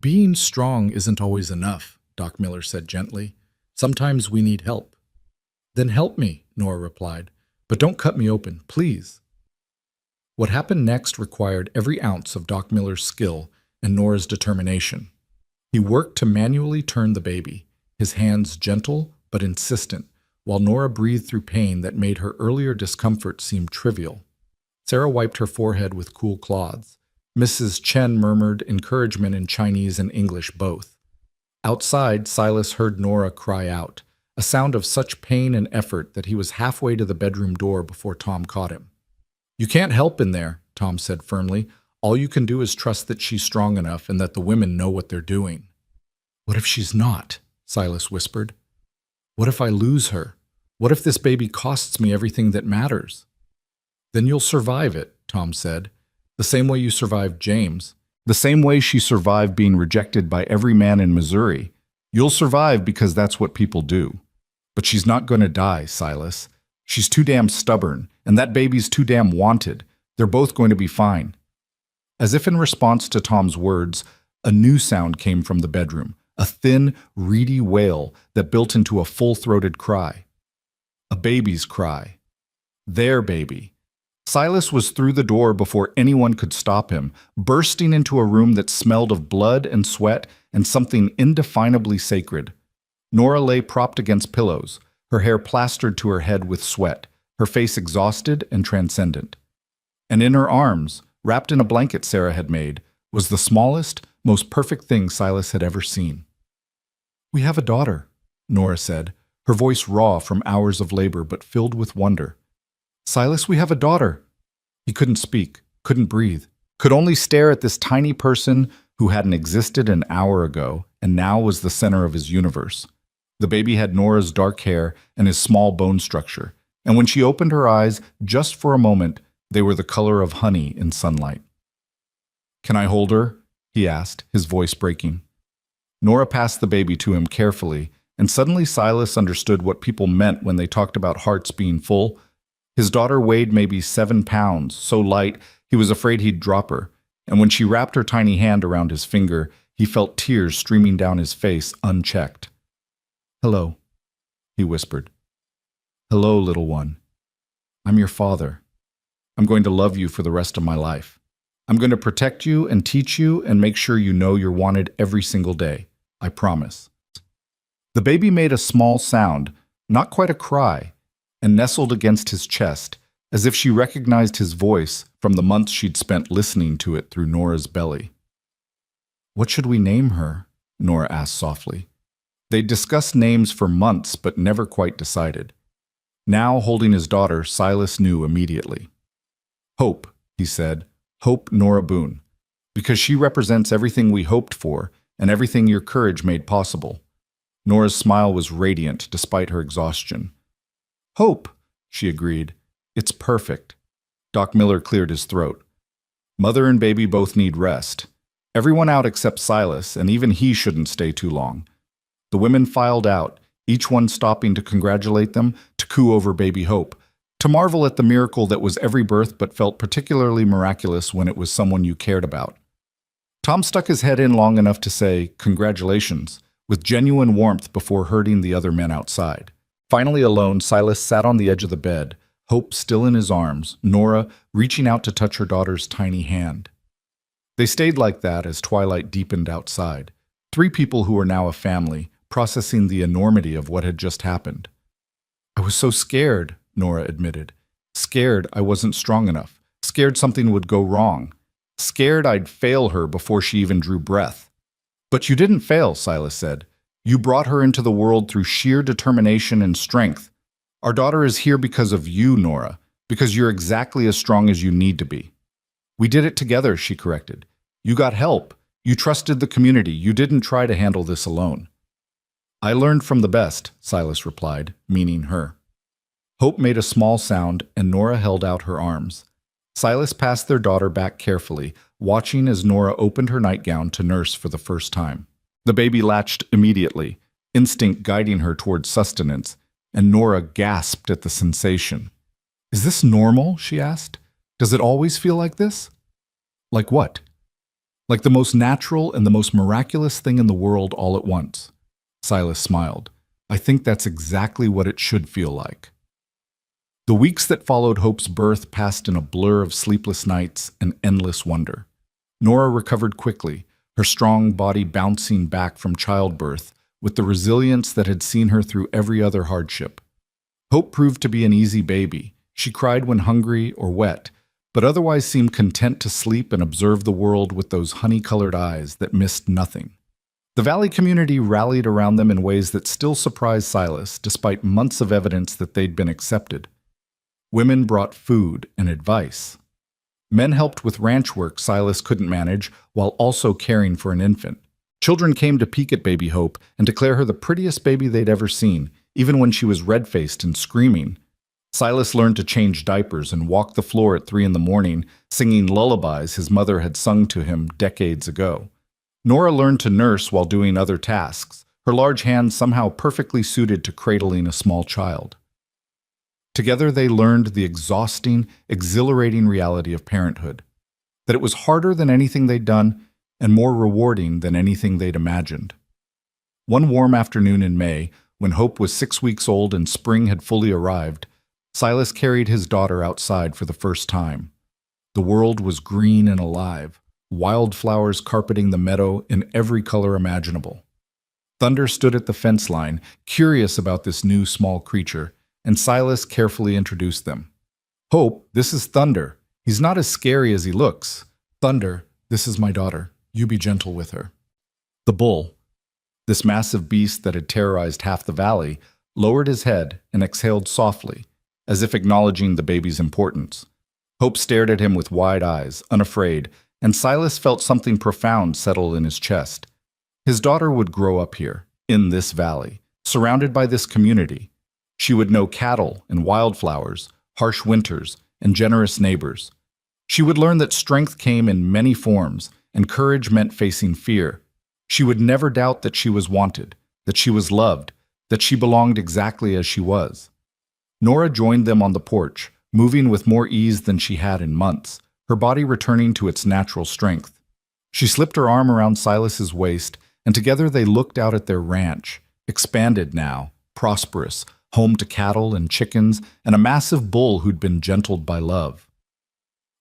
"Being strong isn't always enough," Doc Miller said gently. "Sometimes we need help." "Then help me," Nora replied. "But don't cut me open, please." What happened next required every ounce of Doc Miller's skill and Nora's determination. He worked to manually turn the baby, his hands gentle but insistent, while Nora breathed through pain that made her earlier discomfort seem trivial. Sarah wiped her forehead with cool cloths. Mrs. Chen murmured encouragement in Chinese and English both. Outside, Silas heard Nora cry out, a sound of such pain and effort that he was halfway to the bedroom door before Tom caught him. "You can't help in there," Tom said firmly. "All you can do is trust that she's strong enough and that the women know what they're doing." "What if she's not?" Silas whispered. "What if I lose her? What if this baby costs me everything that matters?" "Then you'll survive it," Tom said. "The same way you survived James. The same way she survived being rejected by every man in Missouri. You'll survive because that's what people do. But she's not going to die, Silas. She's too damn stubborn, and that baby's too damn wanted. They're both going to be fine." As if in response to Tom's words, a new sound came from the bedroom, a thin, reedy wail that built into a full-throated cry. A baby's cry. Their baby. Silas was through the door before anyone could stop him, bursting into a room that smelled of blood and sweat and something indefinably sacred. Nora lay propped against pillows, her hair plastered to her head with sweat, her face exhausted and transcendent. And in her arms, wrapped in a blanket Sarah had made, was the smallest, most perfect thing Silas had ever seen. "We have a daughter," Nora said, her voice raw from hours of labor but filled with wonder. Silas, we have a daughter. He couldn't speak, couldn't breathe, could only stare at this tiny person who hadn't existed an hour ago and now was the center of his universe. The baby had Nora's dark hair and his small bone structure, and when she opened her eyes, just for a moment, they were the color of honey in sunlight. "Can I hold her?" he asked, his voice breaking. Nora passed the baby to him carefully, and suddenly Silas understood what people meant when they talked about hearts being full. His daughter weighed maybe 7 pounds, so light he was afraid he'd drop her, and when she wrapped her tiny hand around his finger, he felt tears streaming down his face unchecked. "Hello," he whispered. "Hello, little one. I'm your father. I'm going to love you for the rest of my life. I'm going to protect you and teach you and make sure you know you're wanted every single day. I promise." The baby made a small sound, not quite a cry, and nestled against his chest, as if she recognized his voice from the months she'd spent listening to it through Nora's belly. "What should we name her?" Nora asked softly. They'd discussed names for months but never quite decided. Now, holding his daughter, Silas knew immediately. "Hope," he said. "Hope Nora Boone. Because she represents everything we hoped for and everything your courage made possible." Nora's smile was radiant despite her exhaustion. "Hope," she agreed. "It's perfect." Doc Miller cleared his throat. "Mother and baby both need rest. Everyone out except Silas, and even he shouldn't stay too long." The women filed out, each one stopping to congratulate them, to coo over baby Hope, to marvel at the miracle that was every birth but felt particularly miraculous when it was someone you cared about. Tom stuck his head in long enough to say, "Congratulations," with genuine warmth before herding the other men outside. Finally alone, Silas sat on the edge of the bed, Hope still in his arms, Nora reaching out to touch her daughter's tiny hand. They stayed like that as twilight deepened outside. 3 people who were now a family, processing the enormity of what had just happened. "I was so scared," Nora admitted. "Scared I wasn't strong enough. Scared something would go wrong. Scared I'd fail her before she even drew breath." "But you didn't fail," Silas said. "You brought her into the world through sheer determination and strength. Our daughter is here because of you, Nora, because you're exactly as strong as you need to be." "We did it together," she corrected. "You got help. You trusted the community. You didn't try to handle this alone." "I learned from the best," Silas replied, meaning her. Hope made a small sound, and Nora held out her arms. Silas passed their daughter back carefully, watching as Nora opened her nightgown to nurse for the first time. The baby latched immediately, instinct guiding her towards sustenance, and Nora gasped at the sensation. "Is this normal?" she asked. "Does it always feel like this?" "Like what?" "Like the most natural and the most miraculous thing in the world all at once." Silas smiled. "I think that's exactly what it should feel like." The weeks that followed Hope's birth passed in a blur of sleepless nights and endless wonder. Nora recovered quickly, her strong body bouncing back from childbirth with the resilience that had seen her through every other hardship. Hope proved to be an easy baby. She cried when hungry or wet, but otherwise seemed content to sleep and observe the world with those honey-colored eyes that missed nothing. The Valley community rallied around them in ways that still surprised Silas, despite months of evidence that they'd been accepted. Women brought food and advice. Men helped with ranch work Silas couldn't manage while also caring for an infant. Children came to peek at baby Hope and declare her the prettiest baby they'd ever seen, even when she was red-faced and screaming. Silas learned to change diapers and walk the floor at 3 a.m, singing lullabies his mother had sung to him decades ago. Nora learned to nurse while doing other tasks, her large hands somehow perfectly suited to cradling a small child. Together they learned the exhausting, exhilarating reality of parenthood, that it was harder than anything they'd done and more rewarding than anything they'd imagined. One warm afternoon in May, when Hope was 6 weeks old and spring had fully arrived, Silas carried his daughter outside for the first time. The world was green and alive, wildflowers carpeting the meadow in every color imaginable. Thunder stood at the fence line, curious about this new small creature, and Silas carefully introduced them. "Hope, this is Thunder. He's not as scary as he looks. Thunder, this is my daughter. You be gentle with her." The bull, this massive beast that had terrorized half the valley, lowered his head and exhaled softly, as if acknowledging the baby's importance. Hope stared at him with wide eyes, unafraid, and Silas felt something profound settle in his chest. His daughter would grow up here, in this valley, surrounded by this community. She would know cattle and wildflowers, harsh winters, and generous neighbors. She would learn that strength came in many forms, and courage meant facing fear. She would never doubt that she was wanted, that she was loved, that she belonged exactly as she was. Nora joined them on the porch, moving with more ease than she had in months, her body returning to its natural strength. She slipped her arm around Silas's waist, and together they looked out at their ranch, expanded now, prosperous, home to cattle and chickens, and a massive bull who'd been gentled by love.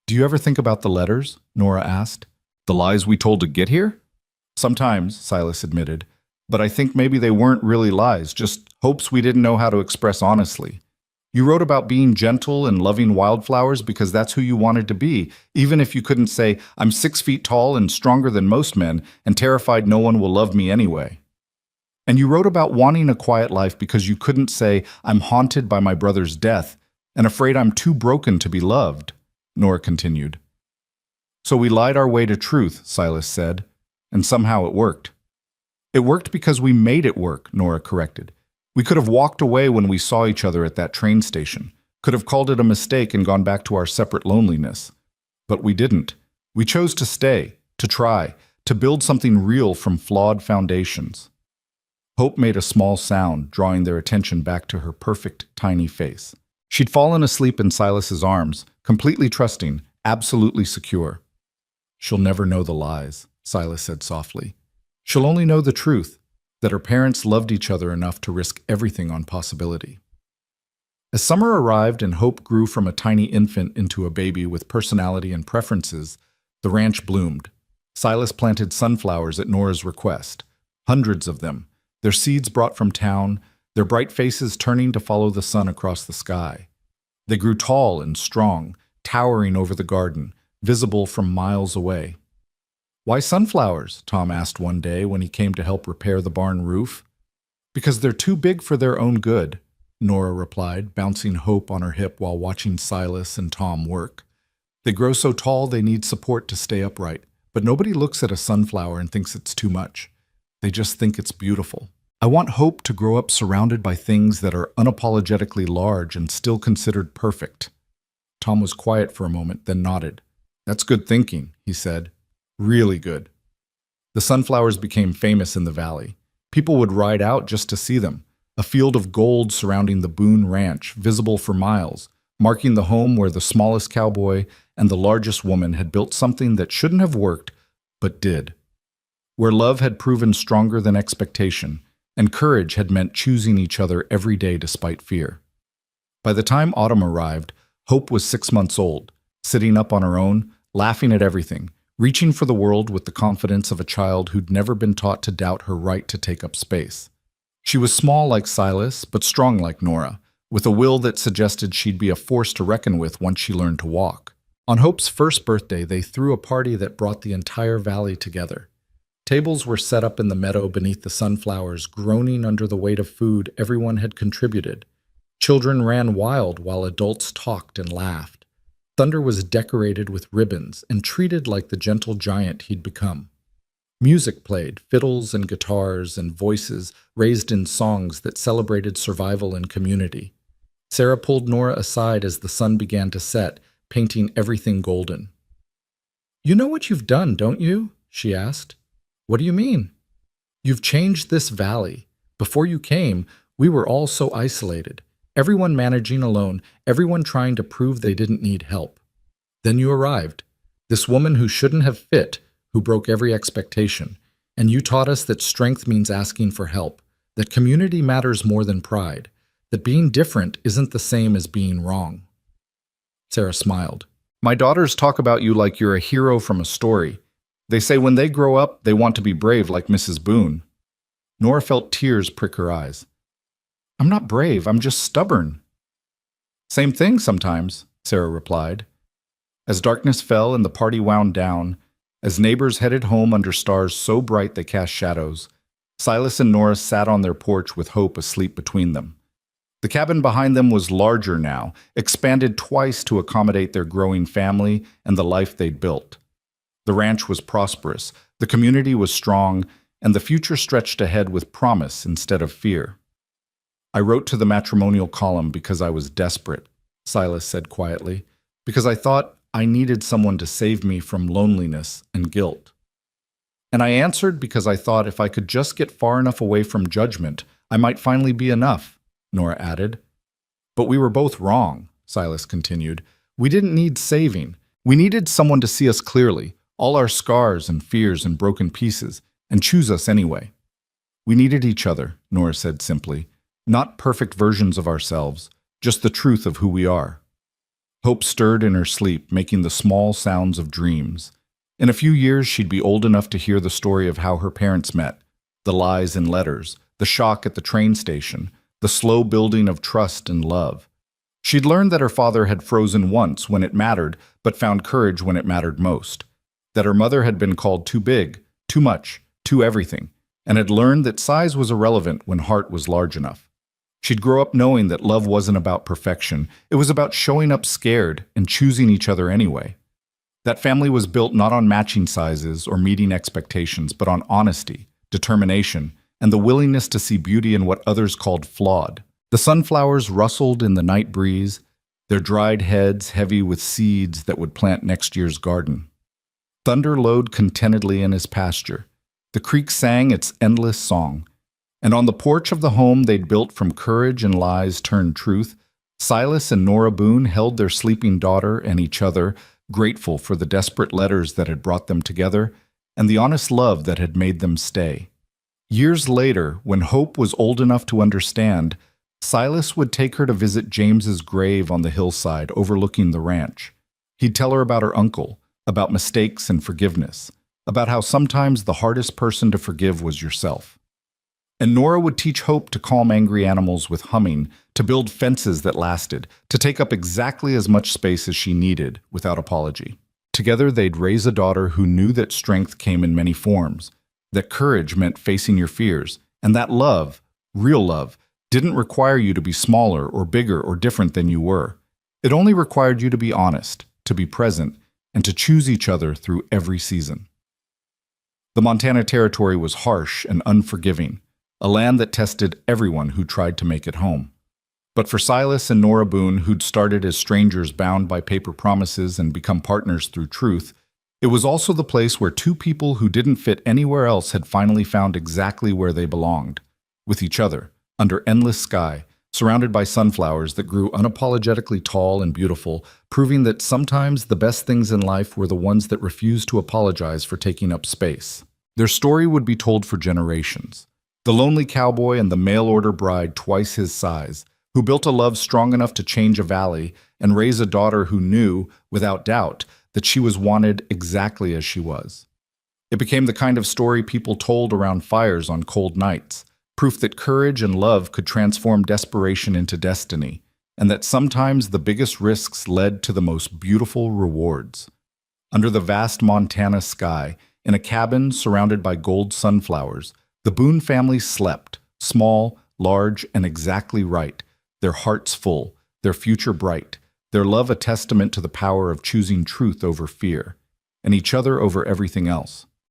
"Do you ever think about the letters?" Nora asked. "The lies we told to get here?" "Sometimes," Silas admitted, "but I think maybe they weren't really lies, just hopes we didn't know how to express honestly. You wrote about being gentle and loving wildflowers because that's who you wanted to be, even if you couldn't say, 'I'm 6 feet tall and stronger than most men and terrified no one will love me anyway.' And you wrote about wanting a quiet life because you couldn't say, 'I'm haunted by my brother's death and afraid I'm too broken to be loved,'" Nora continued. "So we lied our way to truth," Silas said, "and somehow it worked." "It worked because we made it work," Nora corrected. "We could have walked away when we saw each other at that train station, could have called it a mistake and gone back to our separate loneliness. But we didn't. We chose to stay, to try, to build something real from flawed foundations." Hope made a small sound, drawing their attention back to her perfect, tiny face. She'd fallen asleep in Silas's arms, completely trusting, absolutely secure. "She'll never know the lies," Silas said softly. "She'll only know the truth, that her parents loved each other enough to risk everything on possibility." As summer arrived and Hope grew from a tiny infant into a baby with personality and preferences, the ranch bloomed. Silas planted sunflowers at Nora's request, hundreds of them, their seeds brought from town, their bright faces turning to follow the sun across the sky. They grew tall and strong, towering over the garden, visible from miles away. "Why sunflowers?" Tom asked one day when he came to help repair the barn roof. "Because they're too big for their own good," Nora replied, bouncing Hope on her hip while watching Silas and Tom work. "They grow so tall they need support to stay upright, but nobody looks at a sunflower and thinks it's too much. They just think it's beautiful. I want Hope to grow up surrounded by things that are unapologetically large and still considered perfect." Tom was quiet for a moment, then nodded. "That's good thinking," he said. "Really good." The sunflowers became famous in the valley. People would ride out just to see them, a field of gold surrounding the Boone Ranch, visible for miles, marking the home where the smallest cowboy and the largest woman had built something that shouldn't have worked, but did. Where love had proven stronger than expectation, and courage had meant choosing each other every day despite fear. By the time autumn arrived, Hope was 6 months old, sitting up on her own, laughing at everything, reaching for the world with the confidence of a child who'd never been taught to doubt her right to take up space. She was small like Silas, but strong like Nora, with a will that suggested she'd be a force to reckon with once she learned to walk. On Hope's first birthday, they threw a party that brought the entire valley together. Tables were set up in the meadow beneath the sunflowers, groaning under the weight of food everyone had contributed. Children ran wild while adults talked and laughed. Thunder was decorated with ribbons and treated like the gentle giant he'd become. Music played, fiddles and guitars and voices raised in songs that celebrated survival and community. Sarah pulled Nora aside as the sun began to set, painting everything golden. "You know what you've done, don't you?" she asked. "What do you mean?" "You've changed this valley. Before you came, we were all so isolated. Everyone managing alone, everyone trying to prove they didn't need help. Then you arrived, this woman who shouldn't have fit, who broke every expectation, and you taught us that strength means asking for help, that community matters more than pride, that being different isn't the same as being wrong." Sarah smiled. "My daughters talk about you like you're a hero from a story. They say when they grow up, they want to be brave like Mrs. Boone." Nora felt tears prick her eyes. "I'm not brave, I'm just stubborn." "Same thing sometimes," Sarah replied. As darkness fell and the party wound down, as neighbors headed home under stars so bright they cast shadows, Silas and Nora sat on their porch with Hope asleep between them. The cabin behind them was larger now, expanded twice to accommodate their growing family and the life they'd built. The ranch was prosperous, the community was strong, and the future stretched ahead with promise instead of fear. "I wrote to the matrimonial column because I was desperate," Silas said quietly, "because I thought I needed someone to save me from loneliness and guilt. And I answered because I thought if I could just get far enough away from judgment, I might finally be enough," Nora added. "But we were both wrong," Silas continued. "We didn't need saving. We needed someone to see us clearly, all our scars and fears and broken pieces, and choose us anyway." "We needed each other," Nora said simply. "Not perfect versions of ourselves, just the truth of who we are." Hope stirred in her sleep, making the small sounds of dreams. In a few years, she'd be old enough to hear the story of how her parents met, the lies in letters, the shock at the train station, the slow building of trust and love. She'd learned that her father had frozen once when it mattered, but found courage when it mattered most. That her mother had been called too big, too much, too everything, and had learned that size was irrelevant when heart was large enough. She'd grow up knowing that love wasn't about perfection. It was about showing up scared and choosing each other anyway. That family was built not on matching sizes or meeting expectations, but on honesty, determination, and the willingness to see beauty in what others called flawed. The sunflowers rustled in the night breeze, their dried heads heavy with seeds that would plant next year's garden. Thunder lowed contentedly in his pasture. The creek sang its endless song. And on the porch of the home they'd built from courage and lies turned truth, Silas and Nora Boone held their sleeping daughter and each other, grateful for the desperate letters that had brought them together and the honest love that had made them stay. Years later, when Hope was old enough to understand, Silas would take her to visit James's grave on the hillside overlooking the ranch. He'd tell her about her uncle, about mistakes and forgiveness, about how sometimes the hardest person to forgive was yourself. And Nora would teach Hope to calm angry animals with humming, to build fences that lasted, to take up exactly as much space as she needed without apology. Together they'd raise a daughter who knew that strength came in many forms, that courage meant facing your fears, and that love, real love, didn't require you to be smaller or bigger or different than you were. It only required you to be honest, to be present, and to choose each other through every season. The Montana Territory was harsh and unforgiving, a land that tested everyone who tried to make it home. But for Silas and Nora Boone, who'd started as strangers bound by paper promises and become partners through truth, it was also the place where two people who didn't fit anywhere else had finally found exactly where they belonged, with each other, under endless sky, surrounded by sunflowers that grew unapologetically tall and beautiful, proving that sometimes the best things in life were the ones that refused to apologize for taking up space. Their story would be told for generations. The lonely cowboy and the mail-order bride twice his size, who built a love strong enough to change a valley and raise a daughter who knew, without doubt, that she was wanted exactly as she was. It became the kind of story people told around fires on cold nights, proof that courage and love could transform desperation into destiny, and that sometimes the biggest risks led to the most beautiful rewards. Under the vast Montana sky, in a cabin surrounded by gold sunflowers, the Boone family slept, small, large, and exactly right, their hearts full, their future bright, their love a testament to the power of choosing truth over fear, and each other over everything else.